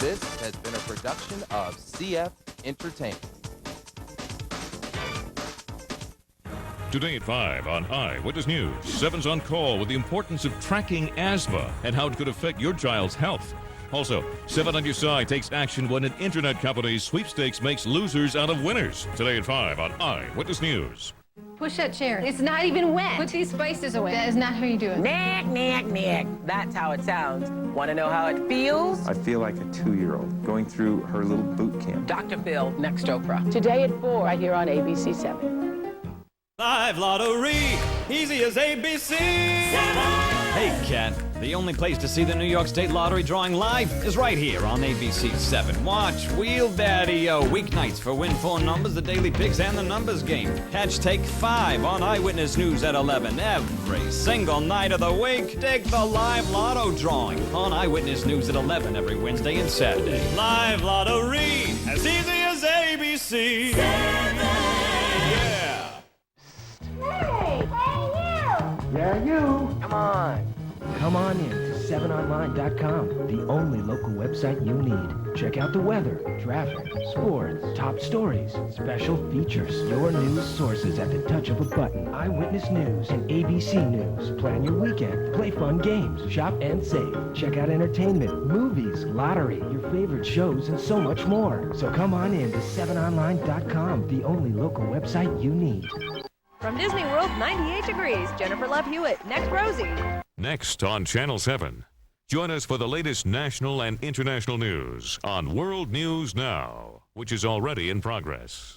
This has been a production of CF Entertainment. Today at 5 on Eyewitness News, 7's on call with the importance of tracking asthma and how it could affect your child's health. Also, 7 on your side takes action when an internet company's sweepstakes makes losers out of winners. Today at 5 on Eyewitness News. Push that chair. It's not even wet. Put these spices away. That is not how you do it. Knack, knack, knack. That's how it sounds. Want to know how it feels? I feel like a 2-year-old going through her little boot camp. Dr. Phil, next Oprah. Today at 4, right here on ABC 7. Live lottery, easy as ABC. 7. Hey, Ken, the only place to see the New York State Lottery drawing live is right here on ABC 7. Watch Wheel Daddy-O weeknights for Win 4 numbers, the daily picks, and the numbers game. Catch Take 5 on Eyewitness News at 11 every single night of the week. Take the live lotto drawing on Eyewitness News at 11 every Wednesday and Saturday. Live lottery, as easy as ABC. 7. Yeah. Hey, you! Yeah, you. Come on. Come on in to 7online.com, the only local website you need. Check out the weather, traffic, sports, top stories, special features, your news sources at the touch of a button. Eyewitness News and ABC News. Plan your weekend, play fun games, shop and save. Check out entertainment, movies, lottery, your favorite shows, and so much more. So come on in to 7online.com, the only local website you need. From Disney World, 98 Degrees, Jennifer Love Hewitt. Next, Rosie. Next on Channel 7. Join us for the latest national and international news on World News Now, which is already in progress.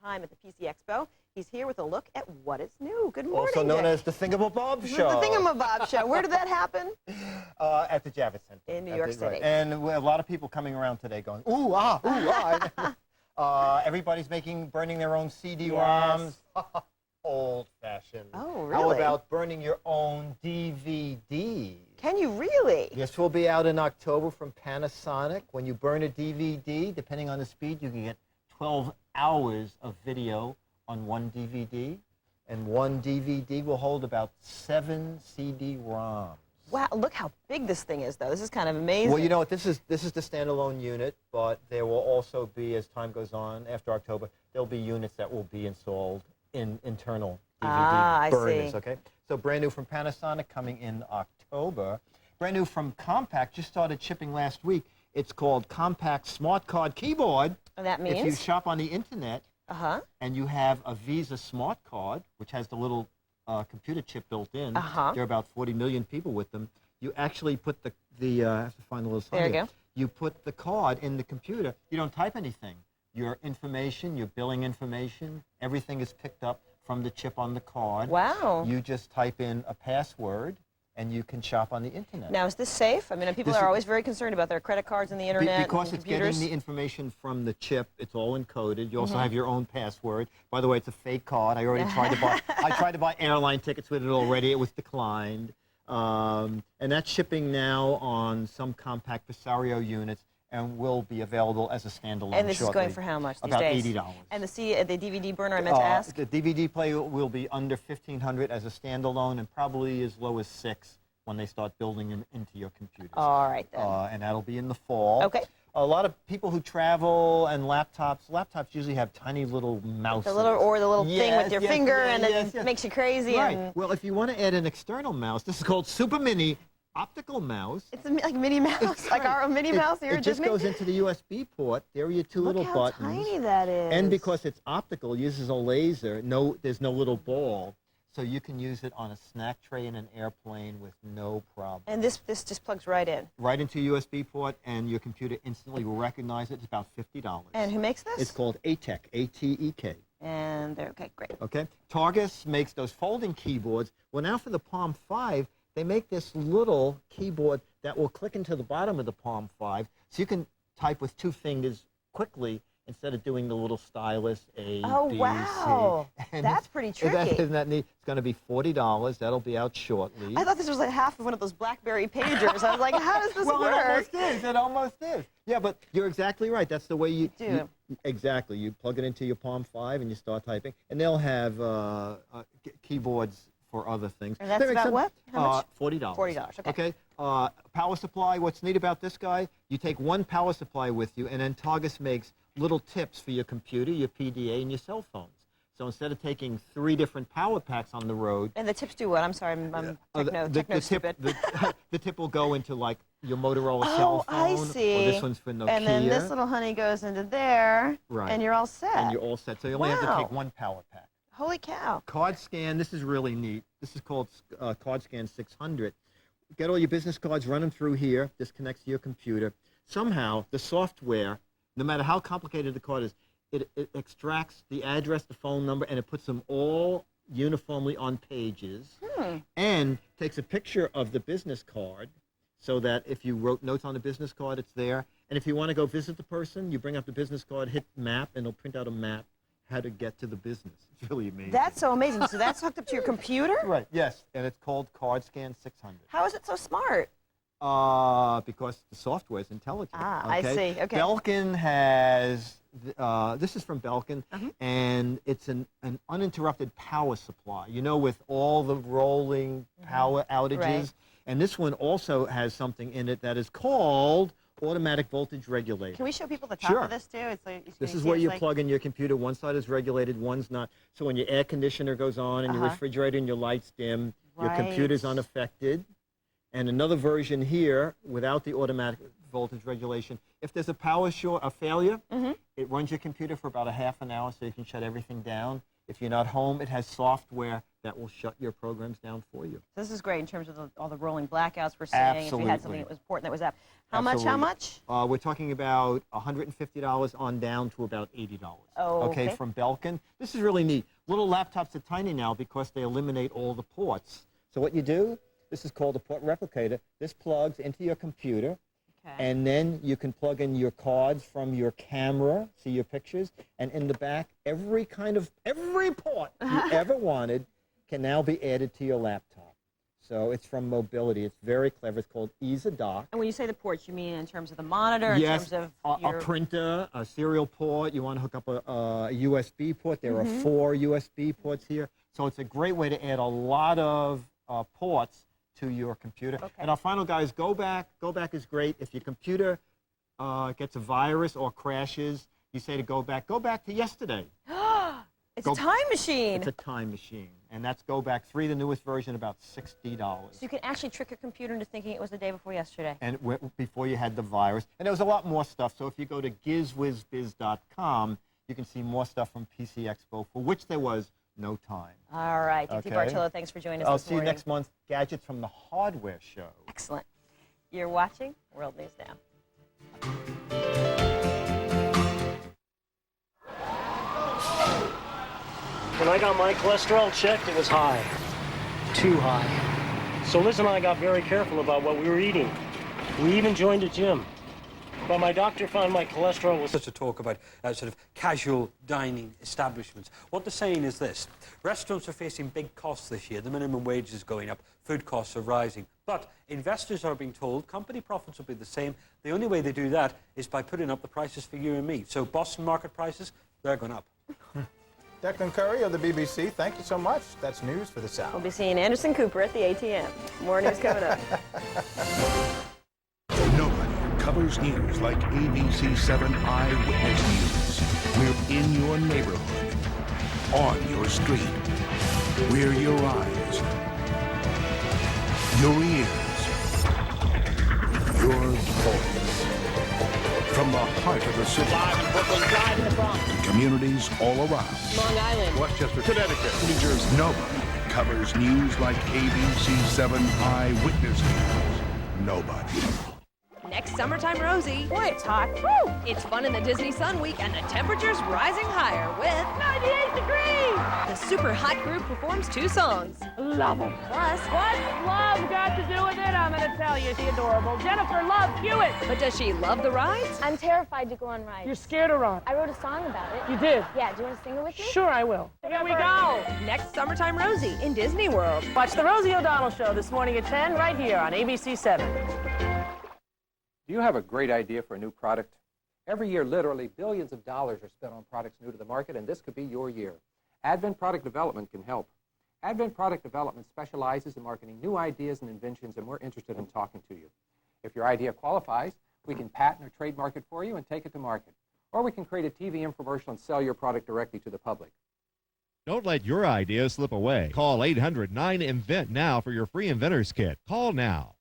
Time at the PC Expo. He's here with a look at what is new. Good morning, Also known Dick. as the Thingamabob Show. The Thingamabob Show. Where did that happen? At the Javits Center. In New York City. Right. And a lot of people coming around today going, ooh, ah, ooh, ah. Everybody's burning their own CD-ROMs. Old-fashioned. Oh, really? How about burning your own DVD? Can you really? Yes, we'll be out in October from Panasonic. When you burn a DVD, depending on the speed, you can get 12 hours of video on one DVD. And one DVD will hold about 7 CD-ROMs. Wow, look how big this thing is, though. This is kind of amazing. Well, you know what, this is the standalone unit, but there will also be, as time goes on, after October, there'll be units that will be installed in internal DVD burners, I see. okay? So brand new from Panasonic coming in October. Brand new from Compaq, just started shipping last week. It's called Compaq Smart Card Keyboard. And that means? If you shop on the internet and you have a Visa Smart Card, which has the little computer chip built in. There are about 40 million people with them. You actually put I have to find a little slide. There you go. You put the card in the computer. You don't type anything. Your information, your billing information, everything is picked up from the chip on the card. Wow. You just type in a password, and you can shop on the internet. Now, is this safe? I mean, people are always very concerned about their credit cards and the internet because and it's computers. getting the information from the chip. It's all encoded. You also have your own password. By the way, it's a fake card. I already tried to buy. I tried to buy airline tickets with it already. It was declined. And that's shipping now on some Compaq Presario units, and will be available as a standalone. And this shortly. is going for how much these About days? $80. And the DVD burner I meant to ask? The DVD player will be under $1,500 as a standalone, and probably as low as $600 when they start building them into your computers. All right, then. And that'll be in the fall. Okay. A lot of people who travel and laptops usually have tiny little mouses. The little thing with your finger, and yes. it makes you crazy. Right. And Well, if you want to add an external mouse, this is called Super Mini Optical Mouse. it's like Minnie Mouse, like our Minnie Mouse here It at just Disney. goes into the USB port. There are your two Look little how buttons. tiny that is. And because it's optical, it uses a laser. There's no little ball. So you can use it on a snack tray in an airplane with no problem. And this just plugs right in. Right into a USB port, and your computer instantly will recognize it. It's about $50. And who makes this? It's called ATEK, A-T-E-K. And they're okay, great. Okay. Targus makes those folding keyboards. Well, now for the Palm 5, they make this little keyboard that will click into the bottom of the Palm 5, so you can type with 2 fingers quickly instead of doing the little stylus A, Oh, B, wow. C. And That's pretty tricky. Isn't that neat? It's going to be $40. That'll be out shortly. I thought this was like half of one of those BlackBerry pagers. I was like, how does this well, work? It almost is. It almost is. Yeah, but you're exactly right. That's the way you do. Exactly. You plug it into your Palm 5 and you start typing. And they'll have keyboards for other things. And that's about what? How much? $40. $40, okay. Power supply, what's neat about this guy, you take one power supply with you, and then Targus makes little tips for your computer, your PDA, and your cell phones. So instead of taking 3 different power packs on the road... And the tips do what? I'm sorry, I'm techno-stupid. The tip will go into, like, your Motorola cell phone. I see. Or this one's for Nokia. And then this little honey goes into there, right. And you're all set. And you're all set. So you only have to take 1 power pack. Holy cow. Card scan, this is really neat. This is called Card Scan 600. Get all your business cards, run them through here. This connects to your computer. Somehow, the software, no matter how complicated the card is, it extracts the address, the phone number, and it puts them all uniformly on pages, and takes a picture of the business card so that if you wrote notes on the business card, it's there. And if you want to go visit the person, you bring up the business card, hit map, and it'll print out a map how to get to the business. It's really amazing. That's so amazing. So that's hooked up to your computer? Right, yes, and it's called Card Scan 600. How is it so smart? Because the software is intelligent. Ah, I see, okay. Belkin has, this is from Belkin, and it's an uninterrupted power supply. You know, with all the rolling power outages. Right. And this one also has something in it that is called automatic voltage regulator. Can we show people the top of this too? It's like, this is where you plug in your computer. One side is regulated, one's not. So when your air conditioner goes on and your refrigerator and your lights dim, your computer's unaffected. And another version here, without the automatic voltage regulation, if there's a power failure, it runs your computer for about a half an hour so you can shut everything down. If you're not home, it has software that will shut your programs down for you. This is great in terms of all the rolling blackouts we're seeing. Absolutely. If we had something that was important that was up. How much? We're talking about $150 on down to about $80. Oh, okay, from Belkin. This is really neat. Little laptops are tiny now because they eliminate all the ports. So what you do, this is called a port replicator. This plugs into your computer. And then you can plug in your cards from your camera, see your pictures, and in the back, every port you ever wanted can now be added to your laptop. So it's from Mobility. It's very clever. It's called Ease a Dock. And when you say the ports, you mean in terms of the monitor, yes, in terms of a printer, a serial port. You want to hook up a USB port. There are 4 USB ports here. So it's a great way to add a lot of ports to your computer. And our final guy is Go Back. Go Back is great. If your computer gets a virus or crashes, you say to go back to yesterday. It's a time machine. It's a time machine. And that's Go Back 3, the newest version, about $60. So you can actually trick your computer into thinking it was the day before yesterday. And before you had the virus. And there was a lot more stuff. So if you go to gizwizbiz.com, you can see more stuff from PC Expo, for which there was no time. All right. DeBartolo, thanks for joining us I'll this see morning. you next month. Gadgets from the Hardware Show. Excellent. You're watching World News Now. When I got my cholesterol checked, it was high. Too high. So Liz and I got very careful about what we were eating. We even joined a gym. But my doctor found my cholesterol was... Such a talk about sort of casual dining establishments. What they're saying is this. Restaurants are facing big costs this year. The minimum wage is going up. Food costs are rising. But investors are being told company profits will be the same. The only way they do that is by putting up the prices for you and me. So Boston market prices, they're going up. Declan Curry of the BBC, thank you so much. That's news for the South. We'll be seeing Anderson Cooper at the ATM. More news coming up. Nobody covers news like ABC 7 Eyewitness News. We're in your neighborhood, on your street. We're your eyes, your ears, your voice. From the heart of the city. Live in Brooklyn, live in the Bronx. And communities all around. Long Island. Westchester, Connecticut, New Jersey. Nobody covers news like ABC 7 Eyewitness News. Nobody. Next Summertime Rosie. Boy, it's hot. Woo! It's fun in the Disney Sun Week and the temperature's rising higher with 98 degrees! The super hot group performs 2 songs. Love them. Plus, what's love got to do with it? I'm going to tell you, the adorable Jennifer Love Hewitt. But does she love the rides? I'm terrified to go on rides. You're scared to run. I wrote a song about it. You did? Yeah, do you want to sing it with me? Sure, I will. Here we go. Next Summertime Rosie in Disney World. Watch the Rosie O'Donnell Show this morning at 10 right here on ABC 7. Do you have a great idea for a new product? Every year, literally billions of dollars are spent on products new to the market, and this could be your year. Advent Product Development can help. Advent Product Development specializes in marketing new ideas and inventions, and we're interested in talking to you. If your idea qualifies, we can patent or trademark it for you and take it to market. Or we can create a TV infomercial and sell your product directly to the public. Don't let your idea slip away. Call 800-9INVENT now for your free inventor's kit. Call now.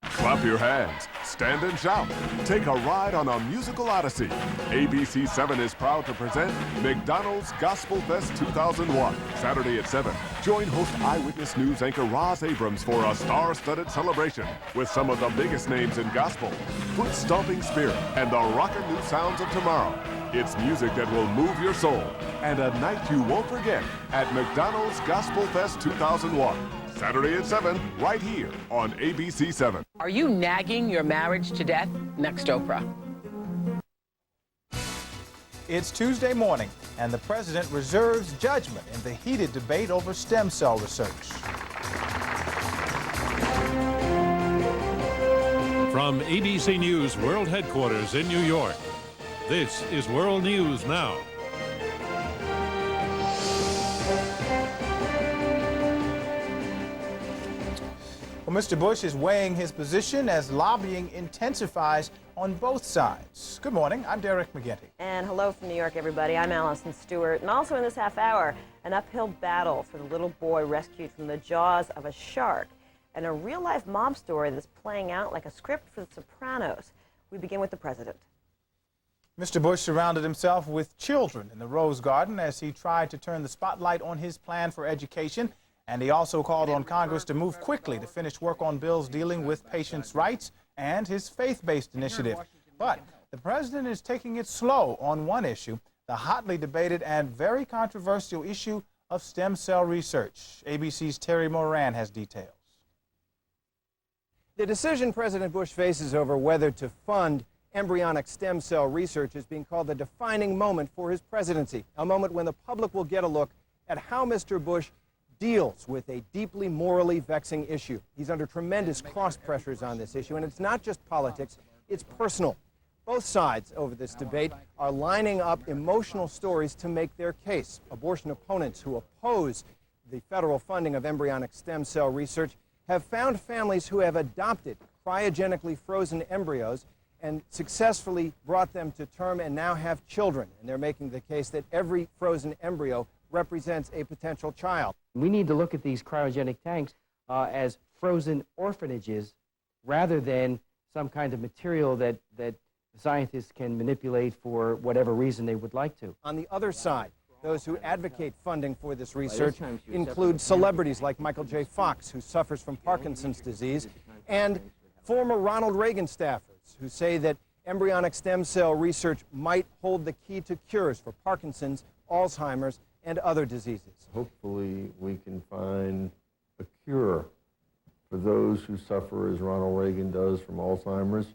Clap your hands, stand and shout, take a ride on a musical odyssey. ABC 7 is proud to present McDonald's Gospel Fest 2001, Saturday at 7. Join host Eyewitness News anchor Roz Abrams for a star-studded celebration with some of the biggest names in gospel, foot-stomping spirit, and the rockin' new sounds of tomorrow. It's music that will move your soul, and a night you won't forget at McDonald's Gospel Fest 2001. Saturday at 7, right here on ABC 7. Are you nagging your marriage to death? Next Oprah. It's Tuesday morning, and the president reserves judgment in the heated debate over stem cell research. From ABC News World Headquarters in New York, this is World News Now. Well, Mr. Bush is weighing his position as lobbying intensifies on both sides. Good morning, I'm Derek McGinty. And hello from New York, everybody. I'm Allison Stewart. And also in this half hour, an uphill battle for the little boy rescued from the jaws of a shark, and a real-life mob story that's playing out like a script for The Sopranos. We begin with the president. Mr. Bush surrounded himself with children in the Rose Garden as he tried to turn the spotlight on his plan for education. And he also called on Congress to move quickly to finish work on bills dealing with patients' rights and his faith-based initiative. But the president is taking it slow on one issue, the hotly debated and very controversial issue of stem cell research. ABC's Terry Moran has details. The decision President Bush faces over whether to fund embryonic stem cell research is being called the defining moment for his presidency, a moment when the public will get a look at how Mr. Bush deals with a deeply morally vexing issue. He's under tremendous cross pressures on this issue, and it's not just politics, it's personal. Both sides over this debate are lining up emotional stories to make their case. Abortion opponents who oppose the federal funding of embryonic stem cell research have found families who have adopted cryogenically frozen embryos and successfully brought them to term and now have children. And they're making the case that every frozen embryo represents a potential child. We need to look at these cryogenic tanks as frozen orphanages rather than some kind of material that scientists can manipulate for whatever reason they would like to. On the other side, those who advocate funding for this research include celebrities like Michael J. Fox, who suffers from Parkinson's disease, and former Ronald Reagan staffers who say that embryonic stem cell research might hold the key to cures for Parkinson's, Alzheimer's, and other diseases. Hopefully we can find a cure for those who suffer, as Ronald Reagan does, from Alzheimer's,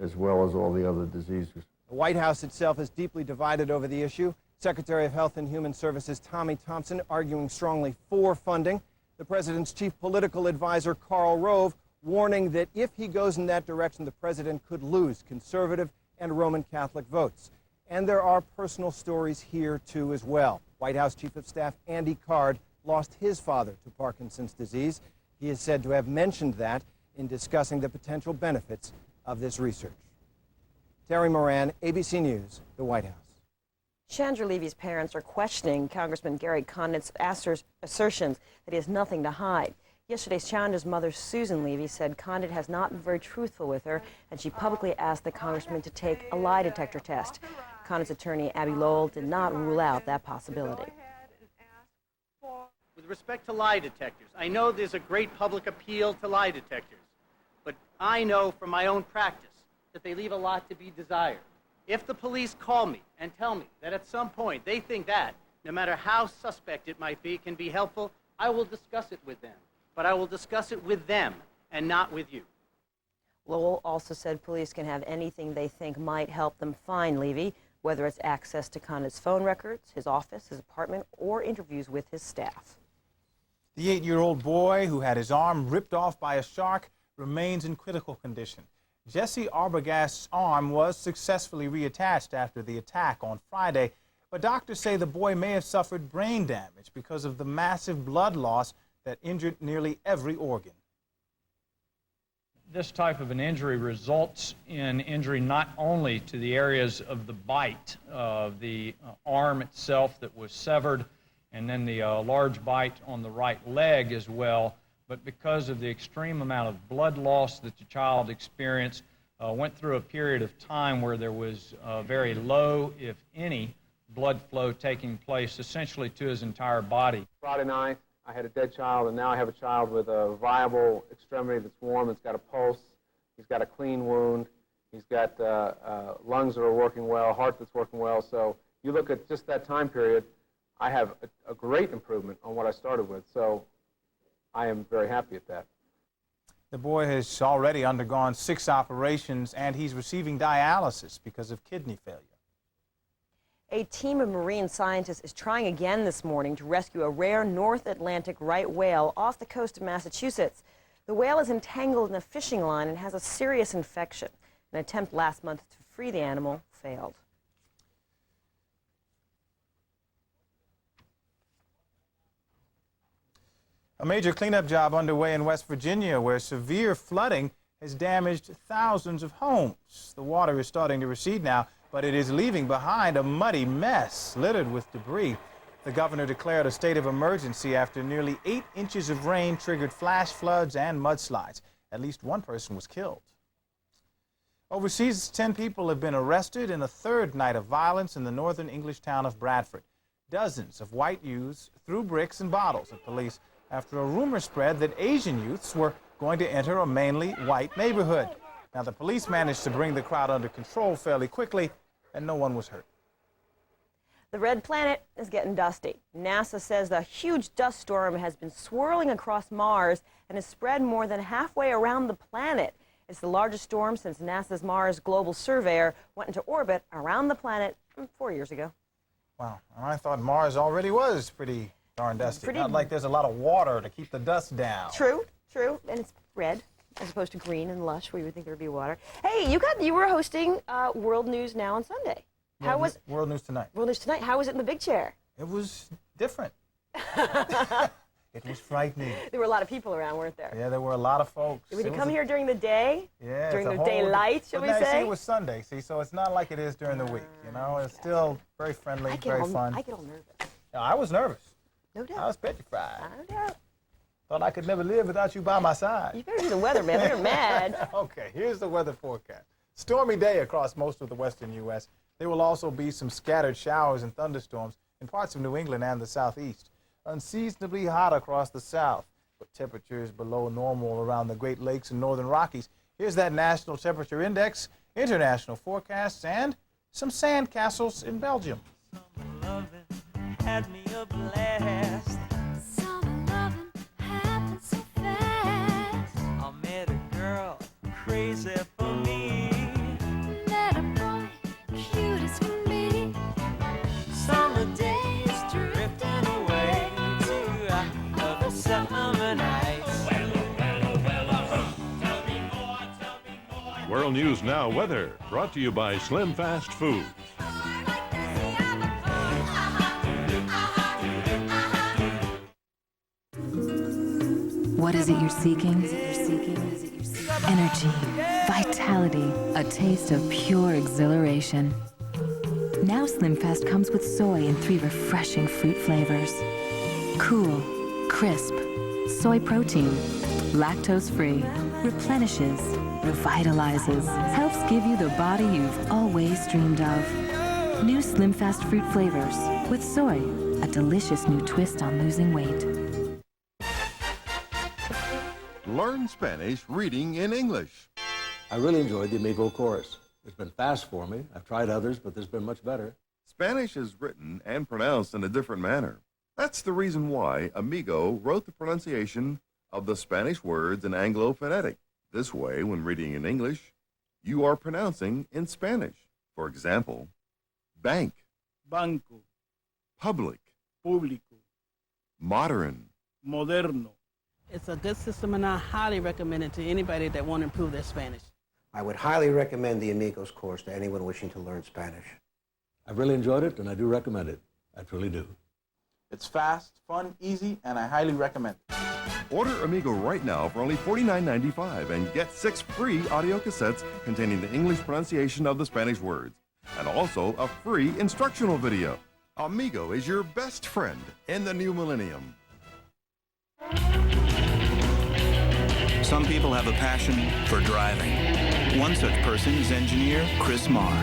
as well as all the other diseases. The White House itself is deeply divided over the issue. Secretary of Health and Human Services Tommy Thompson arguing strongly for funding. The president's chief political advisor, Karl Rove, warning that if he goes in that direction, the president could lose conservative and Roman Catholic votes. And there are personal stories here, too, as well. White House Chief of Staff Andy Card lost his father to Parkinson's disease. He is said to have mentioned that in discussing the potential benefits of this research. Terry Moran, ABC News, the White House. Chandra Levy's parents are questioning Congressman Gary Condit's assertions that he has nothing to hide. Yesterday, Chandra's mother, Susan Levy, said Condit has not been very truthful with her, and she publicly asked the congressman to take a lie detector test. Condit's attorney, Abby Lowell, did not rule out that possibility. With respect to lie detectors, I know there's a great public appeal to lie detectors, but I know from my own practice that they leave a lot to be desired. If the police call me and tell me that at some point they think that, no matter how suspect it might be, can be helpful, I will discuss it with them. But I will discuss it with them and not with you. Lowell also said police can have anything they think might help them find Levy, whether it's access to Condit's phone records, his office, his apartment, or interviews with his staff. The 8-year-old boy who had his arm ripped off by a shark remains in critical condition. Jesse Arbogast's arm was successfully reattached after the attack on Friday, but doctors say the boy may have suffered brain damage because of the massive blood loss that injured nearly every organ. This type of an injury results in injury not only to the areas of the bite of the arm itself that was severed, and then the large bite on the right leg as well, but because of the extreme amount of blood loss that the child experienced, went through a period of time where there was very low, if any, blood flow taking place essentially to his entire body. Friday night, I had a dead child, and now I have a child with a viable extremity that's warm. It's got a pulse. He's got a clean wound. He's got lungs that are working well, heart that's working well. So you look at just that time period, I have a great improvement on what I started with. So I am very happy at that. The boy has already undergone 6 operations, and he's receiving dialysis because of kidney failure. A team of marine scientists is trying again this morning to rescue a rare North Atlantic right whale off the coast of Massachusetts. The whale is entangled in a fishing line and has a serious infection. An attempt last month to free the animal failed. A major cleanup job underway in West Virginia where severe flooding has damaged thousands of homes. The water is starting to recede now, but it is leaving behind a muddy mess littered with debris. The governor declared a state of emergency after nearly 8 inches of rain triggered flash floods and mudslides. At least 1 person was killed. Overseas, 10 people have been arrested in a 3rd night of violence in the northern English town of Bradford. Dozens of white youths threw bricks and bottles at police after a rumor spread that Asian youths were going to enter a mainly white neighborhood. Now, the police managed to bring the crowd under control fairly quickly, and no one was hurt. The red planet is getting dusty. NASA says the huge dust storm has been swirling across Mars and has spread more than halfway around the planet. It's the largest storm since NASA's Mars Global Surveyor went into orbit around the planet 4 years ago. Wow, I thought Mars already was pretty darn dusty. Not like there's a lot of water to keep the dust down. True, and it's red as opposed to green and lush where you would think there would be water. Hey, you were hosting World News Now on Sunday. How was World News Tonight? World News Tonight. How was it in the big chair? It was different. It was frightening. There were a lot of people around, weren't there? Yeah, there were a lot of folks. Would you come here during the day? Yeah. During the daylight, shall we say? See, it was Sunday, so it's not like it is during the week, you know? It's still very friendly, very fun. I get all nervous. Yeah, I was nervous. No doubt. I was petrified. No doubt. Thought I could never live without you by my side. You better do the weather, man. They're mad. Okay, here's the weather forecast. Stormy day across most of the western U.S. There will also be some scattered showers and thunderstorms in parts of New England and the southeast. Unseasonably hot across the south, but temperatures below normal around the Great Lakes and northern Rockies. Here's that national temperature index, international forecasts, and some sand castles in Belgium. Had me a blast. Summer loving happened so fast. I met a girl crazy for me. Met a boy cute as can be. Summer days drifting away to other summer nights. World News Now weather brought to you by Slim Fast Foods. What is it you're seeking? Energy, vitality, a taste of pure exhilaration. Now Slim Fast comes with soy in 3 refreshing fruit flavors. Cool, crisp, soy protein, lactose-free, replenishes, revitalizes, helps give you the body you've always dreamed of. New Slim Fast fruit flavors with soy, a delicious new twist on losing weight. Learn Spanish reading in English. I really enjoyed the Amigo course. It's been fast for me. I've tried others, but there's been much better. Spanish is written and pronounced in a different manner. That's the reason why Amigo wrote the pronunciation of the Spanish words in Anglo phonetic. This way, when reading in English, you are pronouncing in Spanish. For example, bank, banco, public, público, modern, moderno. It's a good system, and I highly recommend it to anybody that want to improve their Spanish. I would highly recommend the Amigos course to anyone wishing to learn Spanish. I've really enjoyed it, and I do recommend it. I truly do. It's fast, fun, easy, and I highly recommend it. Order Amigo right now for only $49.95 and get 6 free audio cassettes containing the English pronunciation of the Spanish words, and also a free instructional video. Amigo is your best friend in the new millennium. Some people have a passion for driving. One such person is engineer Chris Marr.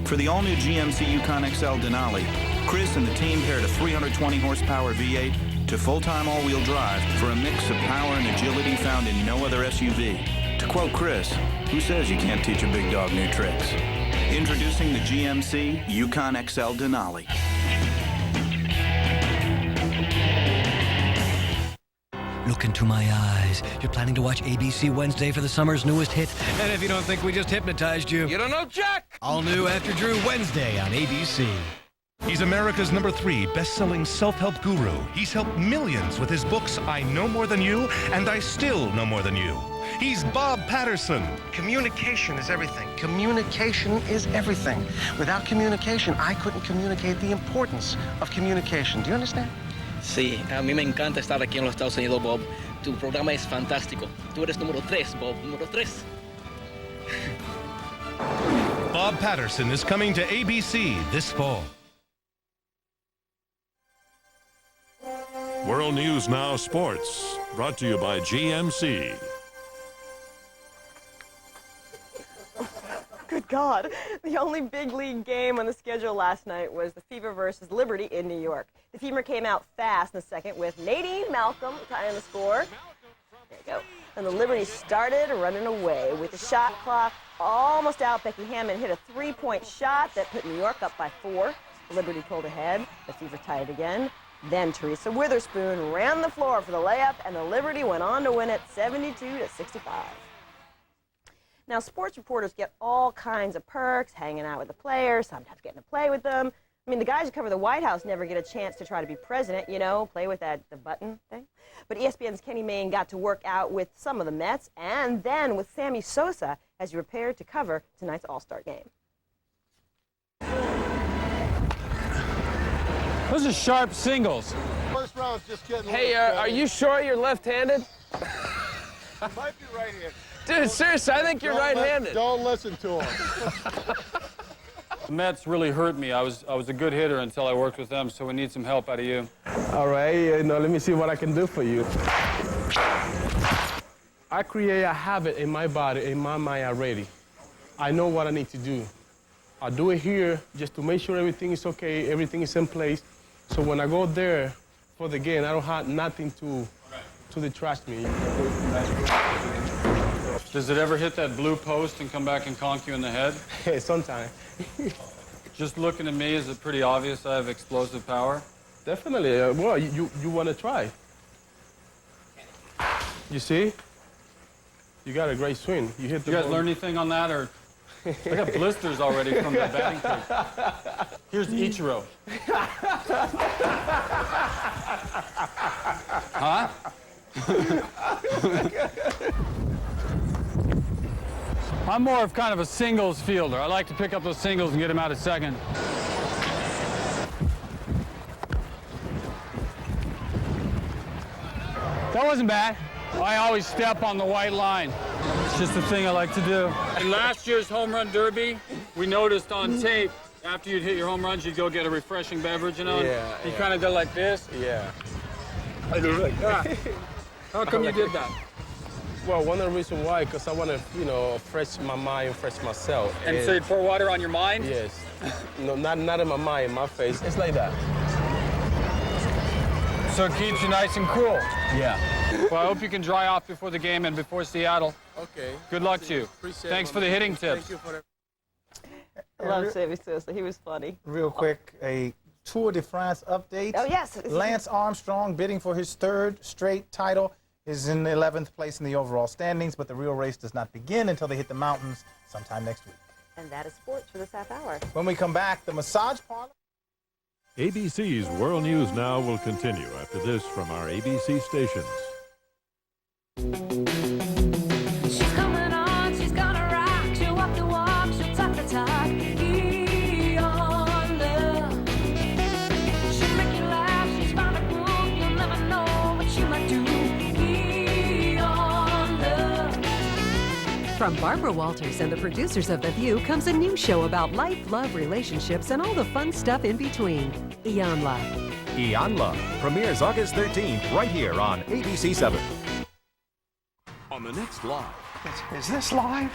For the all-new GMC Yukon XL Denali, Chris and the team paired a 320 horsepower V8 to full-time all-wheel drive for a mix of power and agility found in no other SUV. To quote Chris, who says you can't teach a big dog new tricks? Introducing the GMC Yukon XL Denali. Look into my eyes. You're planning to watch ABC Wednesday for the summer's newest hit. And if you don't think we just hypnotized you, You don't know Jack! all new After Drew Wednesday on ABC. He's America's #3 best-selling self-help guru. He's helped millions with his books, I Know More Than You and I Still Know More Than You. He's Bob Patterson. Communication is everything. Communication is everything. Without communication, I couldn't communicate the importance of communication. Do you understand? Sí, a mí me encanta estar aquí en los Estados Unidos, Bob. Tu programa es fantástico. Tú eres número 3, Bob, número 3. Bob Patterson is coming to ABC this fall. World News Now Sports, brought to you by GMC. Good God. The only big league game on the schedule last night was the Fever versus Liberty in New York. The Fever came out fast in the second with Nadine Malcolm tying the score. There you go. And the Liberty started running away with the shot clock almost out. Becky Hammond hit a three-point shot that put New York up by 4. The Liberty pulled ahead. The Fever tied again. Then Teresa Witherspoon ran the floor for the layup, and the Liberty went on to win it 72-65. Now, sports reporters get all kinds of perks, hanging out with the players, sometimes getting to play with them. I mean, the guys who cover the White House never get a chance to try to be president, you know, play with the button thing. But ESPN's Kenny Mayne got to work out with some of the Mets and then with Sammy Sosa as he prepared to cover tonight's All-Star game. Those are sharp singles. First round's just getting. Hey, are you sure you're left-handed? Might be right-handed. Dude, seriously, I think you're right-handed. Don't listen to him. The Mets really hurt me. I was a good hitter until I worked with them, so we need some help out of you. All right, let me see what I can do for you. I create a habit in my body, in my mind already. I know what I need to do. I do it here just to make sure everything is okay, everything is in place. So when I go there for the game, I don't have nothing to detract me. Does it ever hit that blue post and come back and conk you in the head? Yeah, sometimes. Just looking at me, is it pretty obvious I have explosive power? Definitely. Well, you want to try. You see? You got a great swing. You hit the You guys ball. learn anything on that, or I got blisters already from the batting cage. Here's Ichiro. Huh? I'm more of kind of a singles fielder. I like to pick up those singles and get them out at second. That wasn't bad. I always step on the white line. It's just a thing I like to do. In last year's home run derby, we noticed on tape, after you'd hit your home runs, you'd go get a refreshing beverage, you know? Yeah, You kind of go like this. Yeah. I do like that. How come you did that? Well, one of the reasons why, because I want to, fresh my mind, fresh myself. And so you'd pour water on your mind? Yes. No, not in my mind, in my face. It's like that. So it keeps you nice and cool. Yeah. Well, I hope you can dry off before the game and before Seattle. Okay. Good luck to you. Appreciate Thanks it, for the hitting tips. Thank you for that. I love Sammy Sosa. He was funny. Real quick, a Tour de France update. Oh, yes. Lance Armstrong, bidding for his 3rd straight title, is in 11th place in the overall standings, but the real race does not begin until they hit the mountains sometime next week. And that is sports for this half hour. When we come back, the massage parlor. ABC's World News Now will continue after this from our ABC stations. She's coming on, she's gonna rock. She'll walk the walk, she'll talk the talk. Eon From Barbara Walters and the producers of The View comes a new show about life, love, relationships, and all the fun stuff in between. Eon Love. Eon Love premieres August 13th right here on ABC 7. On the next Live. Is this live?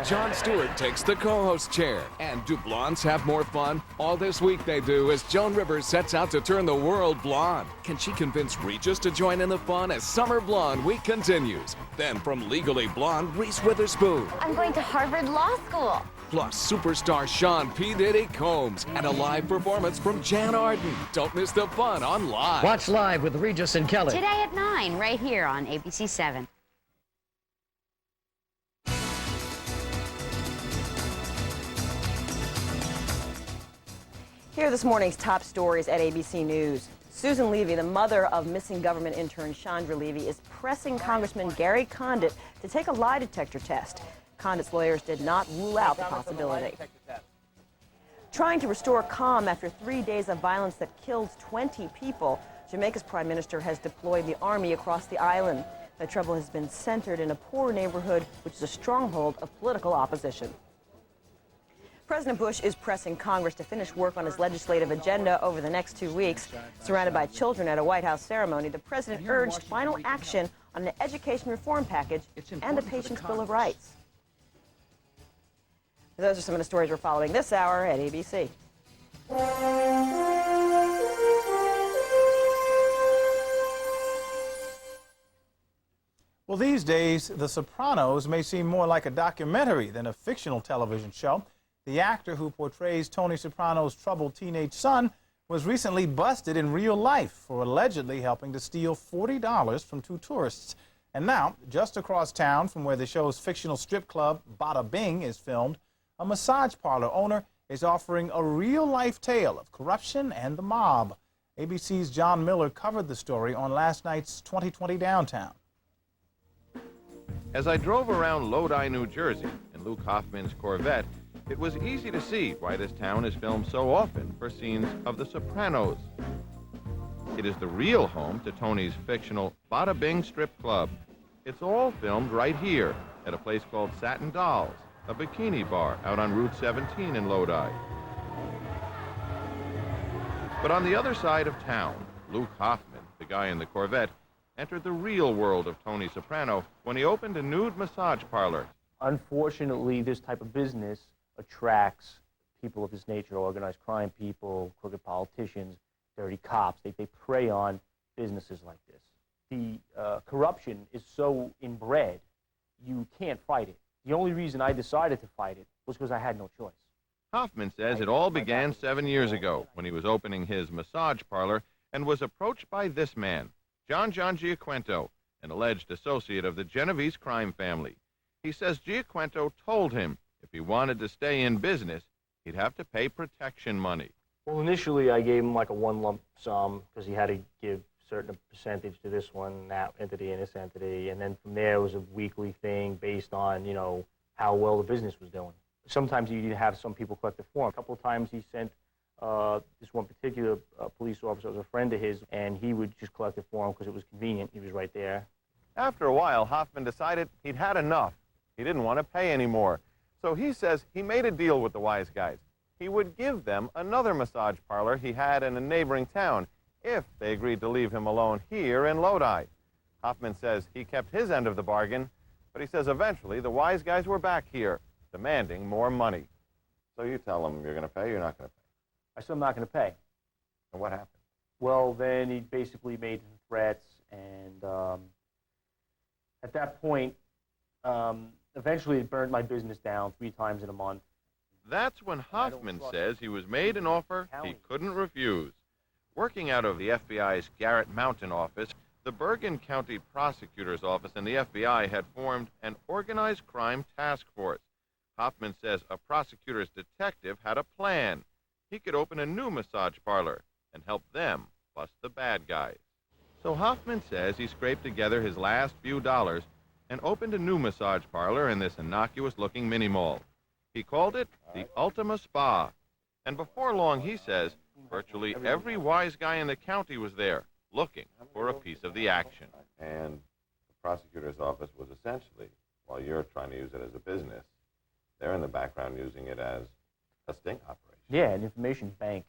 Jon Stewart takes the co-host chair. And do blondes have more fun? All this week they do as Joan Rivers sets out to turn the world blonde. Can she convince Regis to join in the fun as Summer Blonde Week continues? Then from Legally Blonde, Reese Witherspoon. I'm going to Harvard Law School. Plus superstar Sean P. Diddy Combs and a live performance from Jan Arden. Don't miss the fun on Live. Watch Live with Regis and Kelly. Today at 9, right here on ABC 7. Here are this morning's top stories at ABC News. Susan Levy, the mother of missing government intern Chandra Levy, is pressing Congressman Gary Condit to take a lie detector test. Condit's lawyers did not rule out the possibility. Trying to restore calm after 3 days of violence that killed 20 people, Jamaica's prime minister has deployed the army across the island. The trouble has been centered in a poor neighborhood, which is a stronghold of political opposition. President Bush is pressing Congress to finish work on his legislative agenda over the next 2 weeks. Surrounded by children at a White House ceremony, the president urged final action on an education reform package and a Patient's Bill of Rights. Those are some of the stories we're following this hour at ABC. Well, these days, The Sopranos may seem more like a documentary than a fictional television show. The actor who portrays Tony Soprano's troubled teenage son was recently busted in real life for allegedly helping to steal $40 from 2 tourists. And now, just across town from where the show's fictional strip club, Bada Bing, is filmed, a massage parlor owner is offering a real-life tale of corruption and the mob. ABC's John Miller covered the story on last night's 2020 Downtown. As I drove around Lodi, New Jersey, in Luke Hoffman's Corvette, it was easy to see why this town is filmed so often for scenes of The Sopranos. It is the real home to Tony's fictional Bada Bing strip club. It's all filmed right here at a place called Satin Dolls, a bikini bar out on Route 17 in Lodi. But on the other side of town, Luke Hoffman, the guy in the Corvette, entered the real world of Tony Soprano when he opened a nude massage parlor. Unfortunately, this type of business attracts people of this nature, organized crime people, crooked politicians, dirty cops. They prey on businesses like this. The corruption is so inbred, you can't fight it. The only reason I decided to fight it was because I had no choice. Hoffman says it all began 7 years ago when he was opening his massage parlor and was approached by this man, John Giaquento, an alleged associate of the Genovese crime family. He says Giaquento told him if he wanted to stay in business, he'd have to pay protection money. Well, initially I gave him like a one lump sum because he had to give a certain percentage to this one, that entity, and this entity. And then from there it was a weekly thing based on, you know, how well the business was doing. Sometimes he'd have some people collect the form. A couple of times he sent this one particular police officer, was a friend of his, and he would just collect the form because it was convenient. He was right there. After a while, Hoffman decided he'd had enough. He didn't want to pay anymore. So he says he made a deal with the wise guys. He would give them another massage parlor he had in a neighboring town if they agreed to leave him alone here in Lodi. Hoffman says he kept his end of the bargain, but he says eventually the wise guys were back here, demanding more money. So you tell them you're going to pay, you're not going to pay. I said I'm not going to pay. And what happened? Well, then he basically made threats, and at that point, eventually it burned my business down 3 times in a month. That's when Hoffman says he was made an offer he couldn't refuse. Working out of the FBI's Garrett Mountain office, the Bergen County Prosecutor's Office and the FBI had formed an organized crime task force. Hoffman says a prosecutor's detective had a plan. He could open a new massage parlor and help them bust the bad guys. So Hoffman says he scraped together his last few dollars and opened a new massage parlor in this innocuous-looking mini-mall. He called it the Ultima Spa. And before long, he says, virtually every wise guy in the county was there, looking for a piece of the action. And the prosecutor's office was essentially while you're trying to use it as a business, they're in the background using it as a sting operation. Yeah, an information bank.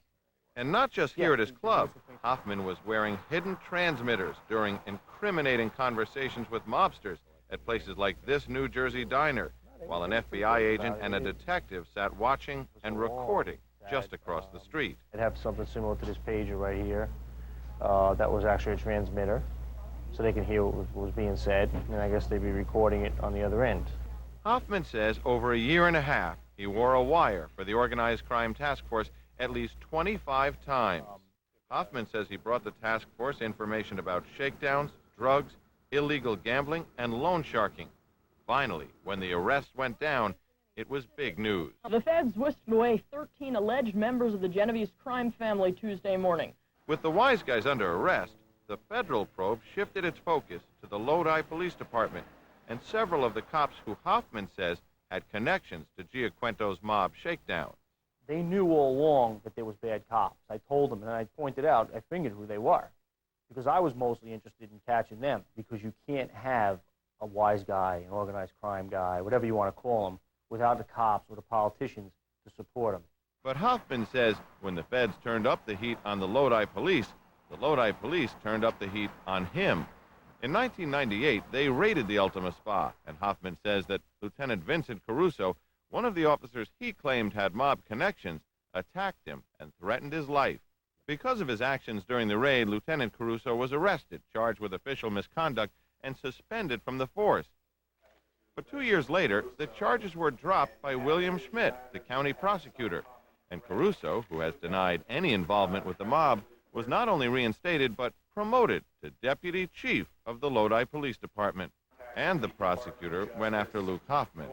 And not just here at his club. Hoffman was wearing hidden transmitters during incriminating conversations with mobsters at places like this New Jersey diner, while an FBI agent and a detective sat watching and recording just across the street. I'd have something similar to this pager right here. That was actually a transmitter, so they can hear what was being said, and I guess they'd be recording it on the other end. Hoffman says over a year and a half, he wore a wire for the Organized Crime Task Force at least 25 times. Hoffman says he brought the task force information about shakedowns, drugs, illegal gambling, and loan sharking. Finally, when the arrest went down, it was big news. The feds whisked away 13 alleged members of the Genovese crime family Tuesday morning. With the wise guys under arrest, the federal probe shifted its focus to the Lodi Police Department and several of the cops who Hoffman says had connections to Giaquinto's mob shakedown. They knew all along that there was bad cops. I told them, and I pointed out, I figured who they were, because I was mostly interested in catching them, because you can't have a wise guy, an organized crime guy, whatever you want to call him, without the cops or the politicians to support him. But Hoffman says when the feds turned up the heat on the Lodi police turned up the heat on him. In 1998, they raided the Ultima Spa, and Hoffman says that Lieutenant Vincent Caruso, one of the officers he claimed had mob connections, attacked him and threatened his life. Because of his actions during the raid, Lieutenant Caruso was arrested, charged with official misconduct, and suspended from the force. But 2 years later, the charges were dropped by William Schmidt, the county prosecutor. And Caruso, who has denied any involvement with the mob, was not only reinstated, but promoted to deputy chief of the Lodi Police Department. And the prosecutor went after Luke Hoffman.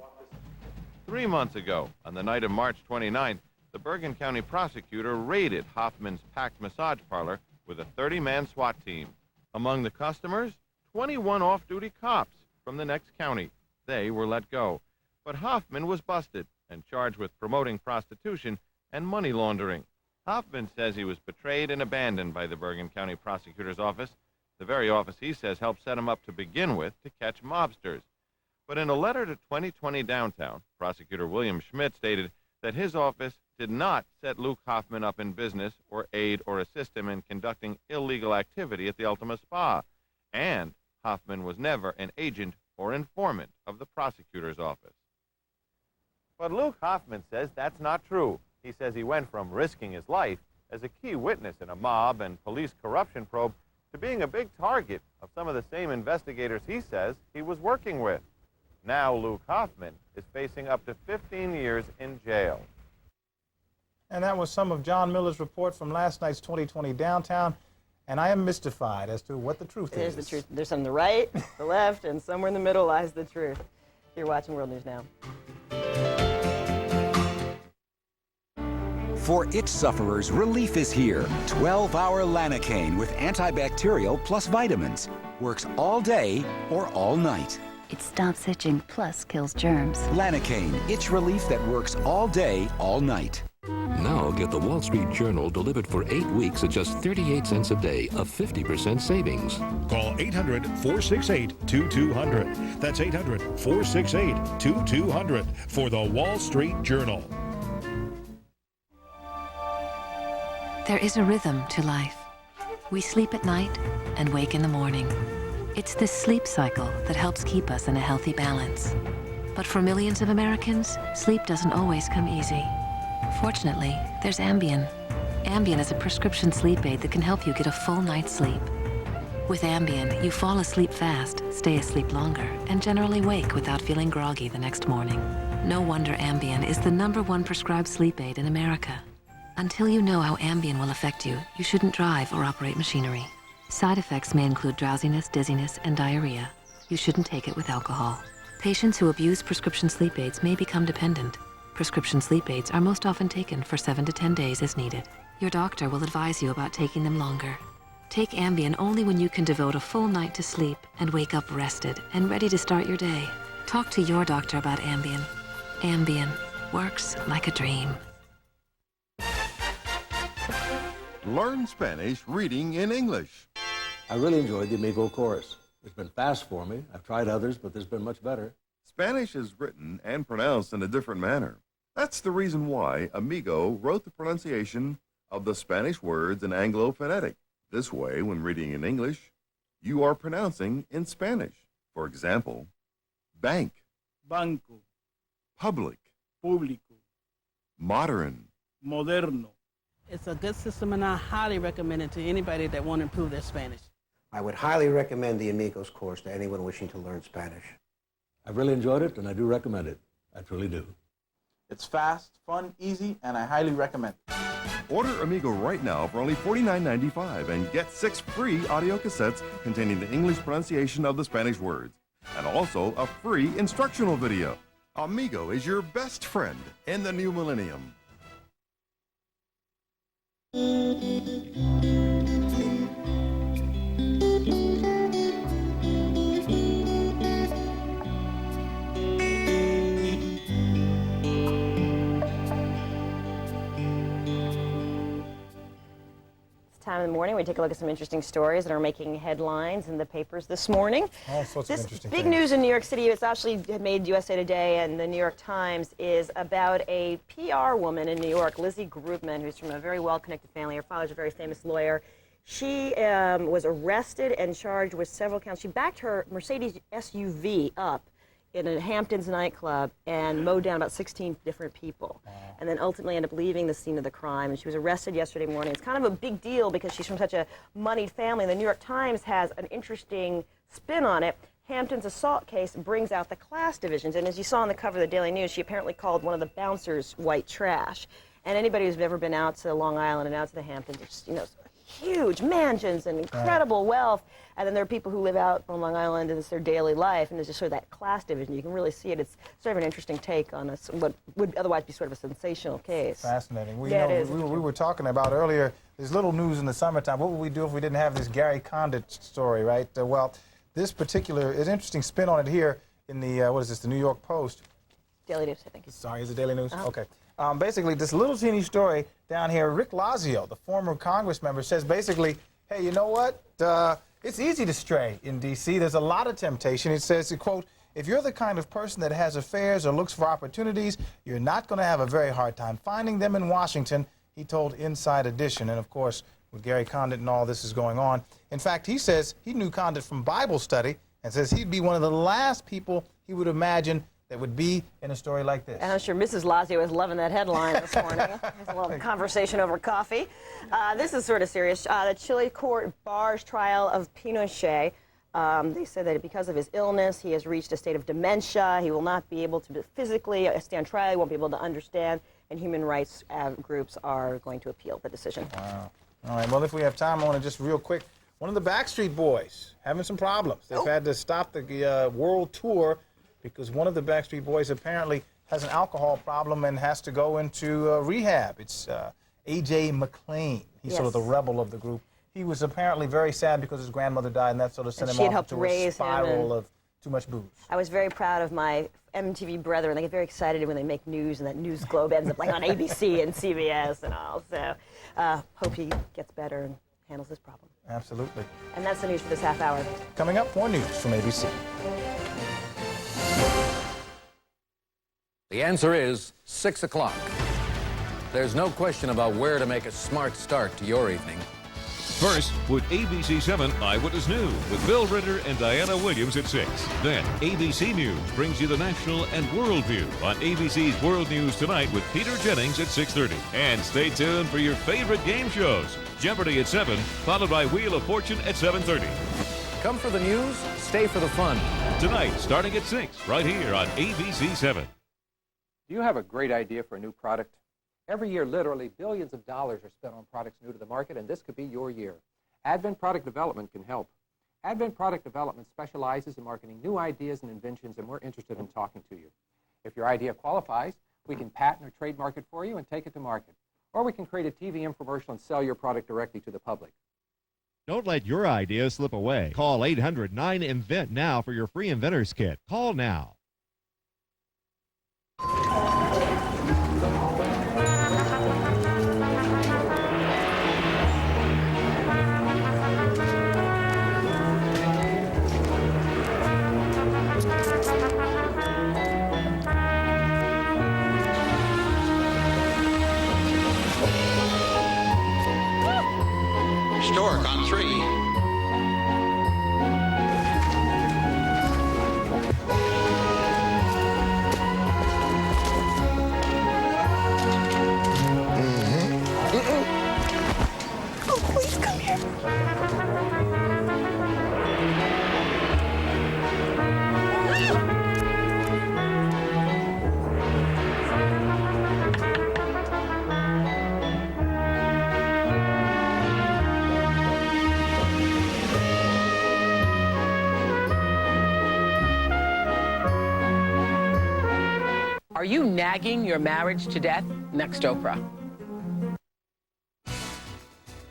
3 months ago, on the night of March 29th, the Bergen County prosecutor raided Hoffman's packed massage parlor with a 30-man SWAT team. Among the customers, 21 off-duty cops from the next county. They were let go. But Hoffman was busted and charged with promoting prostitution and money laundering. Hoffman says he was betrayed and abandoned by the Bergen County prosecutor's office, the very office he says helped set him up to begin with to catch mobsters. But in a letter to 2020 Downtown, prosecutor William Schmidt stated that his office did not set Luke Hoffman up in business or aid or assist him in conducting illegal activity at the Ultima Spa. And Hoffman was never an agent or informant of the prosecutor's office. But Luke Hoffman says that's not true. He says he went from risking his life as a key witness in a mob and police corruption probe to being a big target of some of the same investigators he says he was working with. Now Luke Hoffman is facing up to 15 years in jail. And that was some of John Miller's report from last night's 2020 Downtown. And I am mystified as to what the truth is. There's the truth. There's some on the right, the left, and somewhere in the middle lies the truth. You're watching World News Now. For itch sufferers, relief is here. 12-hour Lanacaine with antibacterial plus vitamins. Works all day or all night. It stops itching plus kills germs. Lanacaine, itch relief that works all day, all night. Now get the Wall Street Journal delivered for 8 weeks at just 38 cents a day, a 50% savings. Call 800-468-2200. That's 800-468-2200 for the Wall Street Journal. There is a rhythm to life. We sleep at night and wake in the morning. It's this sleep cycle that helps keep us in a healthy balance. But for millions of Americans, sleep doesn't always come easy. Fortunately, there's Ambien. Ambien is a prescription sleep aid that can help you get a full night's sleep. With Ambien, you fall asleep fast, stay asleep longer, and generally wake without feeling groggy the next morning. No wonder Ambien is the #1 prescribed sleep aid in America. Until you know how Ambien will affect you, you shouldn't drive or operate machinery. Side effects may include drowsiness, dizziness, and diarrhea. You shouldn't take it with alcohol. Patients who abuse prescription sleep aids may become dependent. Prescription sleep aids are most often taken for 7 to 10 days as needed. Your doctor will advise you about taking them longer. Take Ambien only when you can devote a full night to sleep and wake up rested and ready to start your day. Talk to your doctor about Ambien. Ambien works like a dream. Learn Spanish reading in English. I really enjoyed the Amigo chorus. It's been fast for me. I've tried others, but there's been much better. Spanish is written and pronounced in a different manner. That's the reason why Amigo wrote the pronunciation of the Spanish words in Anglo phonetic. This way, when reading in English, you are pronouncing in Spanish. For example, bank, banco, public, público, modern, moderno. It's a good system, and I highly recommend it to anybody that want to improve their Spanish. I would highly recommend the Amigos course to anyone wishing to learn Spanish. I've really enjoyed it, and I do recommend it. I truly do. It's fast, fun, easy, and I highly recommend it. Order Amigo right now for only $49.95 and get 6 free audio cassettes containing the English pronunciation of the Spanish words, and also a free instructional video. Amigo is your best friend in the new millennium. Time in the morning, we take a look at some interesting stories that are making headlines in the papers this morning. All sorts of interesting big things. news in New York City. It's actually made USA Today and the New York Times, is about a PR woman in New York, Lizzie Grubman, who's from a very well-connected family. Her father's a very famous lawyer. She was arrested and charged with several counts. She backed her Mercedes SUV up in a Hamptons nightclub and mowed down about 16 different people, and then ultimately ended up leaving the scene of the crime. And she was arrested yesterday morning. It's kind of a big deal because she's from such a moneyed family. The New York Times has an interesting spin on it. Hampton's assault case brings out the class divisions, and as you saw on the cover of the Daily News, she apparently called one of the bouncers white trash. And anybody who's ever been out to Long Island and out to the Hamptons, it's, you know, huge mansions and incredible wealth, and then there are people who live out on Long Island and it's their daily life, and there's just sort of that class division. You can really see it. It's sort of an interesting take on what would otherwise be sort of a sensational case. Fascinating. Yeah, it is. We were talking about earlier, there's little news in the summertime. What would we do if we didn't have this Gary Condit story, right? Well, this particular, is interesting spin on it here in the, what is this, the New York Post. Daily News, I think. Sorry, is it Daily News? Okay. Basically, this little teeny story down here, Rick Lazio, the former Congress member, says basically, hey, you know what? It's easy to stray in D.C. There's a lot of temptation. It says, quote, if you're the kind of person that has affairs or looks for opportunities, you're not going to have a very hard time finding them in Washington, he told Inside Edition. And, of course, with Gary Condit and all this is going on. In fact, he says he knew Condit from Bible study and says he'd be one of the last people he would imagine that would be in a story like this. And I'm sure Mrs. Lazio is loving that headline this morning. There's a little conversation over coffee. This is sort of serious. The Chile court bars trial of Pinochet. They said that because of his illness, he has reached a state of dementia. He will not be able to physically stand trial. He won't be able to understand. And human rights groups are going to appeal the decision. Wow. All right, well, if we have time, I want to just real quick. One of the Backstreet Boys having some problems. They've had to stop the world tour because one of the Backstreet Boys apparently has an alcohol problem and has to go into rehab. It's A.J. McClain. He's sort of the rebel of the group. He was apparently very sad because his grandmother died, and that sort of sent him off into a spiral of too much booze. I was very proud of my MTV brethren. They get very excited when they make news, and that news globe ends up like on ABC and CBS and all. So hope he gets better and handles this problem. Absolutely. And that's the news for this half hour. Coming up, more news from ABC. The answer is 6 o'clock. There's no question about where to make a smart start to your evening. First, with ABC 7 Eyewitness News with Bill Ritter and Diana Williams at 6. Then, ABC News brings you the national and world view on ABC's World News Tonight with Peter Jennings at 6:30. And stay tuned for your favorite game shows. Jeopardy at 7, followed by Wheel of Fortune at 7:30. Come for the news, stay for the fun. Tonight, starting at 6, right here on ABC 7. Do you have a great idea for a new product? Every year, literally billions of dollars are spent on products new to the market, and this could be your year. Advent Product Development can help. Advent Product Development specializes in marketing new ideas and inventions, and we're interested in talking to you. If your idea qualifies, we can patent or trademark it for you and take it to market. Or we can create a TV infomercial and sell your product directly to the public. Don't let your idea slip away. Call 800-9INVENT now for your free inventor's kit. Call now. Are you nagging your marriage to death? Next, Oprah.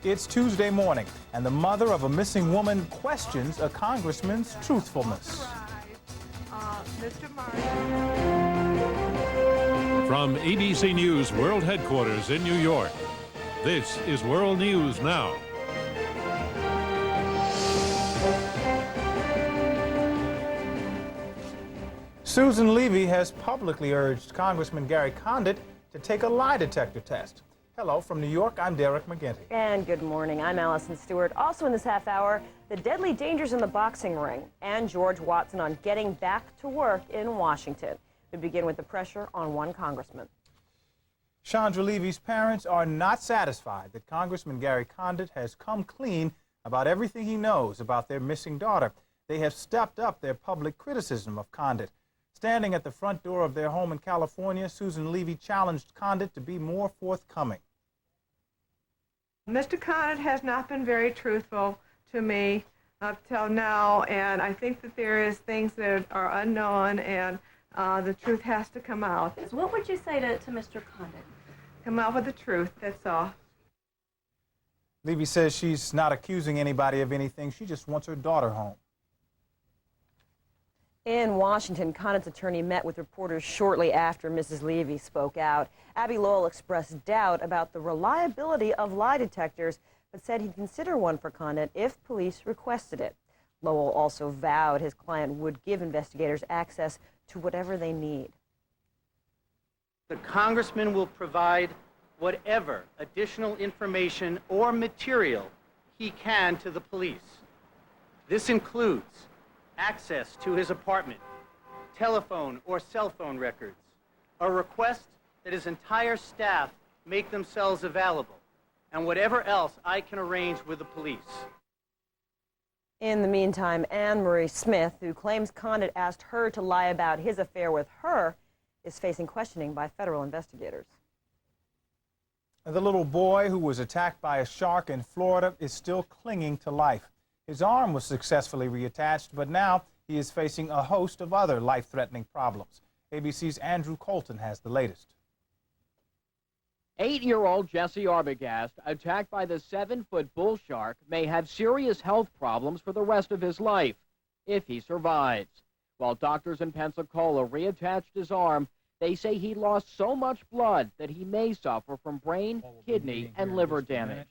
It's Tuesday morning, and the mother of a missing woman questions a congressman's truthfulness. From ABC News World Headquarters in New York, this is World News Now. Susan Levy has publicly urged Congressman Gary Condit to take a lie detector test. Hello from New York, I'm Derek McGinty. And good morning, I'm Allison Stewart. Also in this half hour, the deadly dangers in the boxing ring and George Watson on getting back to work in Washington. We begin with the pressure on one congressman. Chandra Levy's parents are not satisfied that Congressman Gary Condit has come clean about everything he knows about their missing daughter. They have stepped up their public criticism of Condit. Standing at the front door of their home in California, Susan Levy challenged Condit to be more forthcoming. Mr. Condit has not been very truthful to me up till now, and I think that there is things that are unknown, and the truth has to come out. So what would you say to Mr. Condit? Come out with the truth, that's all. Levy says she's not accusing anybody of anything. She just wants her daughter home. In Washington, Condit's attorney met with reporters shortly after Mrs. Levy spoke out. Abby Lowell expressed doubt about the reliability of lie detectors, but said he'd consider one for Condit if police requested it. Lowell also vowed his client would give investigators access to whatever they need. The congressman will provide whatever additional information or material he can to the police. This includes access to his apartment, telephone or cell phone records, a request that his entire staff make themselves available, and whatever else I can arrange with the police. In the meantime, Anne Marie Smith, who claims Condit asked her to lie about his affair with her, is facing questioning by federal investigators. The little boy who was attacked by a shark in Florida is still clinging to life. His arm was successfully reattached, but now he is facing a host of other life-threatening problems. ABC's Andrew Colton has the latest. 8-year-old Jesse Arbogast, attacked by the 7-foot bull shark, may have serious health problems for the rest of his life, if he survives. While doctors in Pensacola reattached his arm, they say he lost so much blood that he may suffer from brain, kidney, and liver damage.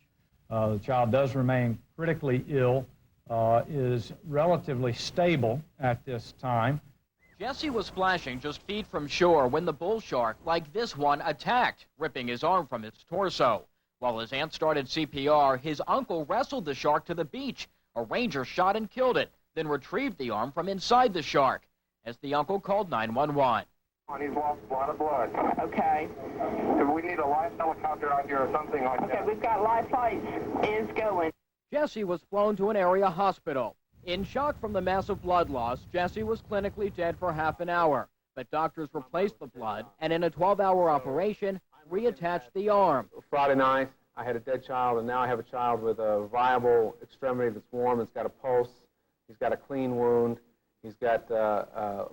The child does remain critically ill, is relatively stable at this time. Jesse was splashing just feet from shore when the bull shark, like this one, attacked, ripping his arm from its torso. While his aunt started CPR, his uncle wrestled the shark to the beach. A ranger shot and killed it, then retrieved the arm from inside the shark, as the uncle called 911. He's lost a lot of blood. Okay. Do we need a live helicopter out here or something like that? Okay, we've got live flights is going. Jesse was flown to an area hospital. In shock from the massive blood loss, Jesse was clinically dead for half an hour, but doctors replaced the blood and in a 12-hour operation, reattached the arm. Friday night, I had a dead child, and now I have a child with a viable extremity that's warm. It's got a pulse. He's got a clean wound. He's got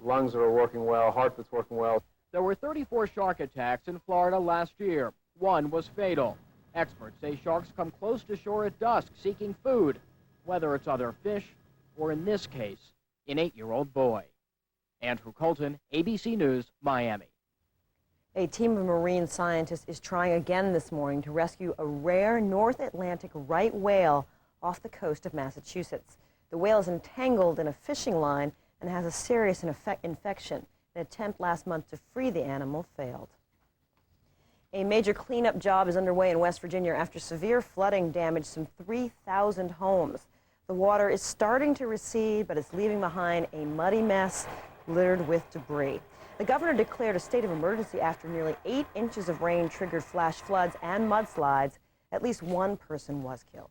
lungs that are working well, heart that's working well. There were 34 shark attacks in Florida last year. One was fatal. Experts say sharks come close to shore at dusk seeking food, whether it's other fish or, in this case, an 8-year-old boy. Andrew Colton, ABC News, Miami. A team of marine scientists is trying again this morning to rescue a rare North Atlantic right whale off the coast of Massachusetts. The whale is entangled in a fishing line and has a serious infection. An attempt last month to free the animal failed. A major cleanup job is underway in West Virginia after severe flooding damaged some 3,000 homes. The water is starting to recede, but it's leaving behind a muddy mess littered with debris. The governor declared a state of emergency after nearly 8 inches of rain triggered flash floods and mudslides. At least one person was killed.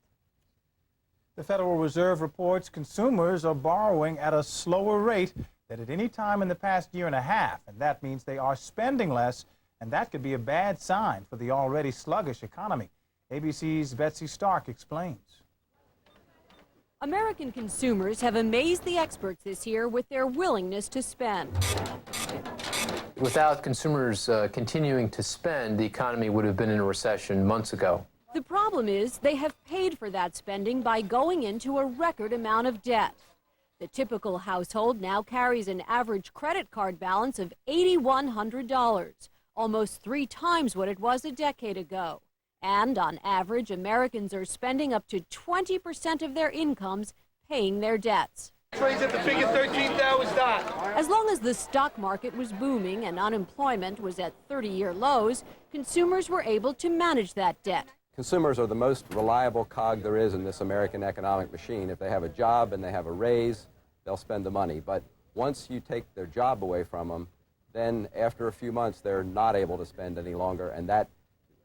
The Federal Reserve reports consumers are borrowing at a slower rate than at any time in the past year and a half, and that means they are spending less, and that could be a bad sign for the already sluggish economy. ABC's Betsy Stark explains. American consumers have amazed the experts this year with their willingness to spend. Without consumers continuing to spend, the economy would have been in a recession months ago. The problem is they have paid for that spending by going into a record amount of debt. The typical household now carries an average credit card balance of $8,100, almost 3 times what it was a decade ago. And on average, Americans are spending up to 20% of their incomes paying their debts. Trades at the figure 13,000 stock. As long as the stock market was booming and unemployment was at 30-year lows, consumers were able to manage that debt. Consumers are the most reliable cog there is in this American economic machine. If they have a job and they have a raise, they'll spend the money. But once you take their job away from them, then after a few months, they're not able to spend any longer. And that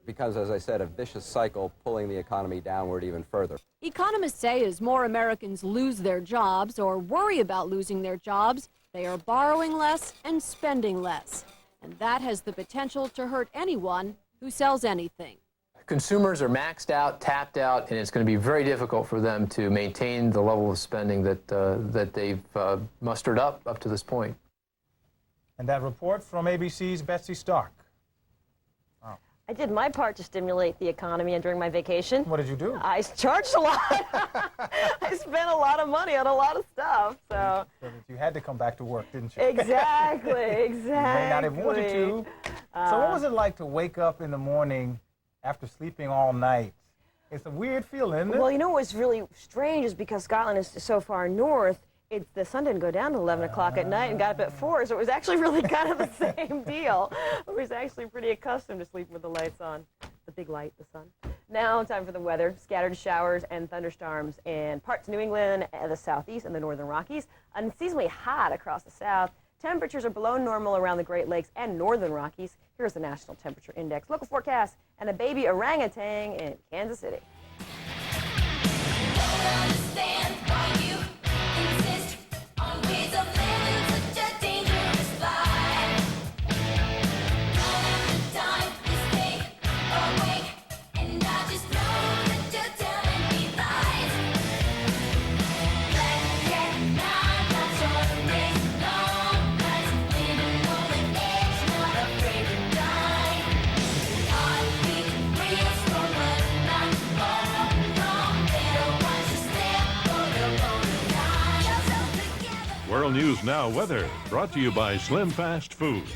becomes, as I said, a vicious cycle pulling the economy downward even further. Economists say as more Americans lose their jobs or worry about losing their jobs, they are borrowing less and spending less. And that has the potential to hurt anyone who sells anything. Consumers are maxed out, tapped out, and it's going to be very difficult for them to maintain the level of spending that they've mustered up to this point. And that report from ABC's Betsy Stark. Wow. I did my part to stimulate the economy and during my vacation. What did you do? I charged a lot. I spent a lot of money on a lot of stuff. So you had to come back to work, didn't you? Exactly, exactly. You may not have wanted to. So what was it like to wake up in the morning after sleeping all night? It's a weird feeling, isn't it? Well, you know what's really strange is because Scotland is so far north, the sun didn't go down to 11 o'clock at night and got up at 4, so it was actually really kind of the same deal. I was actually pretty accustomed to sleeping with the lights on, the big light, the sun. Now, time for the weather. Scattered showers and thunderstorms in parts of New England, the southeast, and the northern Rockies. Unseasonably hot across the south. Temperatures are below normal around the Great Lakes and northern Rockies. Here's the National Temperature Index, local forecast, and a baby orangutan in Kansas City. World News Now weather, brought to you by Slim Fast Foods.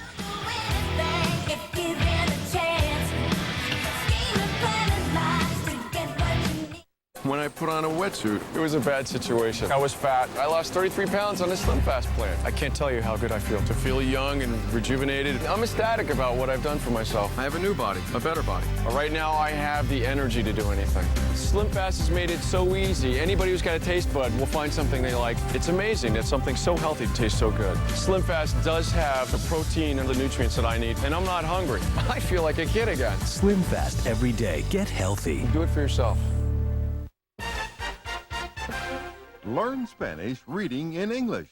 When I put on a wetsuit, it was a bad situation. I was fat. I lost 33 pounds on a Slim Fast plan. I can't tell you how good I feel. To feel young and rejuvenated. I'm ecstatic about what I've done for myself. I have a new body, a better body. But right now, I have the energy to do anything. Slim Fast has made it so easy. Anybody who's got a taste bud will find something they like. It's amazing that something so healthy tastes so good. Slim Fast does have the protein and the nutrients that I need, and I'm not hungry. I feel like a kid again. Slim Fast every day. Get healthy. Do it for yourself. Learn Spanish reading in English.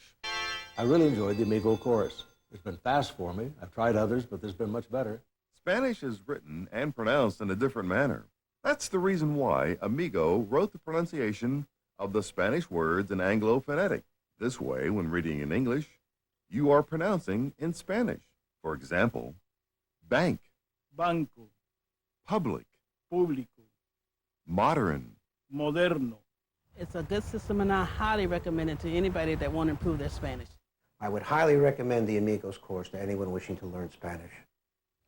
I really enjoyed the Amigo chorus. It's been fast for me. I've tried others, but this has been much better. Spanish is written and pronounced in a different manner. That's the reason why Amigo wrote the pronunciation of the Spanish words in Anglo phonetic. This way, when reading in English, you are pronouncing in Spanish. For example, bank, Banco, public, público, modern, moderno. It's a good system, and I highly recommend it to anybody that want to improve their Spanish. I would highly recommend the Amigos course to anyone wishing to learn Spanish.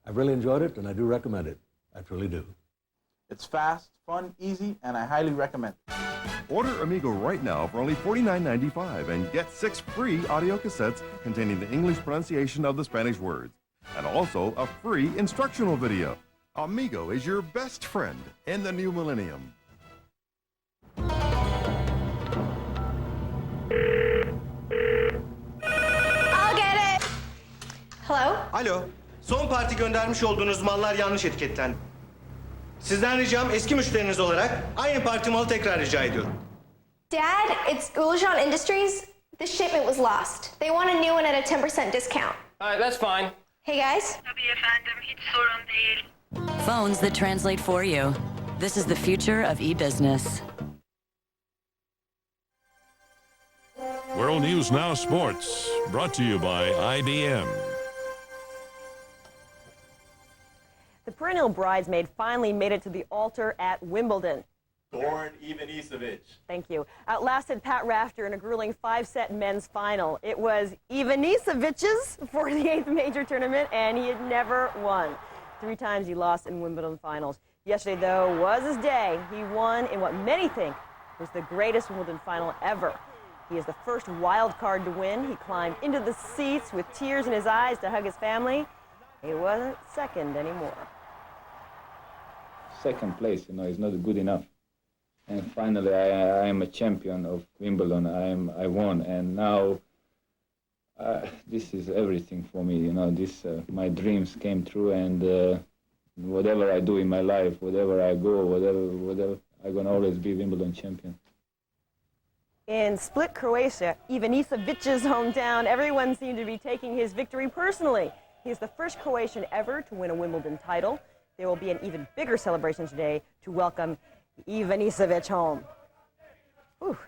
I really enjoyed it, and I do recommend it. I truly do. It's fast, fun, easy, and I highly recommend it. Order Amigo right now for only $49.95 and get 6 free audio cassettes containing the English pronunciation of the Spanish words, and also a free instructional video. Amigo is your best friend in the new millennium. I'll get it. Hello? Alo, son parti göndermiş olduğunuz mallar yanlış etiketlendi. Sizden ricam eski müşteriniz olarak aynı parti malı tekrar rica ediyorum. Dad, it's Ulashan Industries. This shipment was lost. They want a new one at a 10% discount. All right, that's fine. Hey guys. Tabii efendim, hiç sorun değil. Phones that translate for you. This is the future of e-business. World News Now Sports, brought to you by IBM. The perennial bridesmaid finally made it to the altar at Wimbledon. Goran Ivanisevic. Thank you. Outlasted Pat Rafter in a grueling 5-set men's final. It was Ivanisevic's 48th major tournament, and he had never won. 3 times he lost in Wimbledon finals. Yesterday, though, was his day. He won in what many think was the greatest Wimbledon final ever. He is the first wild card to win. He climbed into the seats with tears in his eyes to hug his family. He wasn't second anymore. Second place, is not good enough. And finally, I am a champion of Wimbledon. I won, and now this is everything for me. My dreams came true, and whatever I do in my life, whatever I go, whatever, I'm gonna always be Wimbledon champion. In Split, Croatia, Ivanisevic's hometown, everyone seemed to be taking his victory personally. He is the first Croatian ever to win a Wimbledon title. There will be an even bigger celebration today to welcome Ivanisevic home. Whew.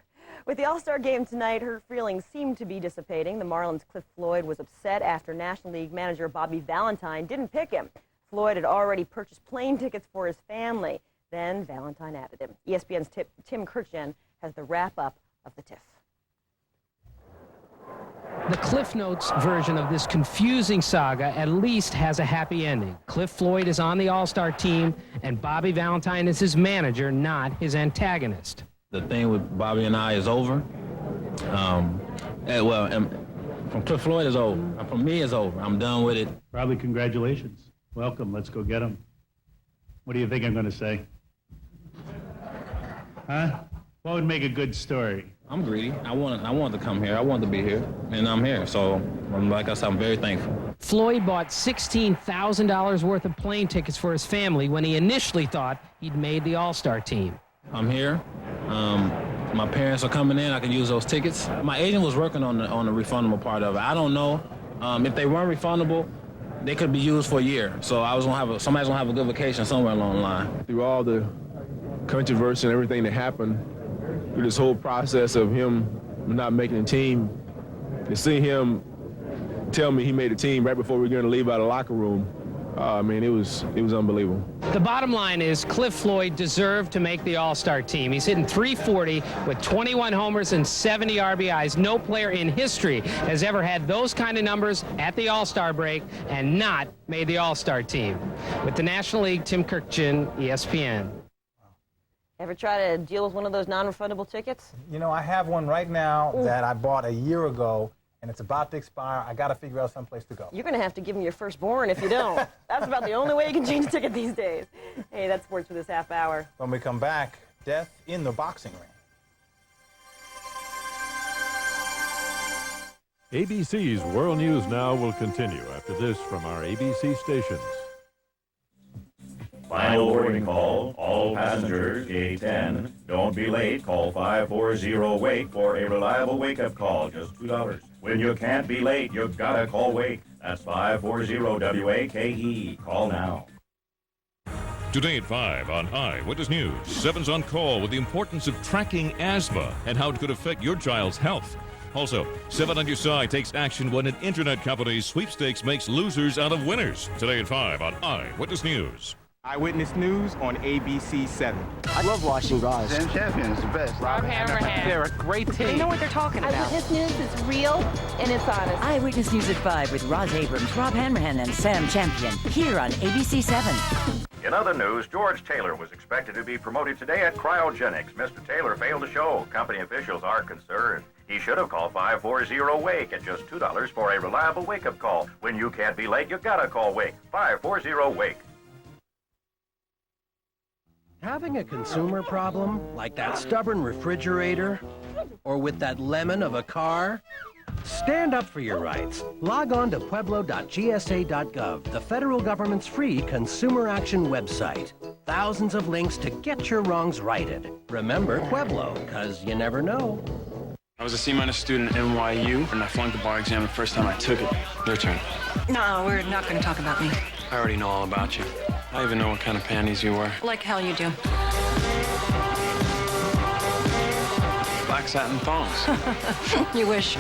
With the All-Star game tonight, her feelings seem to be dissipating. The Marlins' Cliff Floyd was upset after National League manager Bobby Valentine didn't pick him. Floyd had already purchased plane tickets for his family. Then Valentine added him. ESPN's Tim Kirchgen has the wrap-up of the TIFF. The Cliff Notes version of this confusing saga at least has a happy ending. Cliff Floyd is on the All-Star team, and Bobby Valentine is his manager, not his antagonist. The thing with Bobby and I is over. From Cliff Floyd is over. From me is over. I'm done with it. Bobby, congratulations. Welcome. Let's go get him. What do you think I'm going to say? Huh? What would make a good story? I'm greedy. I wanted to come here. I wanted to be here, and I'm here. So, like I said, I'm very thankful. Floyd bought $16,000 worth of plane tickets for his family when he initially thought he'd made the All-Star team. I'm here. My parents are coming in. I can use those tickets. My agent was working on the refundable part of it. I don't know if they weren't refundable. They could be used for a year. So somebody's gonna have a good vacation somewhere along the line. Through all the controversy and everything that happened, through this whole process of him not making the team, to see him tell me he made the team right before we were going to leave out of the locker room, it was unbelievable. The bottom line is Cliff Floyd deserved to make the All-Star team. He's hitting .340 with 21 homers and 70 RBIs. No player in history has ever had those kind of numbers at the All-Star break and not made the All-Star team. With the National League, Tim Kirchgen, ESPN. Ever try to deal with one of those non-refundable tickets? I have one right now that I bought a year ago, and it's about to expire. I got to figure out someplace to go. You're going to have to give me your firstborn if you don't. That's about the only way you can change a ticket these days. Hey, that's sports for this half hour. When we come back, death in the boxing ring. ABC's World News Now will continue after this from our ABC stations. Final boarding call. All passengers, gate 10. Don't be late. Call 540-WAKE for a reliable wake-up call. Just $2. When you can't be late, you gotta call WAKE. That's 540-WAKE. Call now. Today at 5 on Eyewitness News, 7's on call with the importance of tracking asthma and how it could affect your child's health. Also, 7 on your side takes action when an internet company's sweepstakes makes losers out of winners. Today at 5 on Eyewitness News. Eyewitness News on ABC 7. I love watching guys. Sam Champion is the best. Rob Hanrahan. They're a great team. They know what they're talking about. Eyewitness News is real and it's honest. Eyewitness News at 5 with Roz Abrams, Rob Hanrahan, and Sam Champion. Here on ABC 7. In other news, George Taylor was expected to be promoted today at cryogenics. Mr. Taylor failed to show. Company officials are concerned. He should have called 540-WAKE at just $2 for a reliable wake-up call. When you can't be late, you gotta call WAKE. 540-WAKE. Having a consumer problem, like that stubborn refrigerator, or with that lemon of a car? Stand up for your rights. Log on to pueblo.gsa.gov, the federal government's free consumer action website. Thousands of links to get your wrongs righted. Remember Pueblo, because you never know. I was a C- student at NYU, and I flunked the bar exam the first time I took it. Your turn. No, we're not going to talk about me. I already know all about you. I even know what kind of panties you wear. Like hell you do. Black satin thongs. You wish.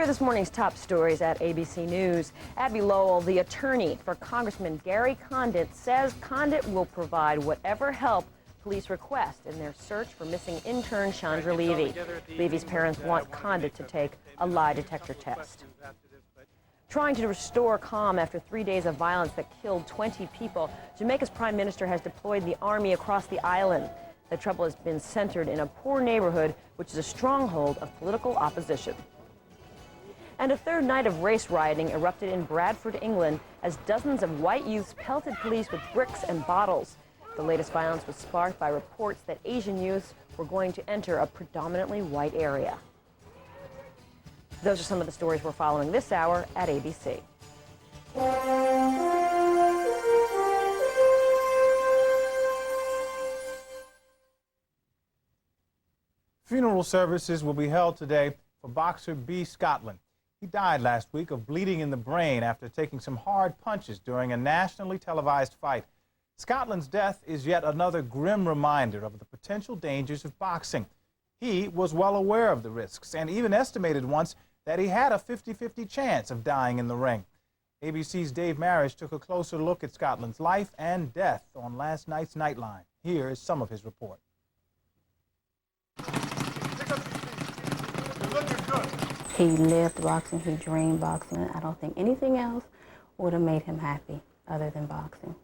are this morning's top stories at ABC News. Abby Lowell, the attorney for Congressman Gary Condit, says Condit will provide whatever help police request in their search for missing intern Chandra Levy. Levy's parents want Condit to take a lie detector test. Trying to restore calm after 3 days of violence that killed 20 people, Jamaica's prime minister has deployed the army across the island. The trouble has been centered in a poor neighborhood, which is a stronghold of political opposition. And a third night of race rioting erupted in Bradford, England, as dozens of white youths pelted police with bricks and bottles. The latest violence was sparked by reports that Asian youths were going to enter a predominantly white area. Those are some of the stories we're following this hour at ABC. Funeral services will be held today for boxer B. Scotland. He died last week of bleeding in the brain after taking some hard punches during a nationally televised fight. Scotland's death is yet another grim reminder of the potential dangers of boxing. He was well aware of the risks and even estimated once that he had a 50-50 chance of dying in the ring. ABC's Dave Marish took a closer look at Scotland's life and death on last night's Nightline. Here is some of his report. He lived boxing, he dreamed boxing. I don't think anything else would have made him happy other than boxing.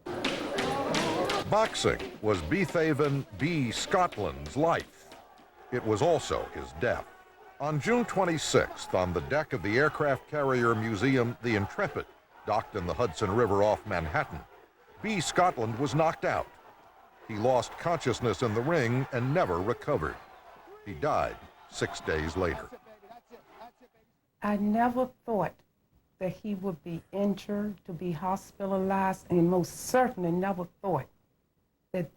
Boxing was Beethaven B. Scotland's life. It was also his death. On June 26th, on the deck of the aircraft carrier museum, the Intrepid, docked in the Hudson River off Manhattan, B. Scotland was knocked out. He lost consciousness in the ring and never recovered. He died 6 days later. I never thought that he would be injured, to be hospitalized, and most certainly never thought that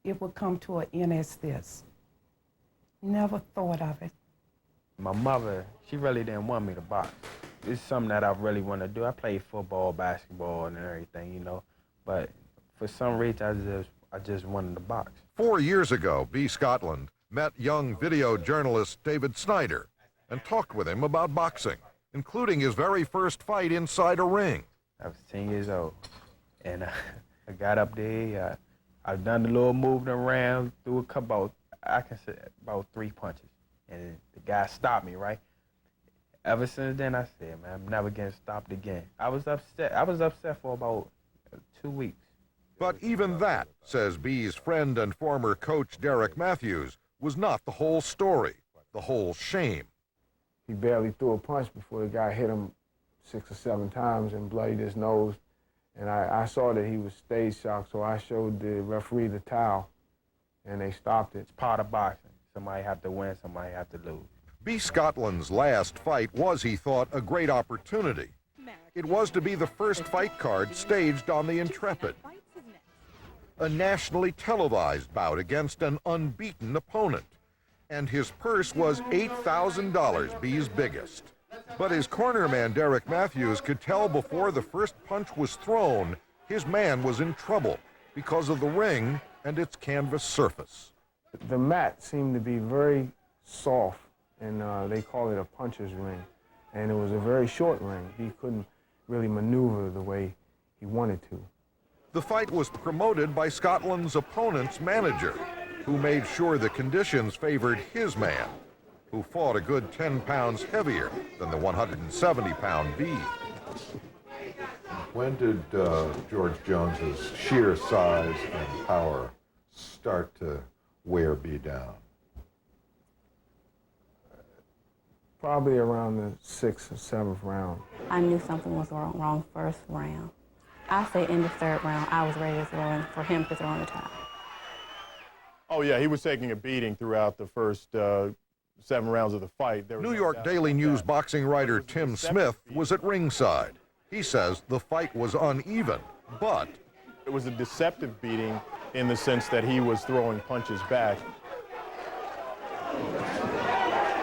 it would come to an end as this. Never thought of it. My mother, she really didn't want me to box. It's something that I really want to do. I played football, basketball, and everything, you know, but for some reason I just wanted to box. 4 years ago, B. Scotland met young video journalist David Snyder and talked with him about boxing, including his very first fight inside a ring. I was 10 years old, and I got up there. I've done the little moving around, threw a couple, I can say about 3 punches, and the guy stopped me, right? Ever since then, I said, man, I'm never getting stopped again. I was upset for about 2 weeks. But even that, says B's friend and former coach Derek Matthews, was not the whole story, the whole shame. He barely threw a punch before the guy hit him 6 or 7 times and bloodied his nose. And I saw that he was stage shocked, so I showed the referee the towel, and they stopped it. It's part of boxing. Somebody have to win, somebody have to lose. B. Scotland's last fight was, he thought, a great opportunity. It was to be the first fight card staged on the Intrepid. A nationally televised bout against an unbeaten opponent. And his purse was $8,000, B's biggest. But his cornerman, Derek Matthews, could tell before the first punch was thrown, his man was in trouble because of the ring and its canvas surface. The mat seemed to be very soft, and they call it a puncher's ring. And it was a very short ring. He couldn't really maneuver the way he wanted to. The fight was promoted by Scotland's opponent's manager, who made sure the conditions favored his man, who fought a good 10 pounds heavier than the 170-pound B. When did George Jones's sheer size and power start to wear B down? Probably around the 6th or 7th round. I knew something was wrong first round. I say in the 3rd round, I was ready to throw in for him to throw in the towel. Oh, yeah, he was taking a beating throughout the first 7 rounds of the fight. New York Daily News boxing writer Tim Smith was at ringside. He says the fight was uneven, but it was a deceptive beating in the sense that he was throwing punches back.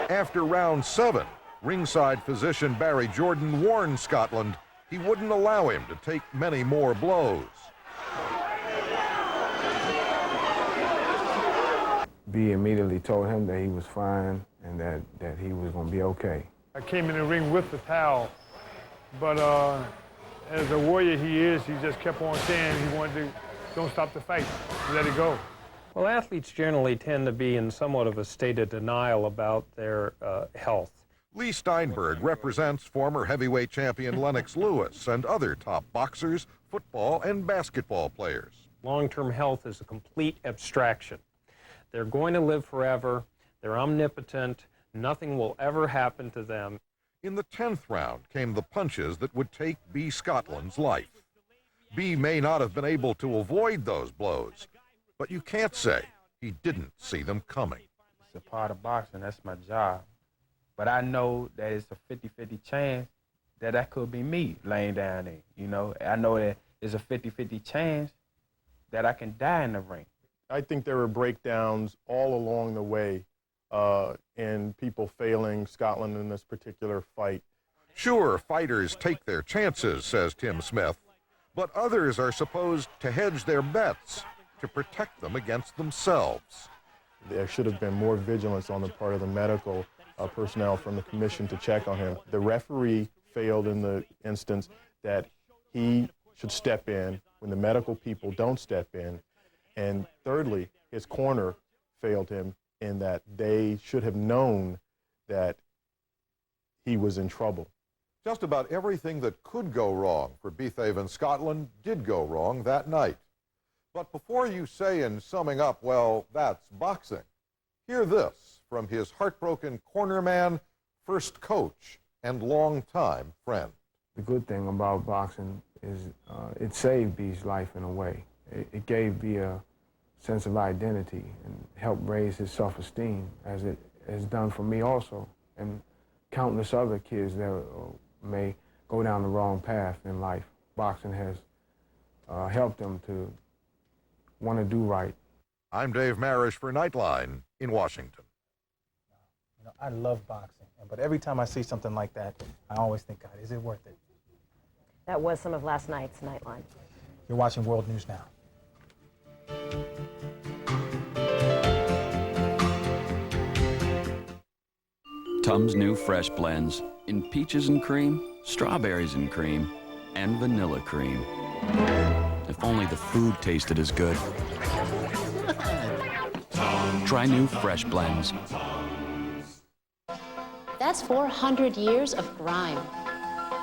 After round 7, ringside physician Barry Jordan warned Scotland he wouldn't allow him to take many more blows. B immediately told him that he was fine and that he was going to be okay. I came in the ring with the towel, but as a warrior he is, he just kept on saying he wanted to, don't stop the fight, let it go. Well, athletes generally tend to be in somewhat of a state of denial about their health. Lee Steinberg represents former heavyweight champion Lennox Lewis and other top boxers, football, and basketball players. Long-term health is a complete abstraction. They're going to live forever. They're omnipotent. Nothing will ever happen to them. In the 10th round came the punches that would take B. Scotland's life. B. may not have been able to avoid those blows, but you can't say he didn't see them coming. It's a part of boxing. That's my job. But I know that it's a 50-50 chance that that could be me laying down there. You know, I know that it's a 50-50 chance that I can die in the ring. I think there were breakdowns all along the way in people failing Scotland in this particular fight. Sure, fighters take their chances, says Tim Smith, but others are supposed to hedge their bets to protect them against themselves. There should have been more vigilance on the part of the medical personnel from the commission to check on him. The referee failed in the instance that he should step in when the medical people don't step in. And thirdly, his corner failed him in that they should have known that he was in trouble. Just about everything that could go wrong for Beethaven Scotland did go wrong that night. But before you say in summing up, well, that's boxing, hear this from his heartbroken cornerman, first coach, and longtime friend. The good thing about boxing is it saved B's life in a way. It gave B a sense of identity and helped raise his self-esteem, as it has done for me also, and countless other kids that may go down the wrong path in life. Boxing has helped them to want to do right. I'm Dave Marish for Nightline in Washington. You know, I love boxing, but every time I see something like that, I always think, God, is it worth it? That was some of last night's Nightline. You're watching World News Now. Tums new fresh blends in peaches and cream, strawberries and cream, and vanilla cream. If only the food tasted as good. Try new fresh blends. That's 400 years of grime.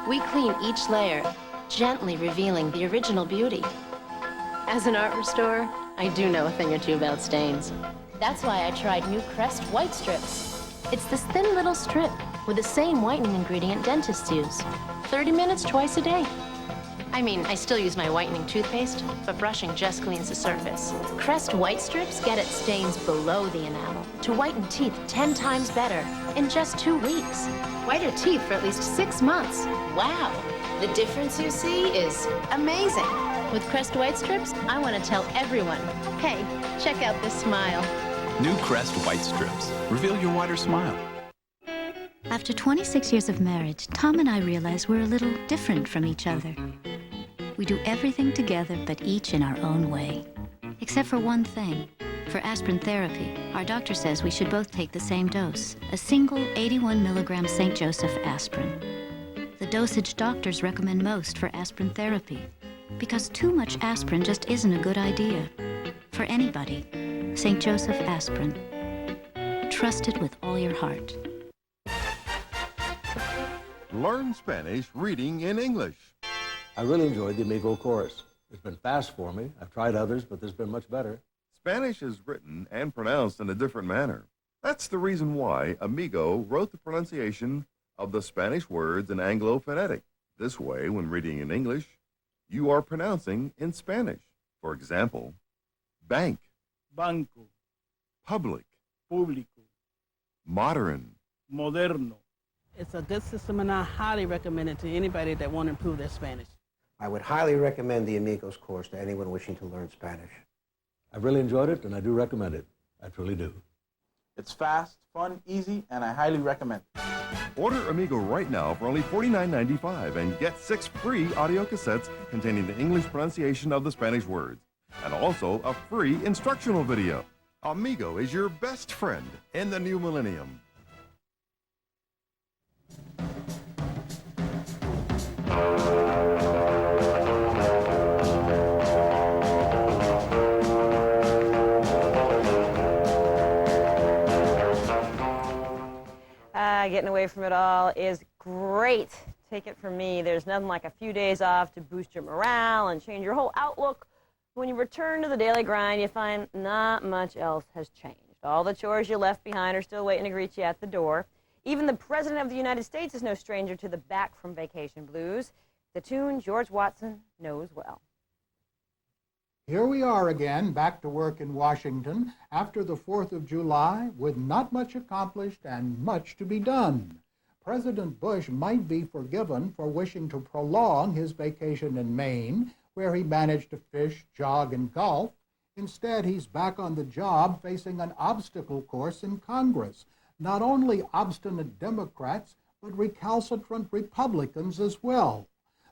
We clean each layer, gently revealing the original beauty. As an art restorer, I do know a thing or two about stains. That's why I tried new Crest White Strips. It's this thin little strip with the same whitening ingredient dentists use. 30 minutes twice a day. I mean, I still use my whitening toothpaste, but brushing just cleans the surface. Crest White Strips get at stains below the enamel to whiten teeth 10 times better in just 2 weeks. Whiter teeth for at least 6 months. Wow. The difference you see is amazing. With Crest White Strips, I want to tell everyone, hey, check out this smile. New Crest White Strips. Reveal your wider smile. After 26 years of marriage, Tom and I realized we're a little different from each other. We do everything together, but each in our own way. Except for one thing. For aspirin therapy, our doctor says we should both take the same dose, a single 81 milligram St. Joseph aspirin. The dosage doctors recommend most for aspirin therapy, because too much aspirin just isn't a good idea. For anybody, St. Joseph aspirin. Trust it with all your heart. Learn Spanish reading in English. I really enjoyed the Amigo course. It's been fast for me. I've tried others, but this has been much better. Spanish is written and pronounced in a different manner. That's the reason why Amigo wrote the pronunciation of the Spanish words in Anglo phonetic. This way, when reading in English, you are pronouncing in Spanish. For example, bank, banco, public, público, modern, moderno. It's a good system, and I highly recommend it to anybody that want to improve their Spanish. I would highly recommend the Amigos course to anyone wishing to learn Spanish. I really enjoyed it, and I do recommend it. I truly do. It's fast, fun, easy, and I highly recommend it. Order Amigo right now for only $49.95 and get 6 free audio cassettes containing the English pronunciation of the Spanish words, and also a free instructional video. Amigo is your best friend in the new millennium. away from it all is great. Take it from me, there's nothing like a few days off to boost your morale and change your whole outlook. When you return to the daily grind, you find not much else has changed. All the chores you left behind are still waiting to greet you at the door. Even the President of the United States is no stranger to the back from vacation blues. The tune George Watson knows well. Here we are again, back to work in Washington after the 4th of July with not much accomplished and much to be done. President Bush might be forgiven for wishing to prolong his vacation in Maine, where he managed to fish, jog, and golf. Instead, he's back on the job facing an obstacle course in Congress. Not only obstinate Democrats, but recalcitrant Republicans as well.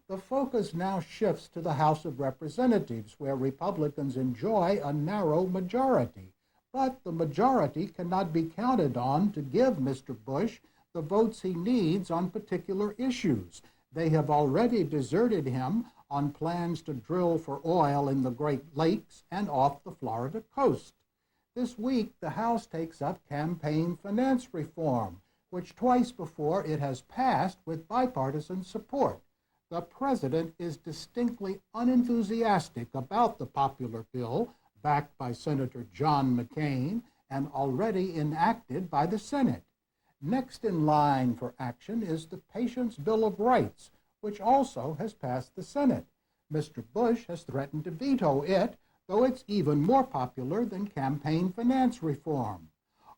The focus now shifts to the House of Representatives, where Republicans enjoy a narrow majority. But the majority cannot be counted on to give Mr. Bush the votes he needs on particular issues. They have already deserted him on plans to drill for oil in the Great Lakes and off the Florida coast. This week, the House takes up campaign finance reform, which twice before it has passed with bipartisan support. The president is distinctly unenthusiastic about the popular bill, backed by Senator John McCain and already enacted by the Senate. Next in line for action is the Patient's Bill of Rights, which also has passed the Senate. Mr. Bush has threatened to veto it, though it's even more popular than campaign finance reform.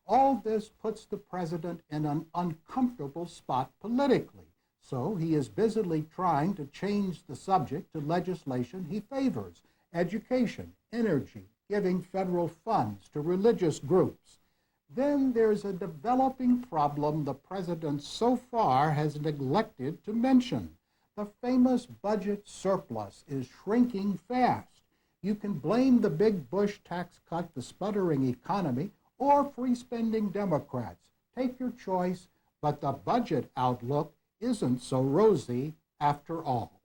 All this puts the president in an uncomfortable spot politically, so he is busily trying to change the subject to legislation he favors: education, energy, giving federal funds to religious groups. Then there's a developing problem the president so far has neglected to mention. The famous budget surplus is shrinking fast. You can blame the big Bush tax cut, the sputtering economy, or free-spending Democrats. Take your choice, but the budget outlook isn't so rosy after all.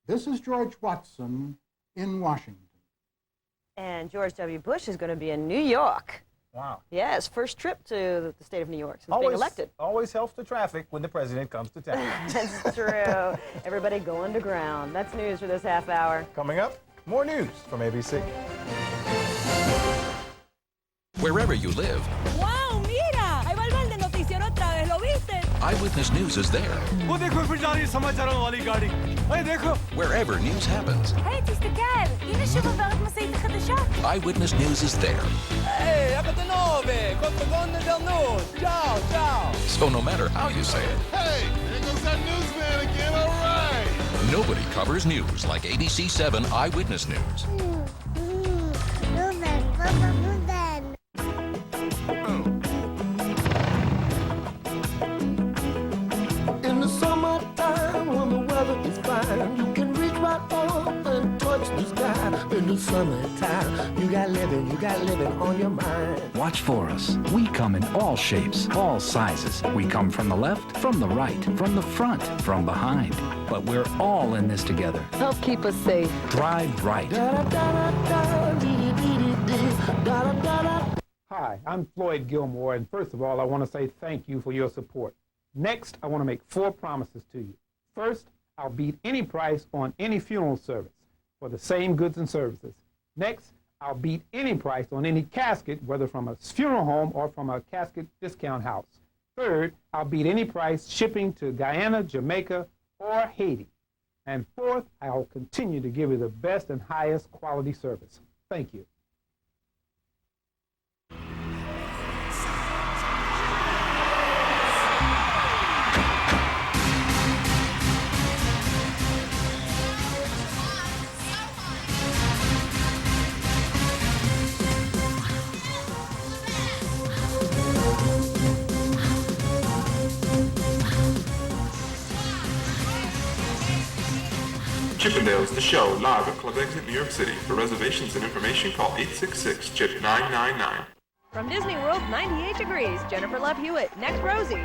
This is George Watson in Washington. And George W. Bush is going to be in New York. Wow. Yeah, his first trip to the state of New York since being elected. Always helps the traffic when the president comes to town. That's true. Everybody go underground. That's news for this half hour. Coming up, more news from ABC. Wherever you live, ¡Wow! ¡Mira! Ahí va el de noticiero otra vez. ¿Lo viste? Eyewitness News is there. Wherever news happens, היי, תסתכל! הנה שוב עוברת משאית החדשה. Eyewitness News is there. היי, ¡F9! ¡Cotagón del Norte! ¡Ciao, ciao! So no matter how you say it, Hey! There goes that newsman again, all right! nobody covers news like ABC 7 Eyewitness News. In the summertime, when the weather is fine, you can reach right up and touch the sky. In the summertime, you got living on your mind. Watch for us. We come in all shapes, all sizes. We come from the left, from the right, from the front, from behind. But we're all in this together. Help keep us safe. Drive right. Hi, I'm Floyd Gilmore, and first of all, I want to say thank you for your support. Next, I want to make 4 promises to you. First, I'll beat any price on any funeral service for the same goods and services. Next, I'll beat any price on any casket, whether from a funeral home or from a casket discount house. Third, I'll beat any price shipping to Guyana, Jamaica, or Haiti. And fourth, I'll continue to give you the best and highest quality service. Thank you. Chippendales, the show, live at Club Exit, New York City. For reservations and information, call 866-CHIP-999. From Disney World, 98 Degrees, Jennifer Love Hewitt. Next, Rosie.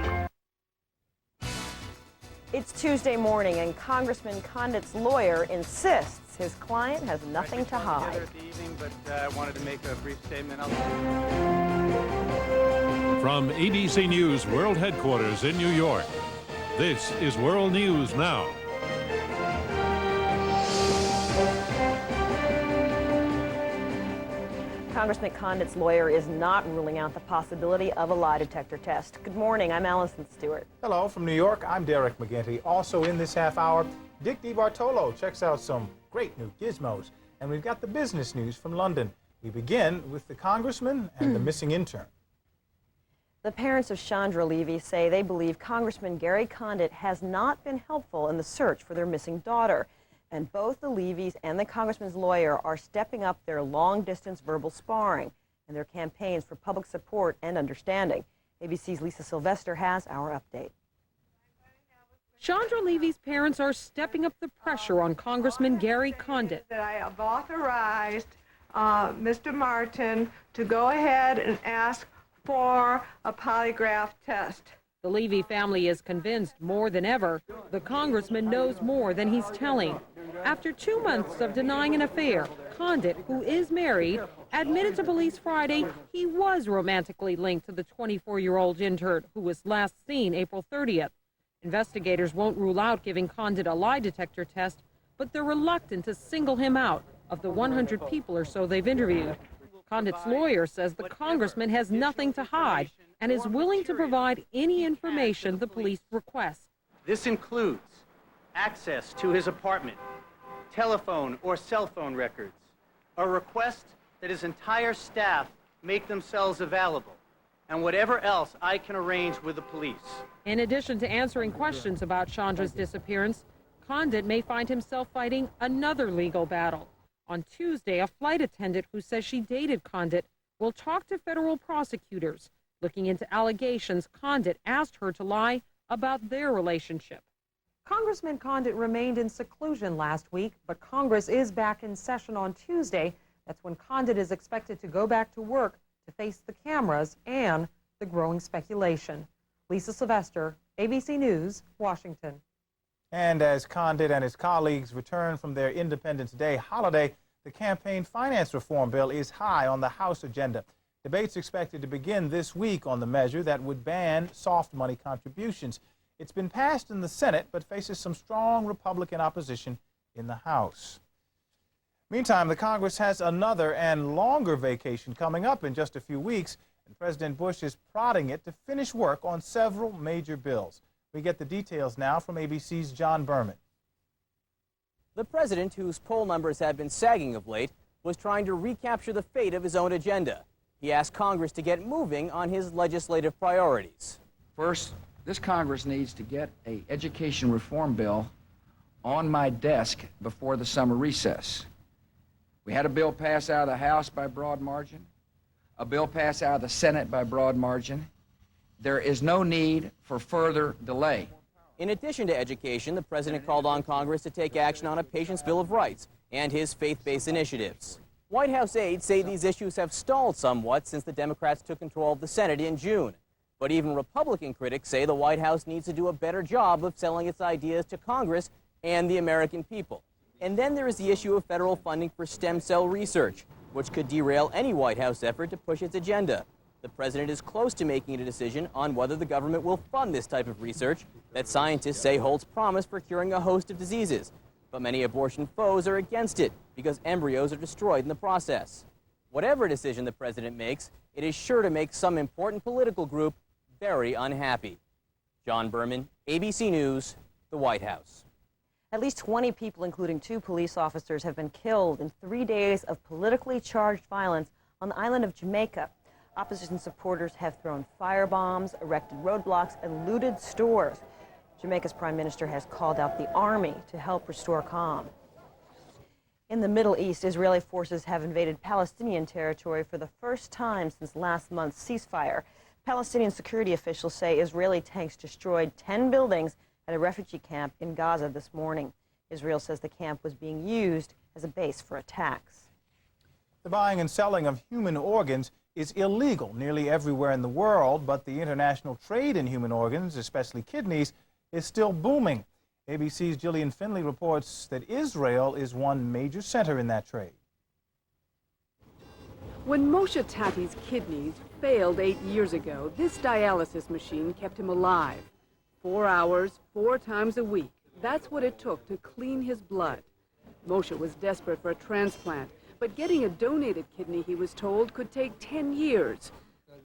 It's Tuesday morning, and Congressman Condit's lawyer insists his client has nothing to hide. But I wanted to make a brief statement. From ABC News World Headquarters in New York, this is World News Now. Congressman Condit's lawyer is not ruling out the possibility of a lie detector test. Good morning, I'm Allison Stewart. Hello from New York, I'm Derek McGinty. Also in this half hour, Dick DeBartolo checks out some great new gizmos. And we've got the business news from London. We begin with the congressman and the missing intern. The parents of Chandra Levy say they believe Congressman Gary Condit has not been helpful in the search for their missing daughter. And both the Levys and the congressman's lawyer are stepping up their long-distance verbal sparring and their campaigns for public support and understanding. ABC's Lisa Sylvester has our update. Chandra Levy's parents are stepping up the pressure on Congressman Gary Condit. That I have authorized Mr. Martin to go ahead and ask for a polygraph test. The Levy family is convinced more than ever the congressman knows more than he's telling. After 2 months of denying an affair, Condit, who is married, admitted to police Friday he was romantically linked to the 24-year-old intern who was last seen April 30th. Investigators won't rule out giving Condit a lie detector test, but they're reluctant to single him out of the 100 people or so they've interviewed. Condit's lawyer says the congressman has nothing to hide and is willing to provide any information the police request. This includes access to his apartment, telephone or cell phone records, a request that his entire staff make themselves available, and whatever else I can arrange with the police. In addition to answering questions about Chandra's disappearance, Condit may find himself fighting another legal battle. On Tuesday, a flight attendant who says she dated Condit will talk to federal prosecutors looking into allegations Condit asked her to lie about their relationship. Congressman Condit remained in seclusion last week, but Congress is back in session on Tuesday. That's when Condit is expected to go back to work to face the cameras and the growing speculation. Lisa Sylvester, ABC News, Washington. And as Condit and his colleagues return from their Independence Day holiday, the campaign finance reform bill is high on the House agenda. Debates expected to begin this week on the measure that would ban soft money contributions. It's been passed in the Senate, but faces some strong Republican opposition in the House. Meantime, the Congress has another and longer vacation coming up in just a few weeks, and President Bush is prodding it to finish work on several major bills. We get the details now from ABC's John Berman. The president, whose poll numbers have been sagging of late, was trying to recapture the fate of his own agenda. He asked Congress to get moving on his legislative priorities. First, this Congress needs to get an education reform bill on my desk before the summer recess. We had a bill pass out of the House by broad margin, a bill pass out of the Senate by broad margin. There is no need for further delay. In addition to education, the president called on Congress to take action on a Patient's Bill of Rights and his faith-based initiatives. White House aides say these issues have stalled somewhat since the Democrats took control of the Senate in June. But even Republican critics say the White House needs to do a better job of selling its ideas to Congress and the American people. And then there is the issue of federal funding for stem cell research, which could derail any White House effort to push its agenda. The president is close to making a decision on whether the government will fund this type of research that scientists say holds promise for curing a host of diseases. But many abortion foes are against it because embryos are destroyed in the process. Whatever decision the president makes, it is sure to make some important political group very unhappy. John Berman, ABC News, the White House. At least 20 people, including 2 police officers, have been killed in 3 days of politically charged violence on the island of Jamaica. Opposition supporters have thrown firebombs, erected roadblocks, and looted stores. Jamaica's prime minister has called out the army to help restore calm. In the Middle East, Israeli forces have invaded Palestinian territory for the first time since last month's ceasefire. Palestinian security officials say Israeli tanks destroyed 10 buildings at a refugee camp in Gaza this morning. Israel says the camp was being used as a base for attacks. The buying and selling of human organs is illegal nearly everywhere in the world, but the international trade in human organs, especially kidneys, is still booming. ABC's Gillian Finley reports that Israel is one major center in that trade. When Moshe Tati's kidneys failed 8 years ago, this dialysis machine kept him alive. 4 hours, 4 times a week. That's what it took to clean his blood. Moshe was desperate for a transplant, but getting a donated kidney, he was told, could take 10 years.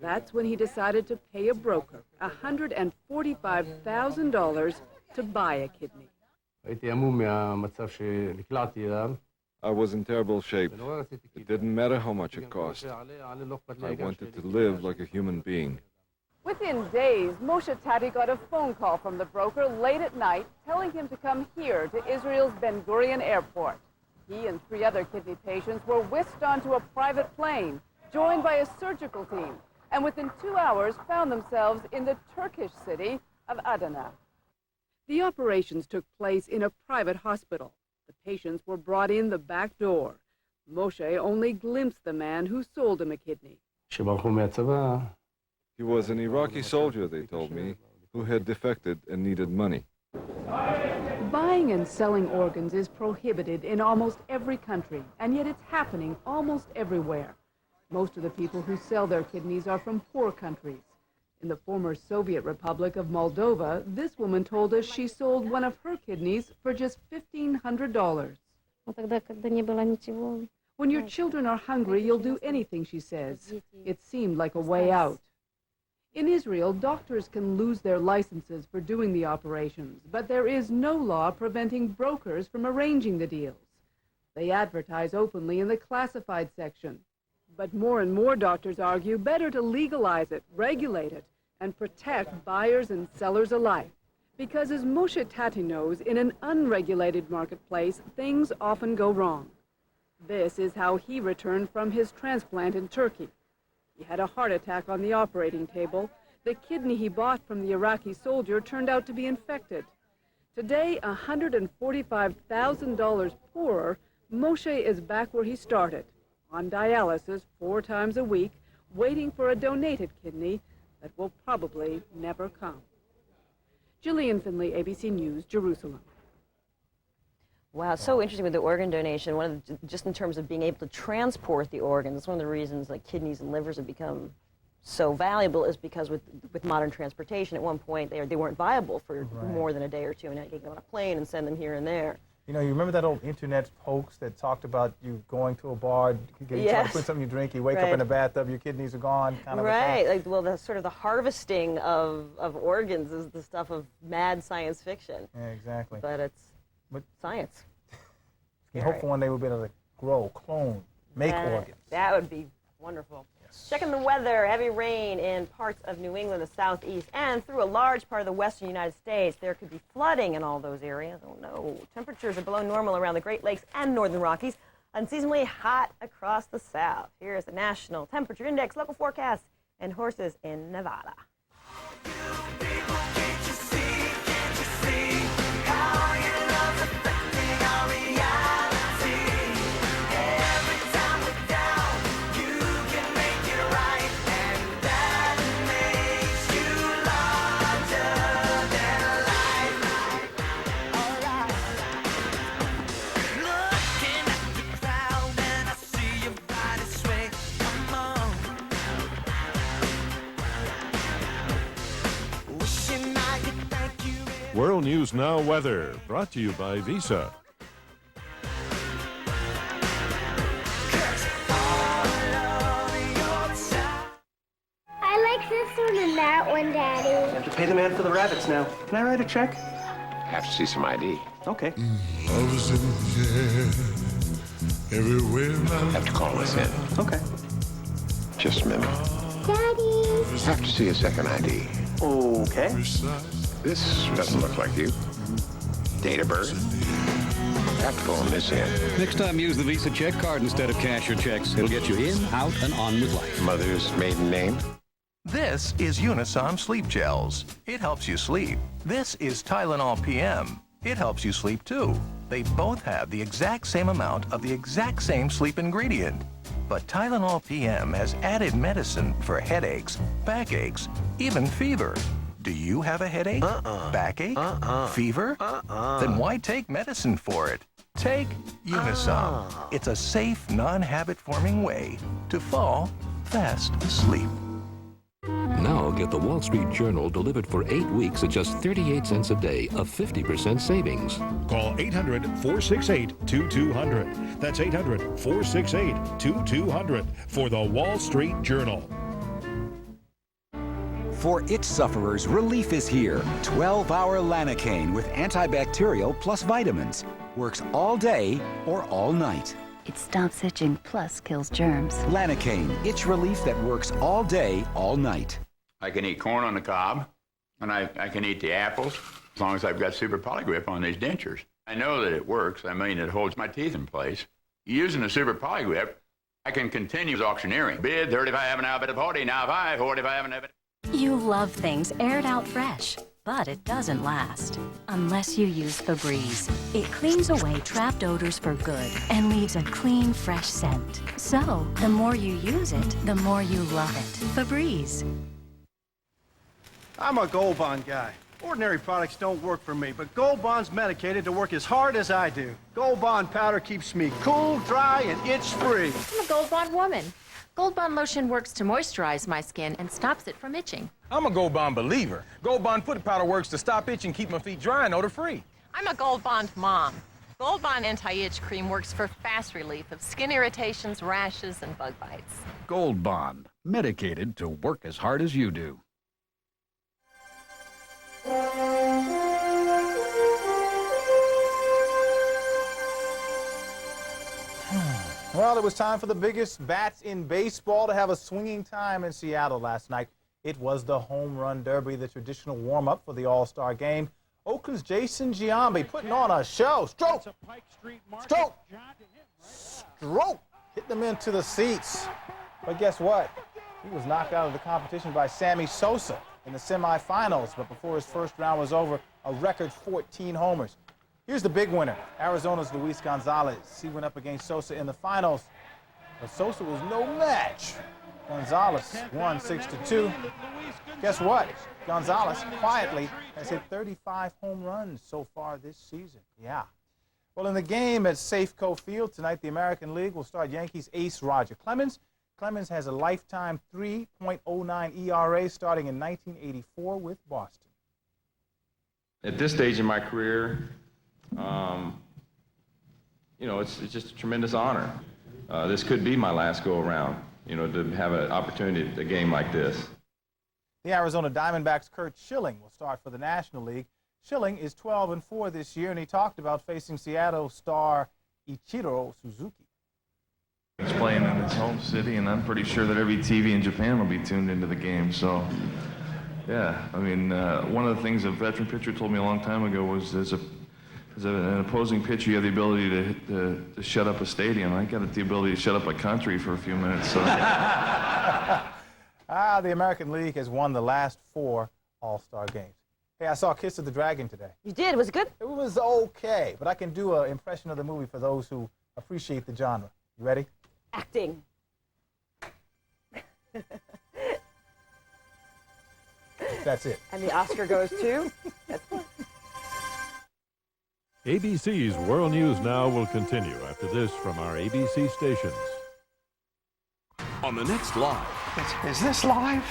That's when he decided to pay a broker $145,000 to buy a kidney. I was in terrible shape. It didn't matter how much it cost. I wanted to live like a human being. Within days, Moshe Tati got a phone call from the broker late at night telling him to come here to Israel's Ben Gurion Airport. He and 3 other kidney patients were whisked onto a private plane, joined by a surgical team, and within 2 hours found themselves in the Turkish city of Adana. The operations took place in a private hospital. The patients were brought in the back door. Moshe only glimpsed the man who sold him a kidney. He was an Iraqi soldier, they told me, who had defected and needed money. Buying and selling organs is prohibited in almost every country, and yet it's happening almost everywhere. Most of the people who sell their kidneys are from poor countries. In the former Soviet Republic of Moldova, this woman told us she sold one of her kidneys for just $1,500. When your children are hungry, you'll do anything, she says. It seemed like a way out. In Israel, doctors can lose their licenses for doing the operations, but there is no law preventing brokers from arranging the deals. They advertise openly in the classified section. But more and more doctors argue better to legalize it, regulate it, and protect buyers and sellers alike. Because as Moshe Tati knows, in an unregulated marketplace, things often go wrong. This is how he returned from his transplant in Turkey. He had a heart attack on the operating table. The kidney he bought from the Iraqi soldier turned out to be infected. Today, $145,000 poorer, Moshe is back where he started, on dialysis 4 times a week, waiting for a donated kidney that will probably never come. Gillian Finley, ABC News, Jerusalem. Wow, it's so interesting with the organ donation. Just in terms of being able to transport the organs, it's one of the reasons like kidneys and livers have become so valuable is because with modern transportation, at one point they weren't viable for more than a day or two, and now you can go on a plane and send them here and there. You know, you remember that old internet hoax that talked about you going to a bar, trying to put something you drink, you wake up in a bathtub, your kidneys are gone, kind of Right, like, well, the sort of the harvesting of organs is the stuff of mad science fiction. Yeah, exactly. But it's science. You hope for one day we'll be able to grow, clone, make organs. That would be wonderful. Yes. Checking the weather, heavy rain in parts of New England, the southeast, and through a large part of the western United States. There could be flooding in all those areas. Oh no. Temperatures are below normal around the Great Lakes and northern Rockies. Unseasonably hot across the south. Here's the National Temperature Index, local forecast, and horses in Nevada. World News Now weather, brought to you by Visa. I like this one and that one, Daddy. You have to pay the man for the rabbits now. Can I write a check? Have to see some ID. Okay. Love is in the air, everywhere. Have to call us in. Okay. Just a minute. Daddy. Have to see a second ID. Okay. This doesn't look like you. Date of birth. Have to phone this in. Next time, use the Visa check card instead of cash or checks. It'll get you in, out, and on with life. Mother's maiden name. This is Unisom Sleep Gels. It helps you sleep. This is Tylenol PM. It helps you sleep too. They both have the exact same amount of the exact same sleep ingredient. But Tylenol PM has added medicine for headaches, backaches, even fever. Do you have a headache, backache, fever? Then why take medicine for it? Take Unisom. It's a safe, non-habit-forming way to fall fast asleep. get the Wall Street Journal delivered for 8 weeks at just 38 cents a day, a 50% savings. Call 800-468-2200. That's 800-468-2200 for the Wall Street Journal. For itch sufferers, relief is here. 12-hour Lanacaine with antibacterial plus vitamins. Works all day or all night. It stops itching plus kills germs. Lanacaine, itch relief that works all day, all night. I can eat corn on the cob, and I can eat the apples, as long as I've got Super Polygrip on these dentures. I know that it works. I mean, it holds my teeth in place. Using the Super Polygrip, I can continue auctioneering. Bid 35 and now bid 40, now 5, 45 and now bid. You love things aired out fresh, but it doesn't last unless you use Febreze. It cleans away trapped odors for good and leaves a clean, fresh scent. So, the more you use it, the more you love it. Febreze. I'm a Gold Bond guy. Ordinary products don't work for me, but Gold Bond's medicated to work as hard as I do. Gold Bond powder keeps me cool, dry, and itch-free. I'm a Gold Bond woman. Gold Bond lotion works to moisturize my skin and stops it from itching. I'm a Gold Bond believer. Gold Bond foot powder works to stop itch and keep my feet dry and odor-free. I'm a Gold Bond mom. Gold Bond anti-itch cream works for fast relief of skin irritations, rashes, and bug bites. Gold Bond, medicated to work as hard as you do. Well, it was time for the biggest bats in baseball to have a swinging time in Seattle last night. It was the Home Run Derby, the traditional warm-up for the All-Star game. Oakland's Jason Giambi putting on a show. Stroke! Stroke! Stroke! Hit them into the seats. But guess what? He was knocked out of the competition by Sammy Sosa in the semifinals. But before his first round was over, a record 14 homers. Here's the big winner, Arizona's Luis Gonzalez. He went up against Sosa in the finals, but Sosa was no match. Gonzalez won 6-2. Guess what? Gonzalez quietly has hit 35 home runs so far this season. Yeah. Well, in the game at Safeco Field tonight, the American League will start Yankees ace Roger Clemens. Clemens has a lifetime 3.09 ERA starting in 1984 with Boston. At this stage in my career, you know, it's just a tremendous honor. This could be my last go-around, you know, to have an opportunity at a game like this. The Arizona Diamondbacks' Kurt Schilling will start for the National League. Schilling is 12-4 this year, and he talked about facing Seattle star Ichiro Suzuki. He's playing in his home city, and I'm pretty sure that every TV in Japan will be tuned into the game. So, yeah, I mean, one of the things a veteran pitcher told me a long time ago was as an opposing pitcher, you have the ability to shut up a stadium. I got the ability to shut up a country for a few minutes. So. The American League has won the last 4 All-Star games. Hey, I saw Kiss of the Dragon today. You did? Was it good? It was okay, but I can do an impression of the movie for those who appreciate the genre. You ready? Acting. That's it. And the Oscar goes to? That's good. ABC's World News Now will continue after this from our ABC stations. On the next Live. Is this live?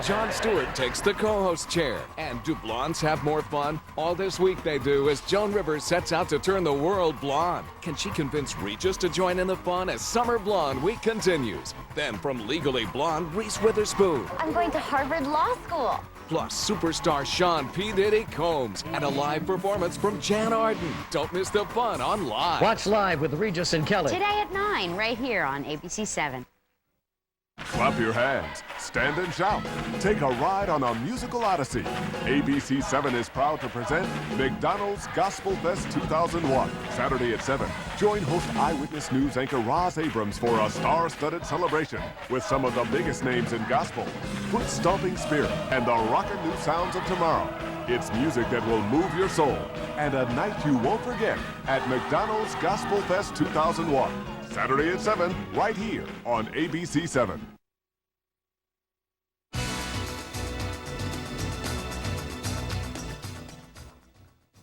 Jon Stewart takes the co-host chair. And do blondes have more fun? All this week they do as Joan Rivers sets out to turn the world blonde. Can she convince Regis to join in the fun as Summer Blonde Week continues? Then from Legally Blonde, Reese Witherspoon. I'm going to Harvard Law School. Plus superstar Sean P. Diddy Combs and a live performance from Jan Arden. Don't miss the fun on Live. Watch Live with Regis and Kelly. Today at 9, right here on ABC 7. Clap your hands, stand and shout, take a ride on a musical odyssey. ABC 7 is proud to present McDonald's Gospel Fest 2001, Saturday at 7. Join host Eyewitness News anchor Roz Abrams for a star-studded celebration with some of the biggest names in gospel, foot-stomping spirit, and the rockin' new sounds of tomorrow. It's music that will move your soul, and a night you won't forget at McDonald's Gospel Fest 2001. Saturday at 7, right here on ABC 7.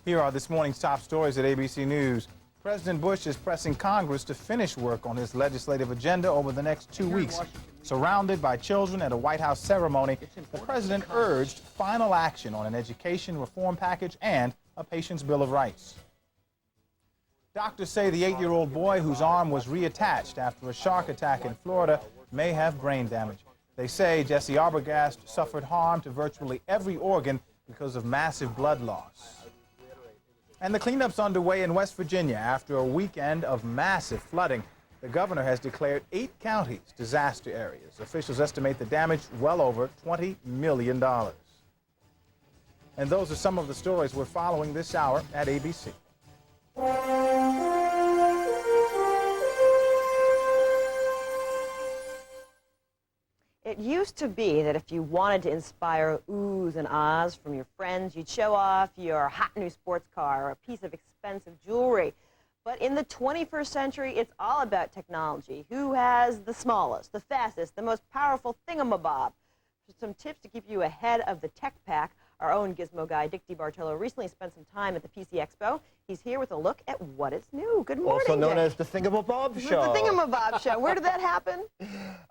Here are this morning's top stories at ABC News. President Bush is pressing Congress to finish work on his legislative agenda over the next 2 weeks. Surrounded by children at a White House ceremony, the president urged final action on an education reform package and a patient's Bill of Rights. Doctors say the 8-year-old boy whose arm was reattached after a shark attack in Florida may have brain damage. They say Jesse Arbogast suffered harm to virtually every organ because of massive blood loss. And the cleanup's underway in West Virginia after a weekend of massive flooding. The governor has declared 8 counties disaster areas. Officials estimate the damage well over $20 million. And those are some of the stories we're following this hour at ABC. It used to be that if you wanted to inspire oohs and ahs from your friends, you'd show off your hot new sports car or a piece of expensive jewelry. But in the 21st century, it's all about technology. Who has the smallest, the fastest, the most powerful thingamabob? For some tips to keep you ahead of the tech pack, our own gizmo guy, Dick DeBartolo, recently spent some time at the PC Expo. He's here with a look at what is new. Good morning, Also known Dick. as the Thingamabob Show. The Thingamabob Show. Where did that happen?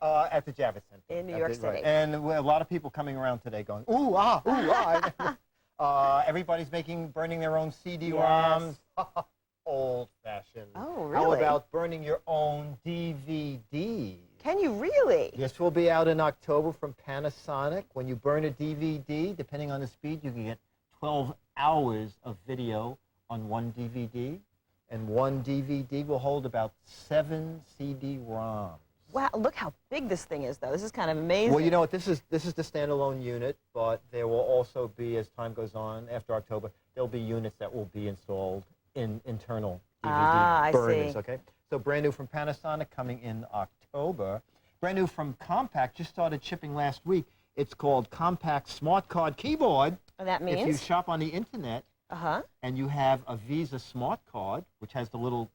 At the Javits Center. In New York City. Right. And a lot of people coming around today going, ooh, ah, ooh, ah. Everybody's burning their own CD-ROMs. Old-fashioned. Oh, really? How about burning your own DVD? Can you really? This will be out in October from Panasonic. When you burn a DVD, depending on the speed, you can get 12 hours of video on one DVD. And one DVD will hold about 7 CD-ROMs. Wow, look how big this thing is, though. This is kind of amazing. Well, you know what? This is the standalone unit, but there will also be, as time goes on, after October, there'll be units that will be installed in internal DVD burners, okay? So brand new from Panasonic coming in October. Brand new from Compaq, just started shipping last week. It's called Compaq Smart Card Keyboard. And that means? If you shop on the internet and you have a Visa Smart Card, which has the little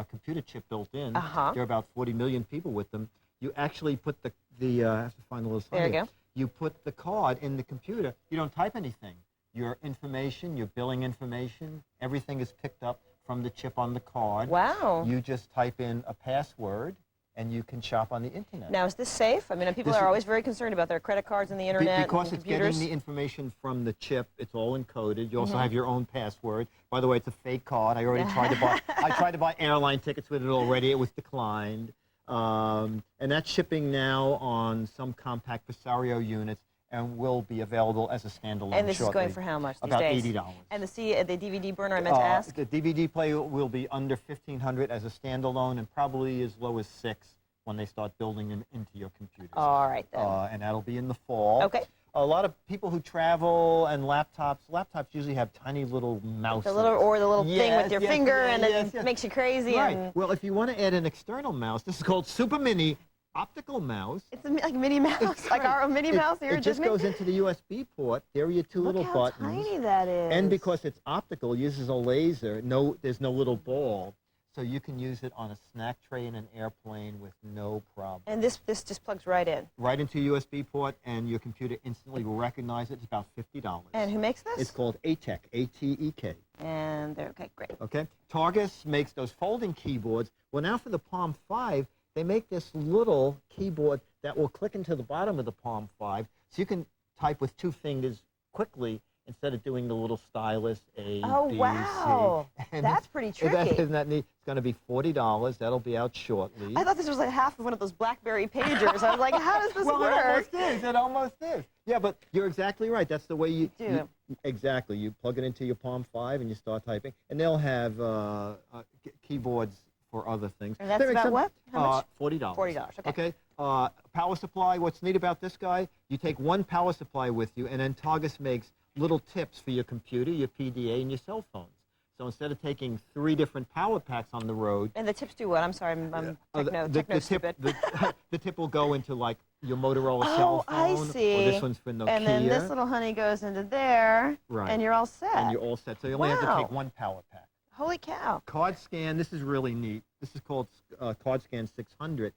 computer chip built in, there are about 40 million people with them, you actually put I have to find the little slide. There you go. You put the card in the computer. You don't type anything. Your information, your billing information, everything is picked up from the chip on the card. Wow. You just type in a password, and you can shop on the internet. Now, is this safe? I mean, people are always very concerned about their credit cards and the internet because and it's computers. getting the information from the chip. It's all encoded. You also have your own password. By the way, it's a fake card. I already tried to buy. I tried to buy airline tickets with it already. It was declined. And that's shipping now on some Compaq Presario units, and will be available as a standalone. And this shortly. is going for how much these About days? $80. And the DVD burner, I meant to ask? The DVD player will be under $1,500 as a standalone, and probably as low as $600 when they start building them into your computers. All right, then. And that'll be in the fall. Okay. A lot of people who travel and laptops usually have tiny little mouses. The little thing with your finger, and it makes you crazy. Right. And Well, if you want to add an external mouse, this is called Super Mini Optical Mouse. It's like Minnie Mouse, like our Minnie Mouse here. It just goes into the USB port. There are your two little buttons. Look how tiny that is. And because it's optical, it uses a laser. There's no little ball. So you can use it on a snack tray in an airplane with no problem. And this just plugs right in? Right into a USB port, and your computer instantly will recognize it. It's about $50. And who makes this? It's called ATEK, A-T-E-K. And okay, great. Okay. Targus makes those folding keyboards. Well, now for the Palm 5, they make this little keyboard that will click into the bottom of the Palm 5, so you can type with 2 fingers quickly instead of doing the little stylus A, B, wow. C. And That's pretty tricky. Isn't that neat? It's going to be $40. That'll be out shortly. I thought this was like half of one of those BlackBerry pagers. I was like, how does this well, work? It almost is. It almost is. Yeah, but you're exactly right. That's the way you do. Exactly. You plug it into your Palm 5 and you start typing. And they'll have keyboards for other things. And that's about what? How much? $40. $40, okay. Power supply, what's neat about this guy, you take one power supply with you, and then Targus makes little tips for your computer, your PDA, and your cell phones. So instead of taking 3 different power packs on the road... And the tips do what? I'm sorry, I'm techno-stupid. The tip will go into, like, your Motorola cell phone. I see. Or this one's for Nokia. And then this little honey goes into there, and you're all set. And you're all set. So you only have to take 1 power pack. Holy cow. Card scan, this is really neat. This is called Card Scan 600.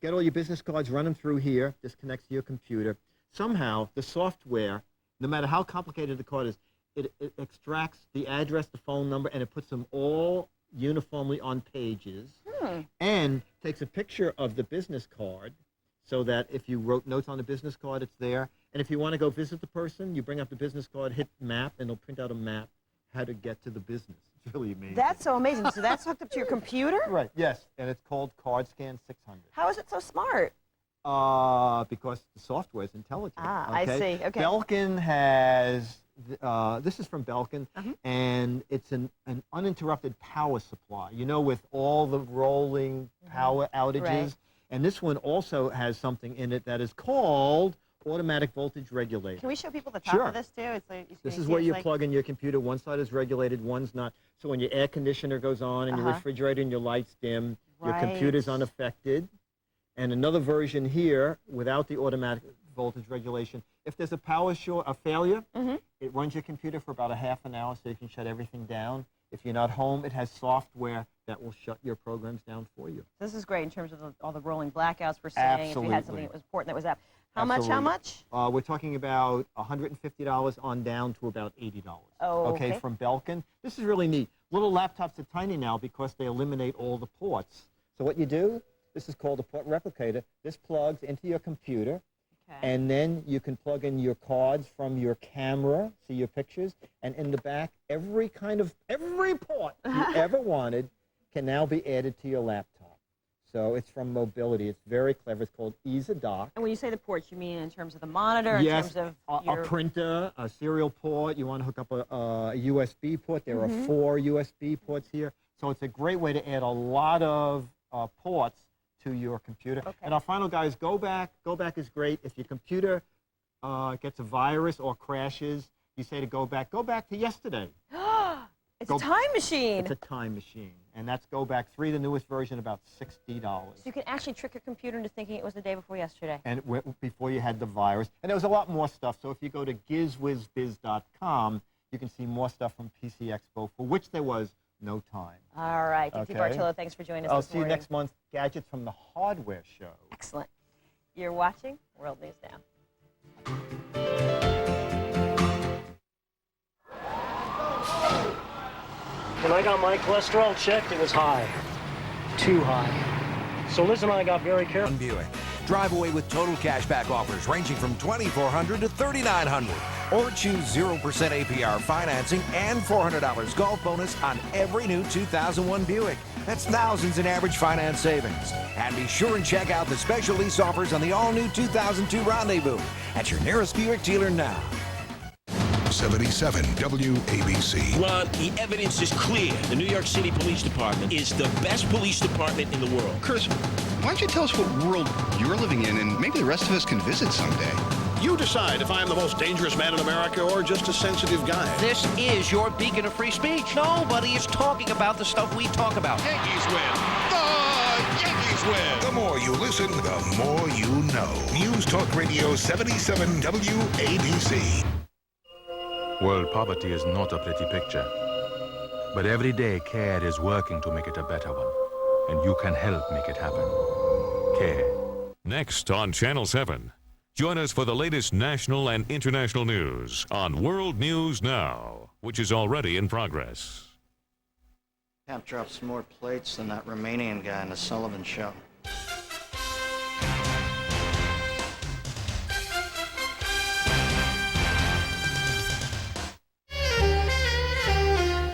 Get all your business cards, run them through here. This connects to your computer. Somehow, the software, no matter how complicated the card is, it extracts the address, the phone number, and it puts them all uniformly on pages and takes a picture of the business card so that if you wrote notes on the business card, it's there. And if you want to go visit the person, you bring up the business card, hit map, and it'll print out a map how to get to the business. It's really amazing. That's so amazing. So that's hooked up to your computer? Right, yes. And it's called Card Scan 600. How is it so smart? Because the software is intelligent. Ah, I see. Okay. Belkin has, this is from Belkin, and it's an uninterrupted power supply. You know, with all the rolling power outages. Right. And this one also has something in it that is called automatic voltage regulator. Can we show people the top of this too? It's like, this is where you plug in your computer. One side is regulated, one's not. So when your air conditioner goes on and your refrigerator and your lights dim, your computer's unaffected. And another version here, without the automatic voltage regulation, if there's a failure, it runs your computer for about a half an hour so you can shut everything down. If you're not home, it has software that will shut your programs down for you. This is great in terms of all the rolling blackouts we're seeing. Absolutely. If you had something that was important that was up. How Absolutely. much? We're talking about $150 on down to about $80. Oh, okay. From Belkin. This is really neat. Little laptops are tiny now because they eliminate all the ports. So what you do, this is called a port replicator. This plugs into your computer, and then you can plug in your cards from your camera, see your pictures, and in the back, every port you ever wanted can now be added to your laptop. So it's from Mobility. It's very clever. It's called Ease a Dock. And when you say the ports, you mean in terms of the monitor, yes, in terms of your... a printer, a serial port. You want to hook up a USB port. There are 4 USB ports here. So it's a great way to add a lot of ports to your computer. And our final guy is Go Back. Go Back is great. If your computer gets a virus or crashes, you say to go back to yesterday. It's a time machine. It's a time machine. And that's Go Back 3, the newest version, about $60. So you can actually trick your computer into thinking it was the day before yesterday. And before you had the virus. And there was a lot more stuff. So if you go to gizwizbiz.com, you can see more stuff from PC Expo, for which there was no time. All right. DeBartolo, thanks for joining us I'll this see you next month. Gadgets from the Hardware Show. Excellent. You're watching World News Now. When I got my cholesterol checked, it was high. Too high. So Liz and I got very careful. Buick. Drive away with total cashback offers ranging from $2,400 to $3,900. Or choose 0% APR financing and $400 golf bonus on every new 2001 Buick. That's thousands in average finance savings. And be sure and check out the special lease offers on the all-new 2002 Rendezvous at your nearest Buick dealer now. 77 WABC. Ron, the evidence is clear. The New York City Police Department is the best police department in the world. Chris, why don't you tell us what world you're living in, and maybe the rest of us can visit someday. You decide if I'm the most dangerous man in America or just a sensitive guy. This is your beacon of free speech. Nobody is talking about the stuff we talk about. Yankees win. The Yankees win. The more you listen, the more you know. News Talk Radio 77 WABC. World poverty is not a pretty picture. But every day, CARE is working to make it a better one. And you can help make it happen. CARE. Next on Channel 7. Join us for the latest national and international news on World News Now, which is already in progress. Camp drops more plates than that Romanian guy in the Sullivan Show.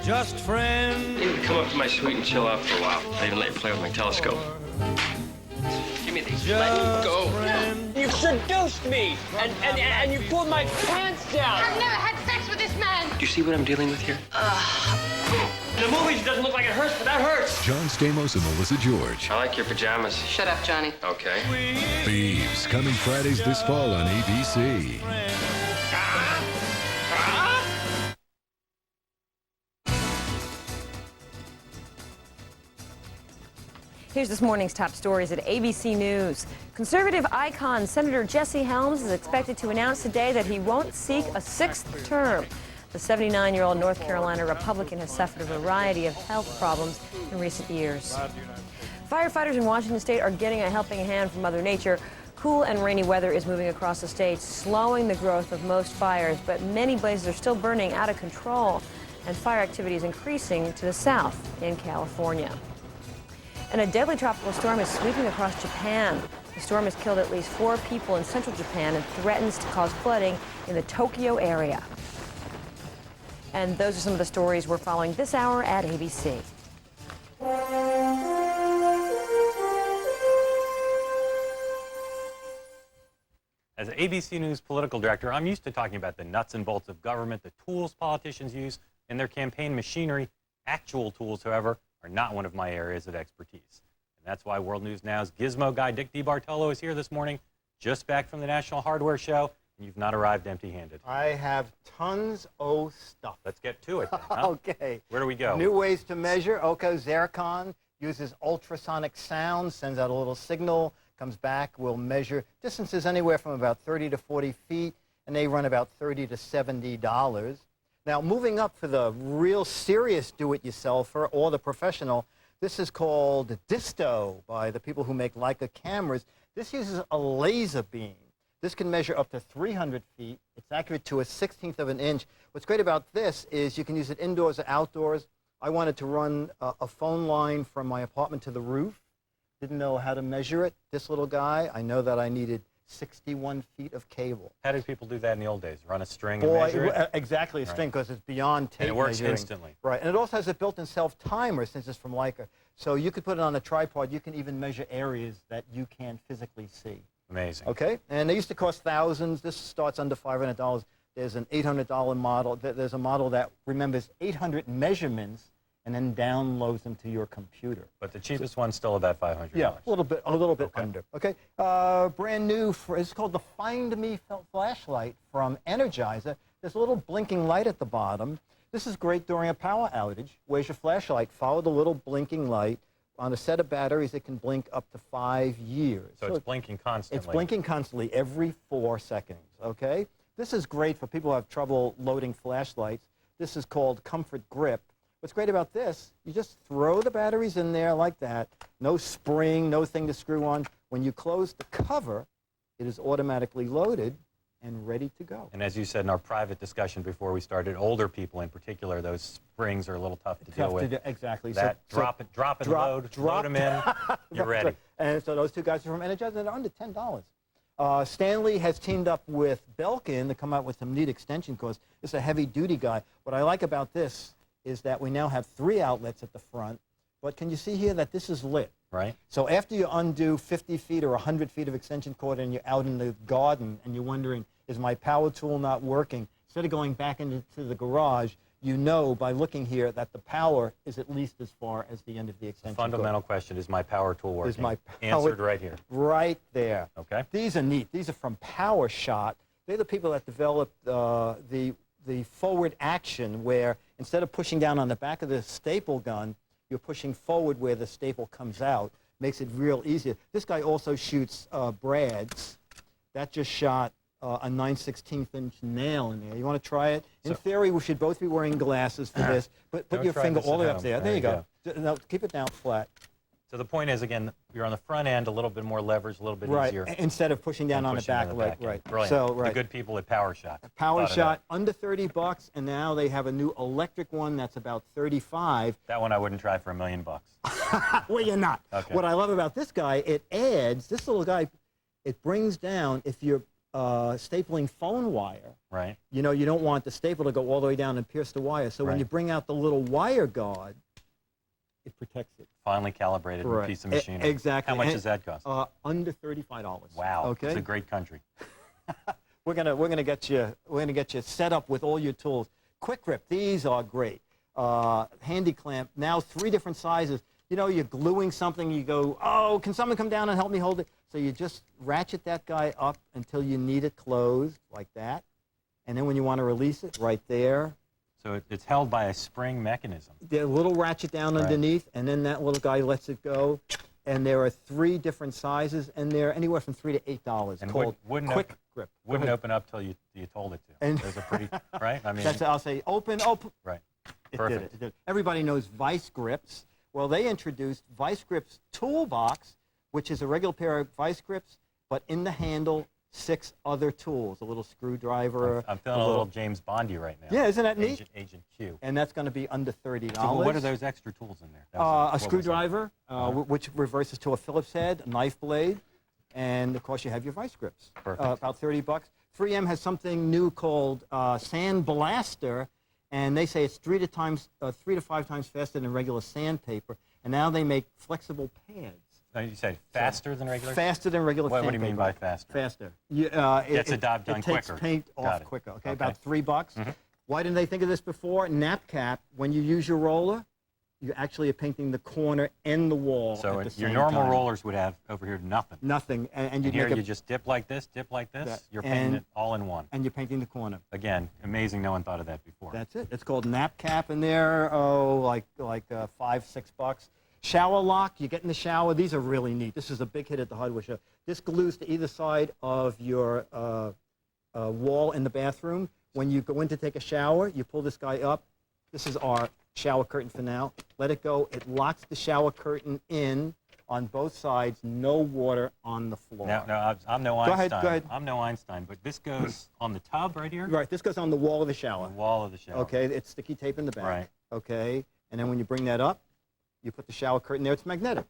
Just friends. You can come up to my suite and chill out for a while. I even let you play with my telescope. Give me these. Let me go. You seduced me, and you pulled my pants down. I've never had sex with this man. Do you see what I'm dealing with here? In the movies, it doesn't look like it hurts, but that hurts. John Stamos and Melissa George. I like your pajamas. Shut up, Johnny. Okay. Thieves, coming Fridays this fall on ABC. Here's this morning's top stories at ABC News. Conservative icon Senator Jesse Helms is expected to announce today that he won't seek a 6th term. The 79-year-old North Carolina Republican has suffered a variety of health problems in recent years. Firefighters in Washington state are getting a helping hand from Mother Nature. Cool and rainy weather is moving across the state, slowing the growth of most fires, but many blazes are still burning out of control. and fire activity is increasing to the south in California. And a deadly tropical storm is sweeping across Japan. The storm has killed at least 4 people in central Japan and threatens to cause flooding in the Tokyo area. And those are some of the stories we're following this hour at ABC. As ABC News political director, I'm used to talking about the nuts and bolts of government, the tools politicians use in their campaign machinery. Actual tools, however, are not one of my areas of expertise. And that's why World News Now's gizmo guy, Dick DeBartolo, is here this morning, just back from the National Hardware Show, and you've not arrived empty-handed. I have tons of stuff. Let's get to it then, huh? Okay. Where do we go? New ways to measure. Oko Zircon uses ultrasonic sound, sends out a little signal, comes back, will measure distances anywhere from about 30 to 40 feet, and they run about $30 to $70. Now, moving up for the real serious do-it-yourselfer or the professional, this is called Disto by the people who make Leica cameras. This uses a laser beam. This can measure up to 300 feet. It's accurate to a 1/16 of an inch. What's great about this is you can use it indoors or outdoors. I wanted to run a phone line from my apartment to the roof. Didn't know how to measure it. This little guy, I know that I needed 61 feet of cable. How did people do that in the old days? Run a string and measure it? Exactly, a string, because it's beyond tape and it works measuring. instantly. Right, and it also has a built-in self-timer since it's from Leica. So you could put it on a tripod. You can even measure areas that you can't physically see. Amazing. Okay, and they used to cost thousands. This starts under $500. There's an $800 model. There's a model that remembers 800 measurements and then downloads them to your computer. But the cheapest one's still about $500. Yeah, a little bit under. Okay, brand new. It's called the Find Me flashlight from Energizer. There's a little blinking light at the bottom. This is great during a power outage. Where's your flashlight? Follow the little blinking light. On a set of batteries, it can blink up to 5 years. So it's blinking constantly. It's blinking constantly every 4 seconds. Okay, this is great for people who have trouble loading flashlights. This is called Comfort Grip. What's great about this, you just throw the batteries in there like that. No spring, no thing to screw on. When you close the cover, it is automatically loaded and ready to go. And as you said in our private discussion before we started, older people in particular, those springs are a little tough to deal with. Exactly. That drop and load, load them in, you're ready. Right. And so those two guys are from Energizer, and they're under $10. Stanley has teamed up with Belkin to come out with some neat extension cords. This is a heavy-duty guy. What I like about this is that we now have 3 outlets at the front, but can you see here that this is lit? Right. So after you undo 50 feet or 100 feet of extension cord and you're out in the garden and you're wondering, is my power tool not working? Instead of going back into the garage, you know by looking here that the power is at least as far as the end of the extension cord. Fundamental question, is my power tool working? Is my answered right here. Right there. Okay. These are neat. These are from PowerShot. They're the people that developed the forward action where instead of pushing down on the back of the staple gun, you're pushing forward where the staple comes out. Makes it real easy. This guy also shoots brads. That just shot a 9/16 inch nail in there. You want to try it? In theory, we should both be wearing glasses for this, but put your finger all the way up there. There you go. Now, keep it down flat. So the point is, again, you're on the front end, a little bit more leverage, a little bit easier. Instead of pushing down on the back. Right. Brilliant. So, the good people at PowerShot. PowerShot, under $30, and now they have a new electric one that's about $35. That one I wouldn't try for $1 million. Well, you're not. Okay. What I love about this guy, it adds, this little guy, it brings down, if you're stapling phone wire, right? You know, you don't want the staple to go all the way down and pierce the wire. So when you bring out the little wire guard, it protects it. Finally calibrated piece of machinery. Exactly. How much does that cost? Under $35. Wow. Okay. It's a great country. we're gonna get you set up with all your tools. Quick Grip. These are great. Handy clamp. Now 3 different sizes. You know, you're gluing something. You go, oh, can someone come down and help me hold it? So you just ratchet that guy up until you need it closed, like that. And then when you want to release it, right there. So it's held by a spring mechanism. The little ratchet down underneath, and then that little guy lets it go. And there are 3 different sizes, and they're anywhere from $3 to $8. And called Quick Grip. Wouldn't open up till you told it to. And there's a pretty right. I mean, I'll say open. Right. Perfect. It did. Everybody knows Vice Grips. Well, they introduced Vice Grips Toolbox, which is a regular pair of Vice Grips, but in the handle 6 other tools, a little screwdriver. I'm feeling a little James Bondy right now. Yeah, isn't that neat? Agent Q. And that's going to be under $30. So what are those extra tools in there? A screwdriver, which reverses to a Phillips head, a knife blade, and of course you have your vice grips. Perfect. About $30. 3M has something new called Sand Blaster, and they say it's 3 to 5 times faster than regular sandpaper. And now they make flexible pads. You said faster than regular? Faster than regular What do sandpaper. you mean by faster? Faster. Gets the job done quicker. It takes paint off quicker. Okay, about $3. Mm-hmm. Why didn't they think of this before? Nap cap. When you use your roller, you actually are painting the corner and the wall. So at the your same normal time. rollers would have over here nothing. Nothing, and you here make you just dip like this. You're painting it all in one. And you're painting the corner. Again, amazing. No one thought of that before. That's it. It's called nap cap, and they're like $5, $6. Shower lock. You get in the shower. These are really neat. This is a big hit at the hardware show. This glues to either side of your wall in the bathroom. When you go in to take a shower, you pull this guy up. This is our shower curtain for now. Let it go. It locks the shower curtain in on both sides. No water on the floor. Now, I'm no Einstein. Go ahead. I'm no Einstein, but this goes on the tub right here? Right. This goes on the wall of the shower. The wall of the shower. Okay. It's sticky tape in the back. Right. Okay. And then when you bring that up, you put the shower curtain there. It's magnetic.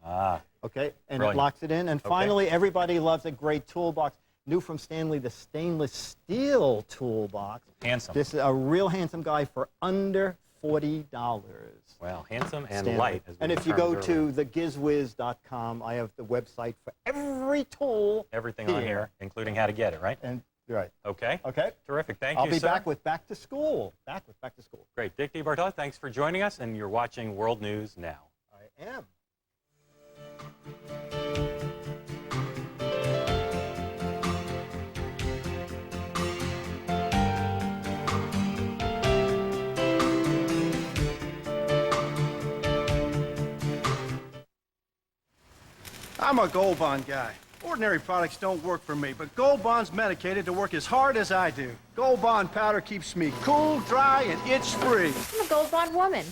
Ah. Okay. And Brilliant. it locks it in. And finally, everybody loves a great toolbox. New from Stanley, the stainless steel toolbox. Handsome. This is a real handsome guy for under $40. Well, handsome and Stanley. light. As we And if you go determined to thegizwiz.com, I have the website for every tool. everything on here, including how to get it, right? And right. Okay. Okay. Terrific. Thank I'll you, be sir. back with Back to School. Back to School. Great. Dick DeBartolo, thanks for joining us, and you're watching World News Now. I am. I'm a Gold Bond guy. Ordinary products don't work for me, but Gold Bond's medicated to work as hard as I do. Gold Bond powder keeps me cool, dry, and itch-free. I'm a Gold Bond woman.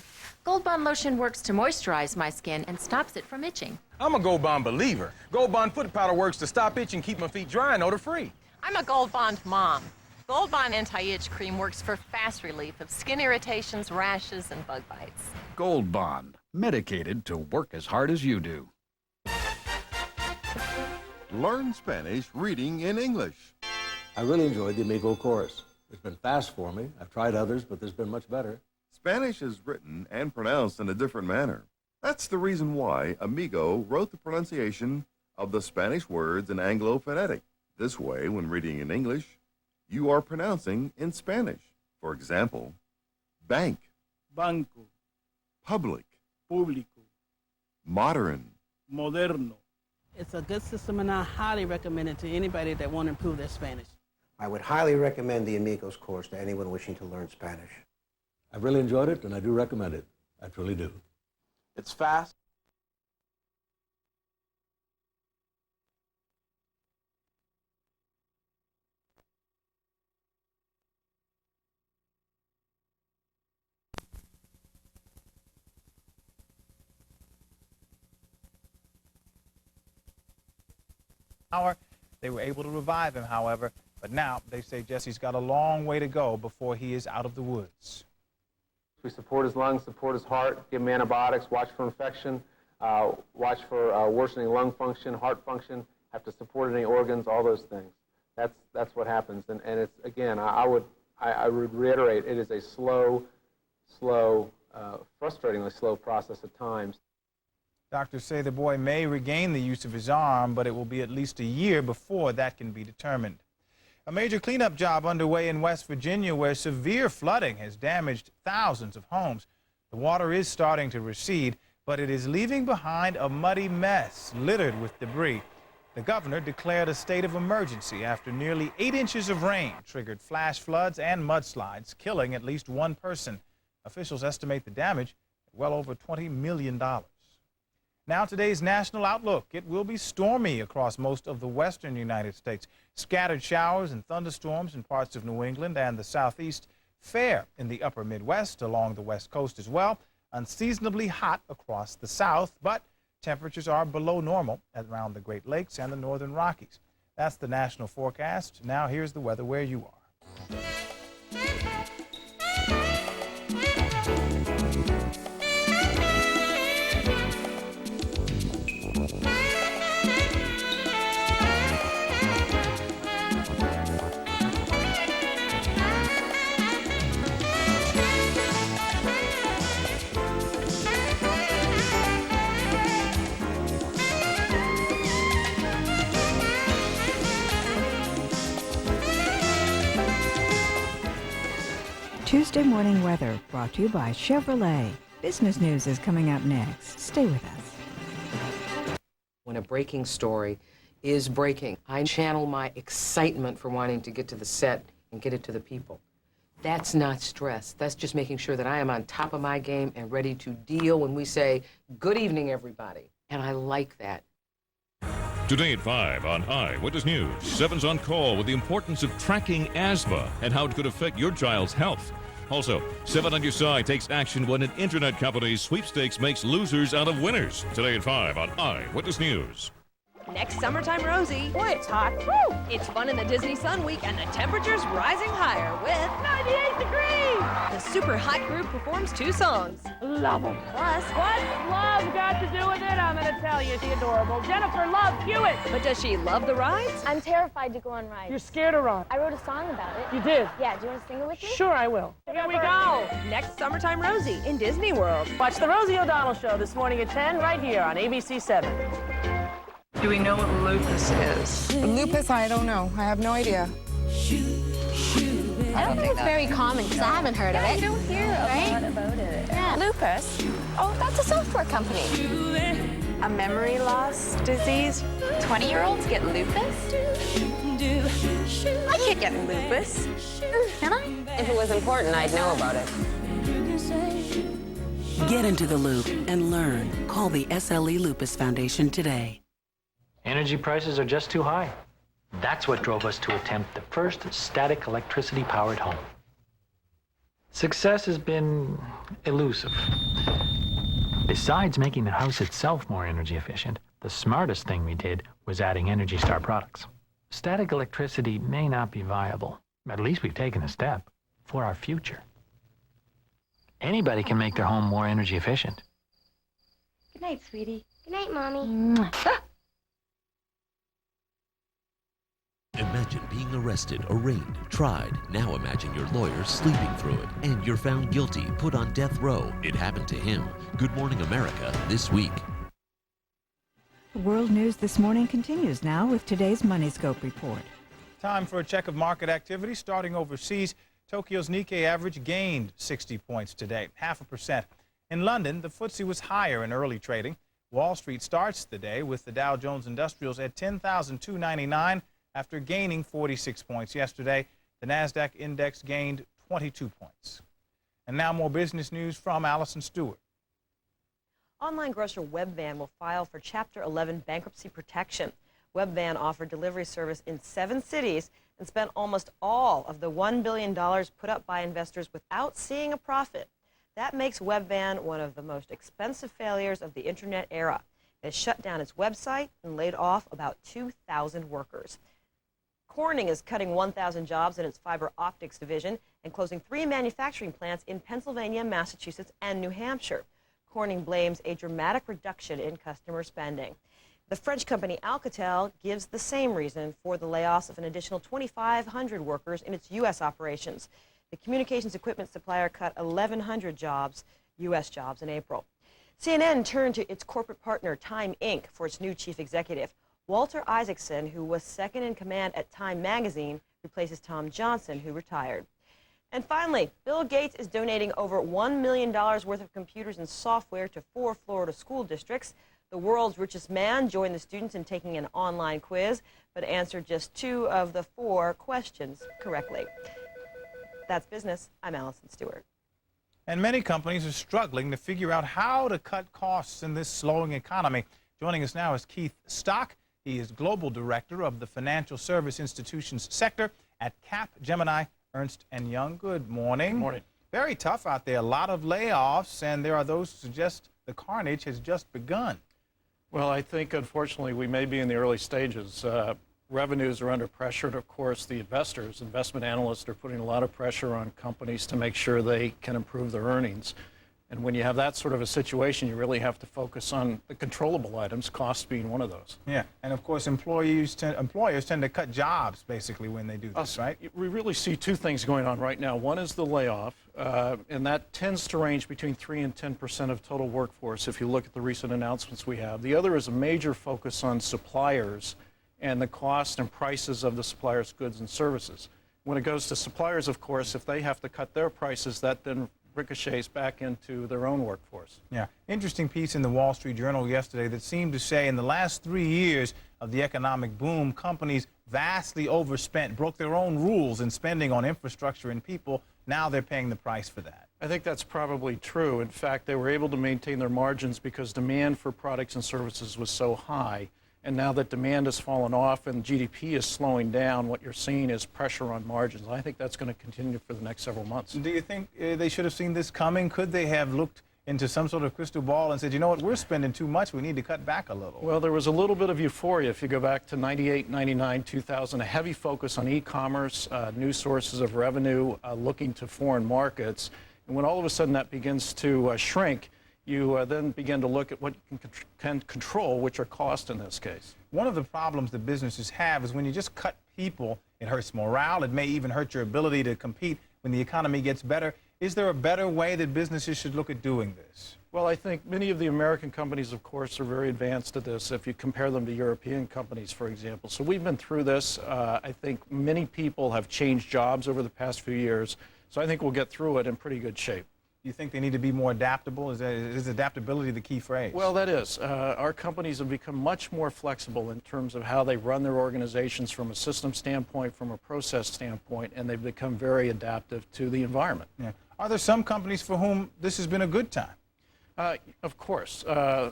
Gold Bond lotion works to moisturize my skin and stops it from itching. I'm a Gold Bond believer. Gold Bond foot powder works to stop itch and keep my feet dry and odor-free. I'm a Gold Bond mom. Gold Bond anti-itch cream works for fast relief of skin irritations, rashes, and bug bites. Gold Bond, medicated to work as hard as you do. Learn Spanish reading in English. I really enjoyed the Amigo course. It's been fast for me. I've tried others, but this has been much better. Spanish is written and pronounced in a different manner. That's the reason why Amigo wrote the pronunciation of the Spanish words in Anglo phonetic. This way, when reading in English, you are pronouncing in Spanish. For example, bank, Banco, public, público, modern. moderno. It's a good system, and I highly recommend it to anybody that want to improve their Spanish. I would highly recommend the Amigos course to anyone wishing to learn Spanish. I've really enjoyed it, and I do recommend it. I truly do. It's fast. They were able to revive him, however, but now they say Jesse's got a long way to go before he is out of the woods. We support his lungs, support his heart, give him antibiotics, watch for infection, watch for worsening lung function, heart function, have to support any organs, all those things. That's what happens. And it's, again, I would reiterate, it is a slow, frustratingly slow process at times. Doctors say the boy may regain the use of his arm, but it will be at least a year before that can be determined. A major cleanup job underway in West Virginia where severe flooding has damaged thousands of homes. The water is starting to recede, but it is leaving behind a muddy mess littered with debris. The governor declared a state of emergency after nearly 8 inches of rain triggered flash floods and mudslides, killing at least one person. Officials estimate the damage at well over $20 million. Now today's national outlook. It will be stormy across most of the western United States. Scattered showers and thunderstorms in parts of New England and the southeast. Fair in the upper Midwest along the west coast as well. Unseasonably hot across the south, but temperatures are below normal around the Great Lakes and the northern Rockies. That's the national forecast. Now here's the weather where you are. Tuesday morning weather brought to you by Chevrolet. Business news is coming up next. Stay with us. When a breaking story is breaking, I channel my excitement for wanting to get to the set and get it to the people. That's not stress. That's just making sure that I am on top of my game and ready to deal when we say, good evening, everybody. And I like that. Today at 5 on Eyewitness News, 7's on call with the importance of tracking asthma and how it could affect your child's health. Also, 7 on your side takes action when an internet company's sweepstakes makes losers out of winners. Today at 5 on Eyewitness News. Next Summertime Rosie. Boy, it's hot. Woo! It's fun in the Disney Sun Week, and the temperature's rising higher with 98 degrees. The super hot group performs 2 songs. Love them. Plus, what's love got to do with it? I'm going to tell you. She's adorable. Jennifer Love Hewitt. But does she love the rides? I'm terrified to go on rides. You're scared of rides. I wrote a song about it. You did? Yeah, do you want to sing it with me? Sure, I will. Here we go. Next Summertime Rosie in Disney World. Watch the Rosie O'Donnell Show this morning at 10 right here on ABC 7. Do we know what lupus is? Lupus, I don't know. I have no idea. I don't think it's very common because I haven't heard of it. You don't hear a lot about it. Yeah. Lupus? Oh, that's a software company. A memory loss disease? 20-year-olds get lupus? I can't get lupus. Can I? If it was important, I'd know about it. Get into the loop and learn. Call the SLE Lupus Foundation today. Energy prices are just too high. That's what drove us to attempt the first static electricity-powered home. Success has been elusive. Besides making the house itself more energy efficient, the smartest thing we did was adding Energy Star products. Static electricity may not be viable, but at least we've taken a step for our future. Anybody can make their home more energy efficient. Good night, sweetie. Good night, Mommy. Imagine being arrested, arraigned, tried. Now imagine your lawyer sleeping through it, and you're found guilty, put on death row. It happened to him. Good Morning America this week. World news this morning continues now with today's MoneyScope report. Time for a check of market activity. Starting overseas, Tokyo's Nikkei average gained 60 points today, 0.5%. In London, the FTSE was higher in early trading. Wall Street starts the day with the Dow Jones Industrials at 10,299 after gaining 46 points yesterday. The NASDAQ index gained 22 points. And now more business news from Allison Stewart. Online grocer Webvan will file for Chapter 11 bankruptcy protection. Webvan offered delivery service in 7 cities and spent almost all of the $1 billion put up by investors without seeing a profit. That makes Webvan one of the most expensive failures of the internet era. It has shut down its website and laid off about 2,000 workers. Corning is cutting 1,000 jobs in its fiber optics division and closing 3 manufacturing plants in Pennsylvania, Massachusetts, and New Hampshire. Corning blames a dramatic reduction in customer spending. The French company Alcatel gives the same reason for the layoffs of an additional 2,500 workers in its U.S. operations. The communications equipment supplier cut 1,100 jobs, U.S. jobs, in April. CNN turned to its corporate partner, Time Inc., for its new chief executive. Walter Isaacson, who was second in command at Time magazine, replaces Tom Johnson, who retired. And finally, Bill Gates is donating over $1 million worth of computers and software to 4 Florida school districts. The world's richest man joined the students in taking an online quiz, but answered just 2 of the 4 questions correctly. That's business. I'm Allison Stewart. And many companies are struggling to figure out how to cut costs in this slowing economy. Joining us now is Keith Stock. He is Global Director of the Financial Service Institutions sector at Capgemini Ernst & Young. Good morning. Good morning. Very tough out there. A lot of layoffs, and there are those who suggest the carnage has just begun. Well, I think, unfortunately, we may be in the early stages. revenues are under pressure, and of course the investment analysts are putting a lot of pressure on companies to make sure they can improve their earnings. And when you have that sort of a situation, you really have to focus on the controllable items, cost being one of those. Yeah, and of course employers tend to cut jobs basically when they do this, right? We really see two things going on right now. One is the layoff, and that tends to range between 3 and 10% of total workforce if you look at the recent announcements we have. The other is a major focus on suppliers and the cost and prices of the suppliers' goods and services. When it goes to suppliers, of course, if they have to cut their prices, that then ricochets back into their own workforce. Yeah, interesting piece in the Wall Street Journal yesterday that seemed to say in the last 3 years of the economic boom, companies vastly overspent, broke their own rules in spending on infrastructure and people. Now they're paying the price for that. I think that's probably true. In fact, they were able to maintain their margins because demand for products and services was so high. And now that demand has fallen off and GDP is slowing down, what you're seeing is pressure on margins. I think that's going to continue for the next several months. Do you think they should have seen this coming? Could they have looked into some sort of crystal ball and said, you know what, we're spending too much, we need to cut back a little? Well, there was a little bit of euphoria if you go back to 98, 99, 2000, a heavy focus on e-commerce, new sources of revenue, looking to foreign markets. And when all of a sudden that begins to shrink, you then begin to look at what you can control, which are costs in this case. One of the problems that businesses have is when you just cut people, it hurts morale. It may even hurt your ability to compete when the economy gets better. Is there a better way that businesses should look at doing this? Well, I think many of the American companies, of course, are very advanced at this if you compare them to European companies, for example. So we've been through this. I think many people have changed jobs over the past few years. So I think we'll get through it in pretty good shape. You think they need to be more adaptable? Is adaptability the key phrase? Well, that is. Our companies have become much more flexible in terms of how they run their organizations from a system standpoint, from a process standpoint, and they've become very adaptive to the environment. Yeah. Are there some companies for whom this has been a good time? Of course.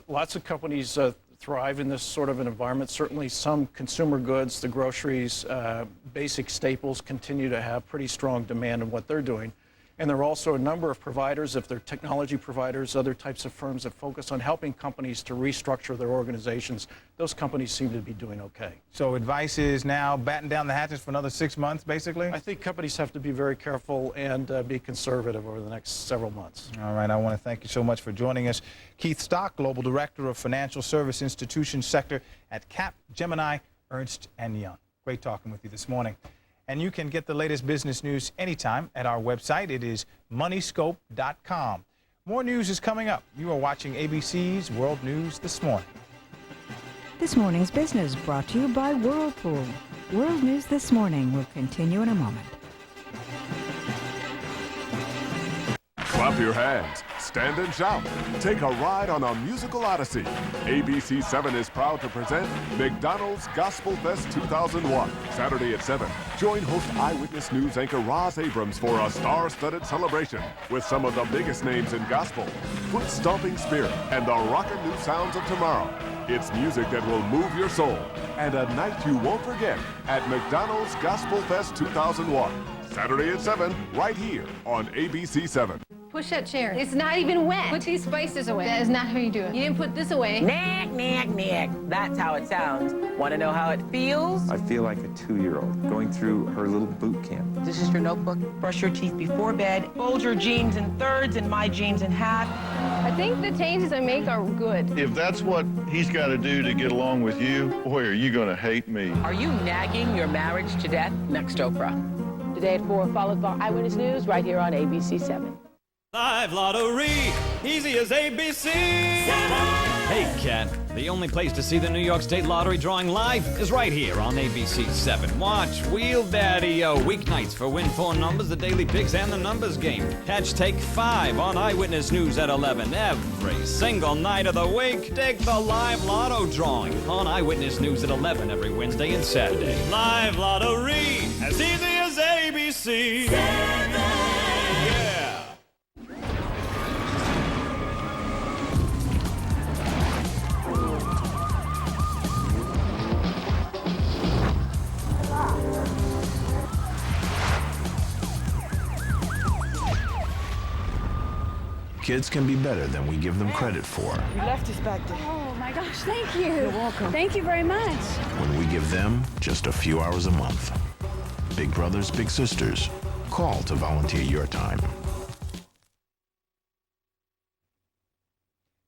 Lots of companies thrive in this sort of an environment. Certainly some consumer goods, the groceries, basic staples continue to have pretty strong demand in what they're doing. And there are also a number of providers, if they're technology providers, other types of firms that focus on helping companies to restructure their organizations. Those companies seem to be doing okay. So advice is now batten down the hatches for another 6 months, basically? I think companies have to be very careful and be conservative over the next several months. All right, I want to thank you so much for joining us. Keith Stock, Global Director of Financial Service Institution Sector at Capgemini Ernst & Young. Great talking with you this morning. And you can get the latest business news anytime at our website. It is moneyscope.com. More news is coming up. You are watching ABC's World News This Morning. This morning's business brought to you by Whirlpool. World News This Morning will continue in a moment. Clap your hands, stand and shout, take a ride on a musical odyssey. ABC 7 is proud to present McDonald's Gospel Fest 2001, Saturday at 7. Join host Eyewitness News anchor Roz Abrams for a star-studded celebration with some of the biggest names in gospel, foot-stomping spirit, and the rockin' new sounds of tomorrow. It's music that will move your soul, and a night you won't forget at McDonald's Gospel Fest 2001, Saturday at 7, right here on ABC 7. Push that chair. It's not even wet. Put these spices away. That is not how you do it. You didn't put this away. Knack, knack, knack. That's how it sounds. Want to know how it feels? I feel like a 2-year-old going through her little boot camp. This is your notebook. Brush your teeth before bed. Fold your jeans in thirds and my jeans in half. I think the changes I make are good. If that's what he's got to do to get along with you, boy, are you going to hate me. Are you nagging your marriage to death? Next Oprah. Today at 4, followed by Eyewitness News right here on ABC 7. Live lottery, easy as ABC. Hey, Ken, the only place to see the New York State Lottery drawing live is right here on ABC 7. Watch Wheel Daddy-O weeknights for win 4 numbers, the daily picks, and the numbers game. Catch Take 5 on Eyewitness News at 11 every single night of the week. Take the live lotto drawing on Eyewitness News at 11 every Wednesday and Saturday. Live lottery, as easy as ABC. 7. Yeah. Kids can be better than we give them credit for. You left us back there. Oh, my my gosh, thank you. You're welcome. Thank you very much. When we give them just a few hours a month. Big brothers, big sisters. Call to volunteer your time.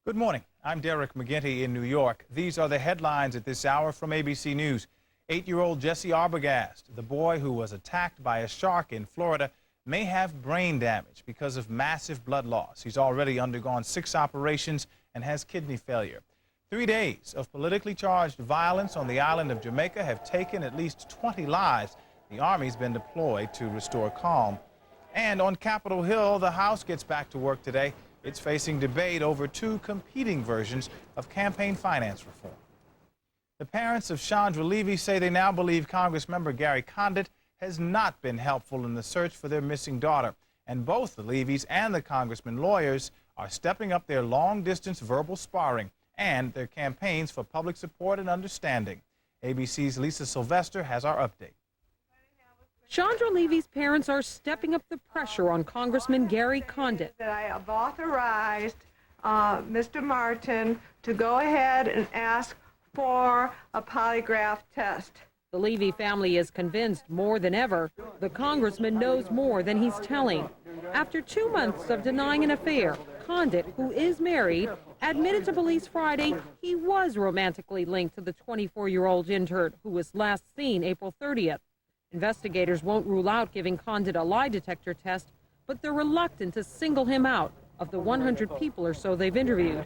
Good morning. I'm Derek McGinty in New York. These are the headlines at this hour from ABC News. 8-year-old Jesse Arbogast, the boy who was attacked by a shark in Florida, may have brain damage because of massive blood loss. He's already undergone 6 operations and has kidney failure. 3 days of politically charged violence on the island of Jamaica have taken at least 20 lives. The Army's been deployed to restore calm. And on Capitol Hill, the House gets back to work today. It's facing debate over 2 competing versions of campaign finance reform. The parents of Chandra Levy say they now believe Congressmember Gary Condit has not been helpful in the search for their missing daughter. And both the Levys and the congressman lawyers are stepping up their long-distance verbal sparring and their campaigns for public support and understanding. ABC's Lisa Sylvester has our update. Chandra Levy's parents are stepping up the pressure on Congressman Gary Condit. That I have authorized Mr. Martin to go ahead and ask for a polygraph test. The Levy family is convinced more than ever the congressman knows more than he's telling. After 2 months of denying an affair, Condit, who is married, admitted to police Friday he was romantically linked to the 24-year-old intern who was last seen April 30th. Investigators won't rule out giving Condit a lie detector test, but they're reluctant to single him out of the 100 people or so they've interviewed.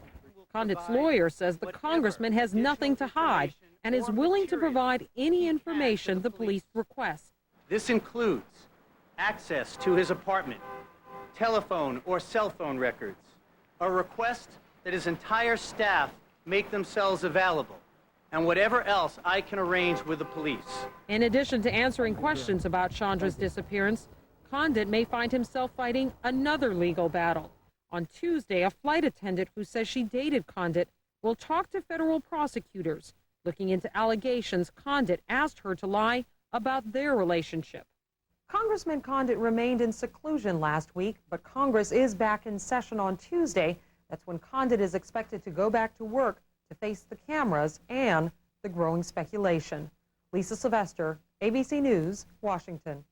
Condit's lawyer says the congressman has nothing to hide and is willing to provide any information the police request. This includes access to his apartment, telephone or cell phone records, a request that his entire staff make themselves available, and whatever else I can arrange with the police. In addition to answering questions about Chandra's disappearance, Condit may find himself fighting another legal battle. On Tuesday, a flight attendant who says she dated Condit will talk to federal prosecutors looking into allegations Condit asked her to lie about their relationship. Congressman Condit remained in seclusion last week, but Congress is back in session on Tuesday. That's when Condit is expected to go back to work to face the cameras and the growing speculation. Lisa Sylvester, ABC News, Washington.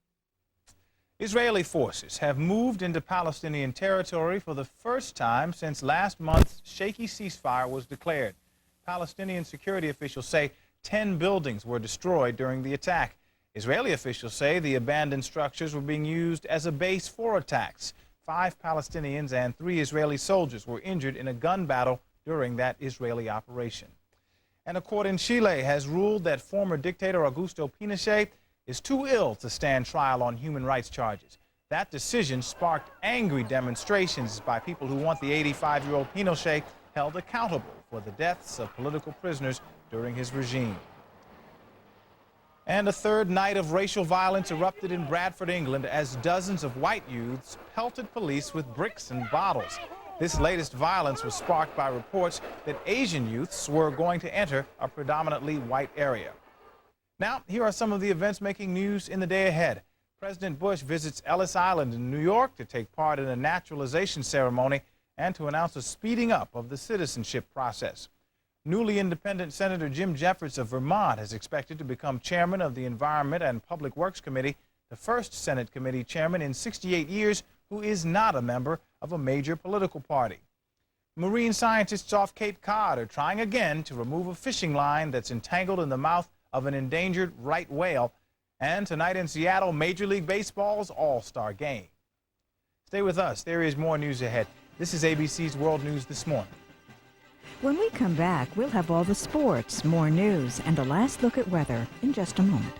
Israeli forces have moved into Palestinian territory for the first time since last month's shaky ceasefire was declared. Palestinian security officials say 10 buildings were destroyed during the attack. Israeli officials say the abandoned structures were being used as a base for attacks. 5 Palestinians and 3 Israeli soldiers were injured in a gun battle during that Israeli operation. And a court in Chile has ruled that former dictator Augusto Pinochet is too ill to stand trial on human rights charges. That decision sparked angry demonstrations by people who want the 85-year-old Pinochet held accountable for the deaths of political prisoners during his regime. And a third night of racial violence erupted in Bradford, England, as dozens of white youths pelted police with bricks and bottles. This latest violence was sparked by reports that Asian youths were going to enter a predominantly white area. Now, here are some of the events making news in the day ahead. President Bush visits Ellis Island in New York to take part in a naturalization ceremony and to announce a speeding up of the citizenship process. Newly independent Senator Jim Jeffords of Vermont is expected to become chairman of the Environment and Public Works Committee, the first Senate committee chairman in 68 years who is not a member of a major political party. Marine scientists off Cape Cod are trying again to remove a fishing line that's entangled in the mouth of an endangered right whale. And tonight in Seattle, Major League Baseball's All-Star Game. Stay with us. There is more news ahead. This is ABC's World News This Morning. When we come back, we'll have all the sports, more news, and a last look at weather in just a moment.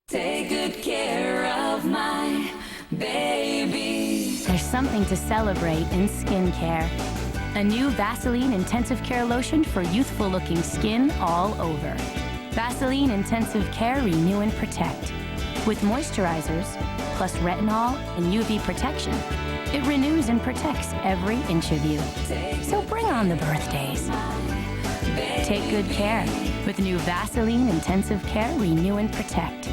Take good care of my baby. There's something to celebrate in skincare. A new Vaseline Intensive Care Lotion for youthful-looking skin all over. Vaseline Intensive Care Renew and Protect. With moisturizers, plus retinol and UV protection, it renews and protects every inch of you. So bring on the birthdays. Take good care with new Vaseline Intensive Care Renew and Protect.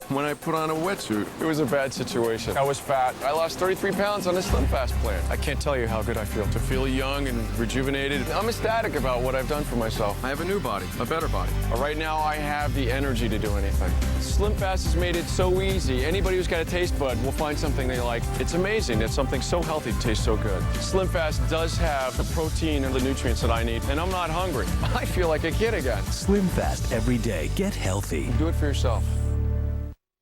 When I put on a wetsuit, it was a bad situation. I was fat. I lost 33 pounds on this Slim Fast plan. I can't tell you how good I feel. To feel young and rejuvenated. I'm ecstatic about what I've done for myself. I have a new body, a better body. Right now, I have the energy to do anything. Slim Fast has made it so easy. Anybody who's got a taste bud will find something they like. It's amazing that something so healthy tastes so good. Slim Fast does have the protein and the nutrients that I need, and I'm not hungry. I feel like a kid again. Slim Fast every day. Get healthy. Do it for yourself.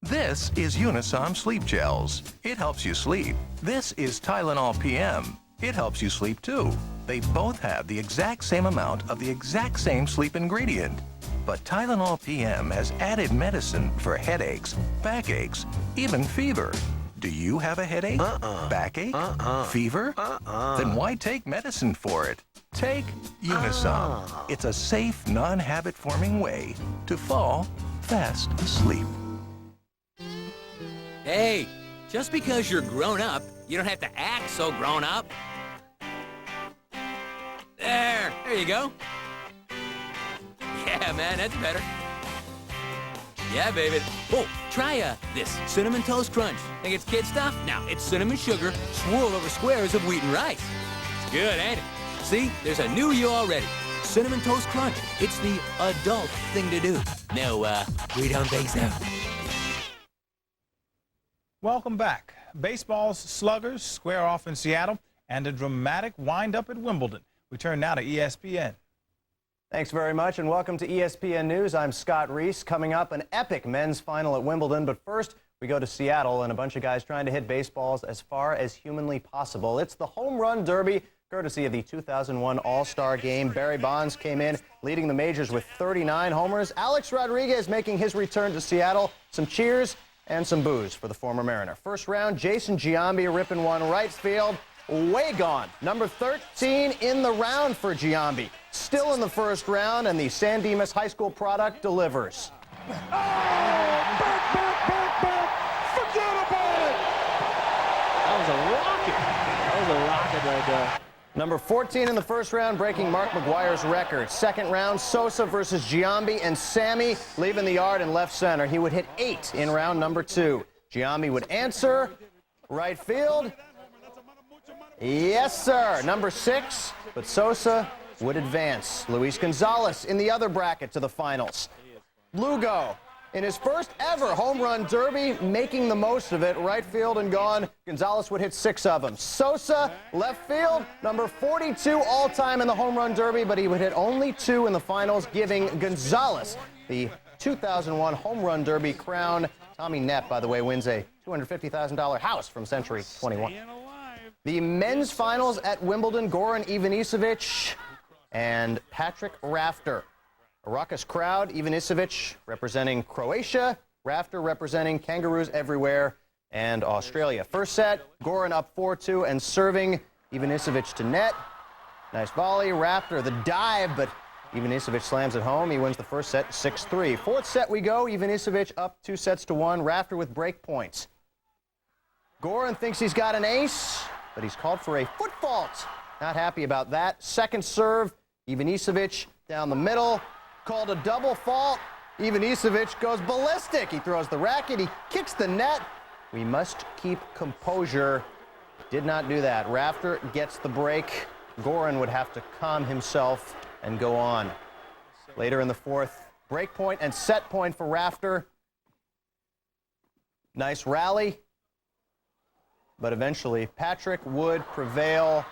This is Unisom Sleep Gels. It helps you sleep. This is Tylenol PM. It helps you sleep too. They both have the exact same amount of the exact same sleep ingredient. But Tylenol PM has added medicine for headaches, backaches, even fever. Do you have a headache? Backache? Fever? Then why take medicine for it? Take Unisom. It's a safe, non-habit-forming way to fall fast asleep. Hey, just because you're grown up, you don't have to act so grown up. There you go. Yeah, man, that's better. Yeah, baby. Oh, try this Cinnamon Toast Crunch. Think it's kid stuff? No, it's cinnamon sugar swirled over squares of wheat and rice. It's good, ain't it? See, there's a new you already. Cinnamon Toast Crunch. It's the adult thing to do. No, we don't think so. Welcome back. Baseball's sluggers square off in Seattle and a dramatic wind-up at Wimbledon. We turn now to ESPN. Thanks very much, and welcome to ESPN News. I'm Scott Reese. Coming up, an epic men's final at Wimbledon. But first, we go to Seattle and a bunch of guys trying to hit baseballs as far as humanly possible. It's the Home Run Derby, courtesy of the 2001 All-Star Game. Barry Bonds came in leading the majors with 39 homers. Alex Rodriguez making his return to Seattle. Some cheers and some boos for the former Mariner. First round, Jason Giambi ripping one right field. Way gone. Number 13 in the round for Giambi. Still in the first round, and the San Dimas High School product delivers. Forget about it! That was a rocket right there. Number 14 in the first round, breaking Mark McGuire's record. Second round, Sosa versus Giambi, and Sammy leaving the yard in left center. He would hit 8 in round number 2. Giambi would answer. Right field. Yes, sir. Number 6, but Sosa would advance. Luis Gonzalez in the other bracket to the finals. Lugo in his first ever home run derby, making the most of it. Right field and gone. Gonzalez would hit 6 of them. Sosa, left field, number 42 all-time in the home run derby, but he would hit only 2 in the finals, giving Gonzalez the 2001 home run derby crown. Tommy Knepp, by the way, wins a $250,000 house from Century 21. The men's finals at Wimbledon, Goran Ivanisevic and Patrick Rafter. A raucous crowd, Ivanisevic representing Croatia, Rafter representing Kangaroos Everywhere and Australia. First set, Goran up 4-2 and serving Ivanisevic to net. Nice volley, Rafter the dive, but Ivanisevic slams it home. He wins the first set 6-3. Fourth set we go, Ivanisevic up 2-1, Rafter with break points. Goran thinks he's got an ace, but he's called for a foot fault. Not happy about that. Second serve, Ivanisevic down the middle, called a double fault. Ivanisevic goes ballistic. He throws the racket, he kicks the net. We must keep composure. Did not do that. Rafter gets the break. Goran would have to calm himself and go on. Later in the fourth, break point and set point for Rafter. Nice rally. But eventually, Patrick would prevail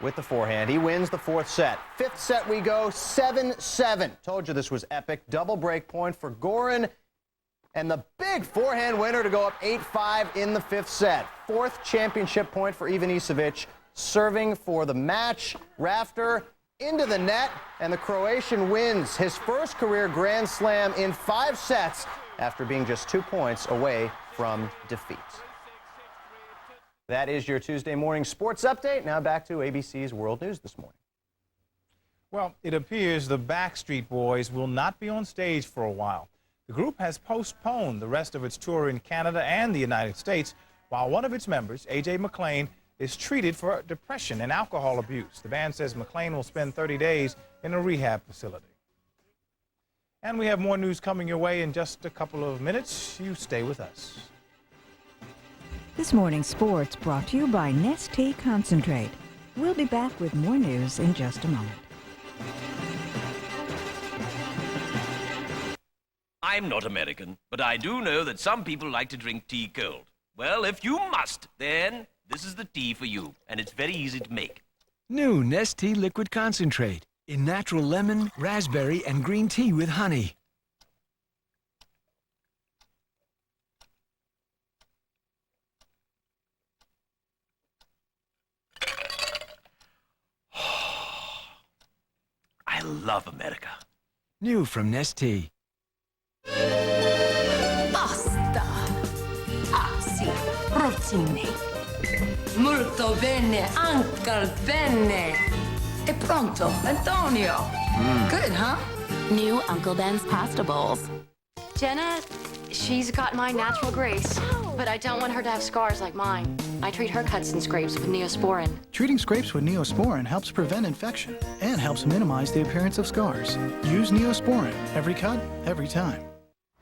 with the forehand. He wins the fourth set. Fifth set we go, 7-7. Told you this was epic. Double break point for Goran. And the big forehand winner to go up 8-5 in the fifth set. Fourth championship point for Ivanisevic. Serving for the match. Rafter into the net, and the Croatian wins his first career Grand Slam in 5 sets after being just 2 points away from defeat. That is your Tuesday morning sports update. Now back to ABC's World News this morning. Well, it appears the Backstreet Boys will not be on stage for a while. The group has postponed the rest of its tour in Canada and the United States, while one of its members, A.J. McLean, is treated for depression and alcohol abuse. The band says McLean will spend 30 days in a rehab facility. And we have more news coming your way in just a couple of minutes. You stay with us. This morning's sports brought to you by Nestea Concentrate. We'll be back with more news in just a moment. I'm not American, but I do know that some people like to drink tea cold. Well, if you must, then this is the tea for you, and it's very easy to make. New Nestea Liquid Concentrate in natural lemon, raspberry, and green tea with honey. I love America. New from Nestea. Pasta. Ah, sì, rozzine. Molto bene, Uncle Benne. È pronto, Antonio. Good, huh? New Uncle Ben's pasta bowls. Jenna, she's got my natural grace, but I don't want her to have scars like mine. I treat her cuts and scrapes with Neosporin. Treating scrapes with Neosporin helps prevent infection and helps minimize the appearance of scars. Use Neosporin every cut, every time.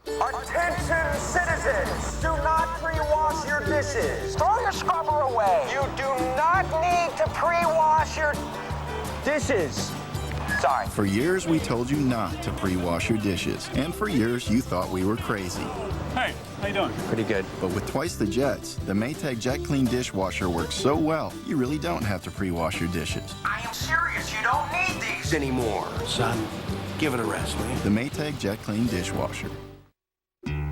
Attention citizens, do not pre-wash your dishes. Throw your scrubber away. You do not need to pre-wash your dishes. Sorry. For years, we told you not to pre-wash your dishes. And for years, you thought we were crazy. Hey, how you doing? Pretty good. But with twice the jets, the Maytag Jet Clean dishwasher works so well, you really don't have to pre-wash your dishes. I am serious, you don't need these anymore. Son, give it a rest, will you? The Maytag Jet Clean dishwasher.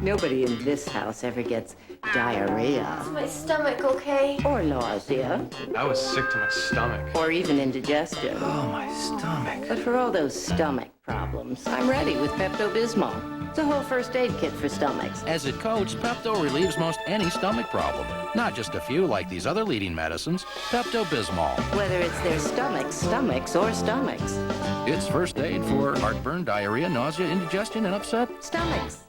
Nobody in this house ever gets diarrhea. Is my stomach okay? Or nausea. I was sick to my stomach. Or even indigestion. Oh, my stomach. But for all those stomach problems, I'm ready with Pepto-Bismol. It's a whole first aid kit for stomachs. As it coats, Pepto relieves most any stomach problem. Not just a few like these other leading medicines. Pepto-Bismol. Whether it's their stomachs, or stomachs. It's first aid for heartburn, diarrhea, nausea, indigestion, and upset stomachs.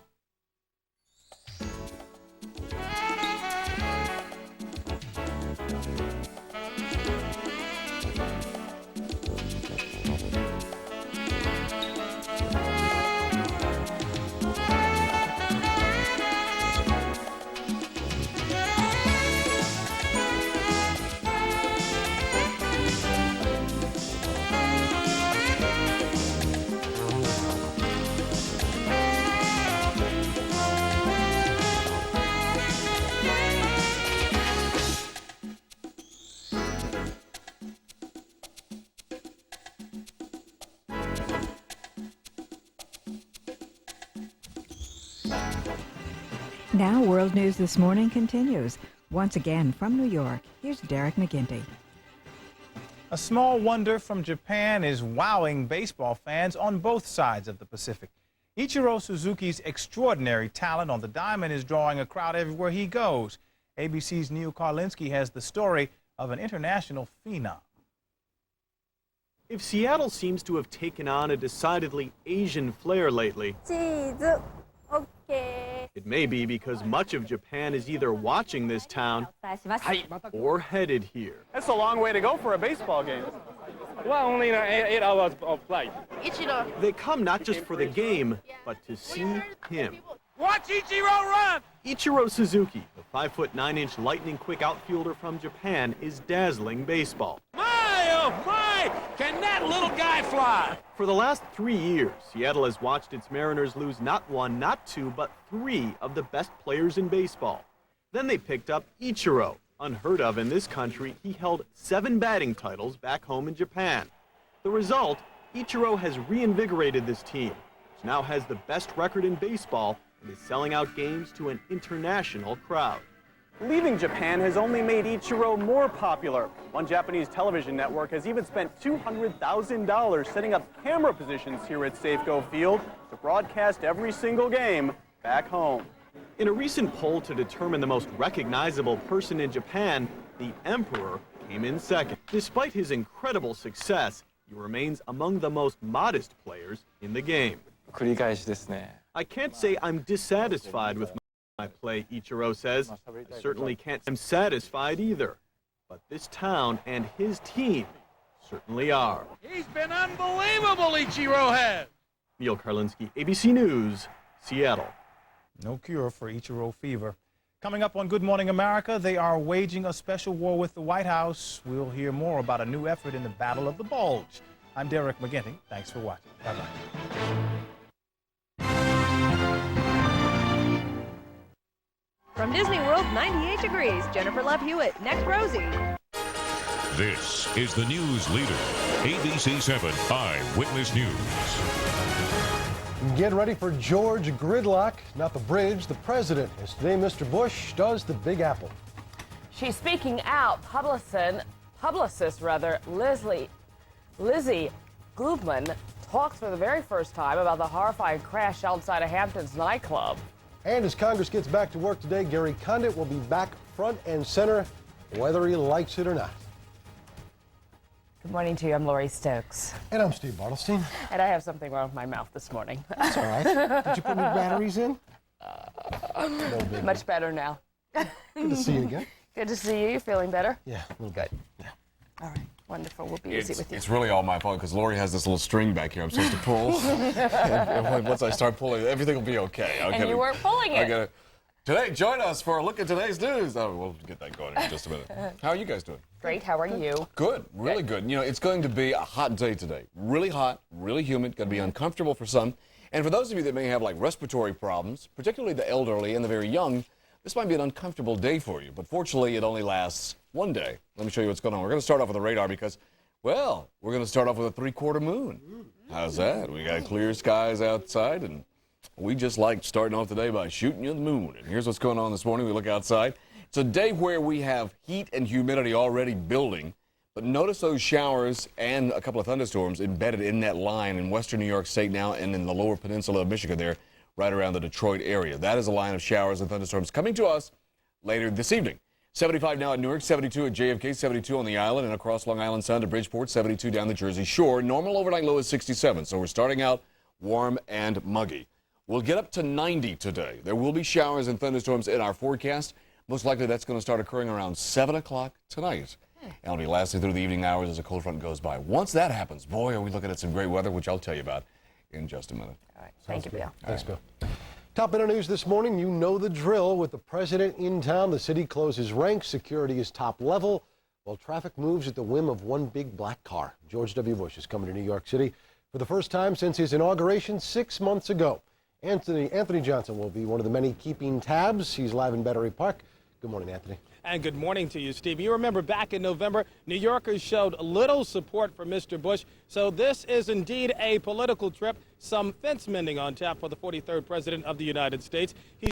Now, World News This Morning continues. Once again from New York, here's Derek McGinty. A small wonder from Japan is wowing baseball fans on both sides of the Pacific. Ichiro Suzuki's extraordinary talent on the diamond is drawing a crowd everywhere he goes. ABC's Neil Karlinski has the story of an international phenom. If Seattle seems to have taken on a decidedly Asian flair lately, it may be because much of Japan is either watching this town or headed here. That's a long way to go for a baseball game. Well, only 8 hours of flight. They come not just for the game, but to see him. Watch Ichiro run! Ichiro Suzuki, the 5'9" lightning-quick outfielder from Japan, is dazzling baseball. My, oh my! Can that little guy fly? For the last 3 years, Seattle has watched its Mariners lose not one, not two, but 3 of the best players in baseball. Then they picked up Ichiro. Unheard of in this country, he held 7 batting titles back home in Japan. The result, Ichiro has reinvigorated this team, which now has the best record in baseball and is selling out games to an international crowd. Leaving Japan has only made Ichiro more popular. One Japanese television network has even spent $200,000 setting up camera positions here at Safeco Field to broadcast every single game back home. In a recent poll to determine the most recognizable person in Japan, the Emperor came in second. Despite his incredible success, he remains among the most modest players in the game. I can't say I'm dissatisfied with my play, Ichiro says. I certainly can't say I'm satisfied either. But this town and his team certainly are. He's been unbelievable, Ichiro has! Neil Karlinski, ABC News, Seattle. No cure for Ichiro fever. Coming up on Good Morning America, they are waging a special war with the White House. We'll hear more about a new effort in the Battle of the Bulge. I'm Derek McGinty. Thanks for watching. Bye-bye. From Disney World, 98 Degrees, Jennifer Love Hewitt. Next, Rosie. This is the news leader, ABC 7 Eyewitness News. Get ready for George Gridlock, not the bridge, the president. As today, Mr. Bush does the Big Apple. She's speaking out. Publicist Lizzie Glubman talks for the very first time about the horrifying crash outside a Hamptons nightclub. And as Congress gets back to work today, Gary Condit will be back front and center, whether he likes it or not. Good morning to you. I'm Lori Stokes. And I'm Steve Bartlestein. And I have something wrong with my mouth this morning. That's all right. Did you put new batteries in? Much better now. Good to see you again. Good to see you. You feeling better? Yeah, a little good. Yeah. All right. Wonderful. We'll be easy with you. It's really all my fault because Lori has this little string back here I'm supposed to pull. and once I start pulling, everything will be okay. And you weren't pulling it. Today, join us for a look at today's news. Oh, we'll get that going in just a minute. How are you guys doing? Great. How are you? Good. Really good. You know, it's going to be a hot day today. Really hot, really humid, going to be uncomfortable for some. And for those of you that may have like respiratory problems, particularly the elderly and the very young, this might be an uncomfortable day for you. But fortunately, it only lasts one day. Let me show you what's going on. We're going to start off with the radar because, well, we're going to start off with a 3/4 moon. How's that? We got clear skies outside, and we just like starting off the day by shooting you the moon. And here's what's going on this morning. We look outside. It's a day where we have heat and humidity already building. But notice those showers and a couple of thunderstorms embedded in that line in western New York State now and in the lower peninsula of Michigan there, right around the Detroit area. That is a line of showers and thunderstorms coming to us later this evening. 75 now at Newark, 72 at JFK, 72 on the island, and across Long Island Sound to Bridgeport, 72 down the Jersey Shore. Normal overnight low is 67, so we're starting out warm and muggy. We'll get up to 90 today. There will be showers and thunderstorms in our forecast. Most likely that's going to start occurring around 7 o'clock tonight. And it'll be lasting through the evening hours as a cold front goes by. Once that happens, boy, are we looking at some great weather, which I'll tell you about in just a minute. All right. Thank you, Bill. Thanks, Bill. Top in our news this morning, you know the drill. With the president in town, the city closes ranks. Security is top level, while traffic moves at the whim of one big black car. George W. Bush is coming to New York City for the first time since his inauguration 6 months ago. Anthony Johnson will be one of the many keeping tabs. He's live in Battery Park. Good morning, Anthony. And good morning to you, Steve. You remember back in November, New Yorkers showed little support for Mr. Bush. So this is indeed a political trip. Some fence mending on tap for the 43rd president of the United States. He's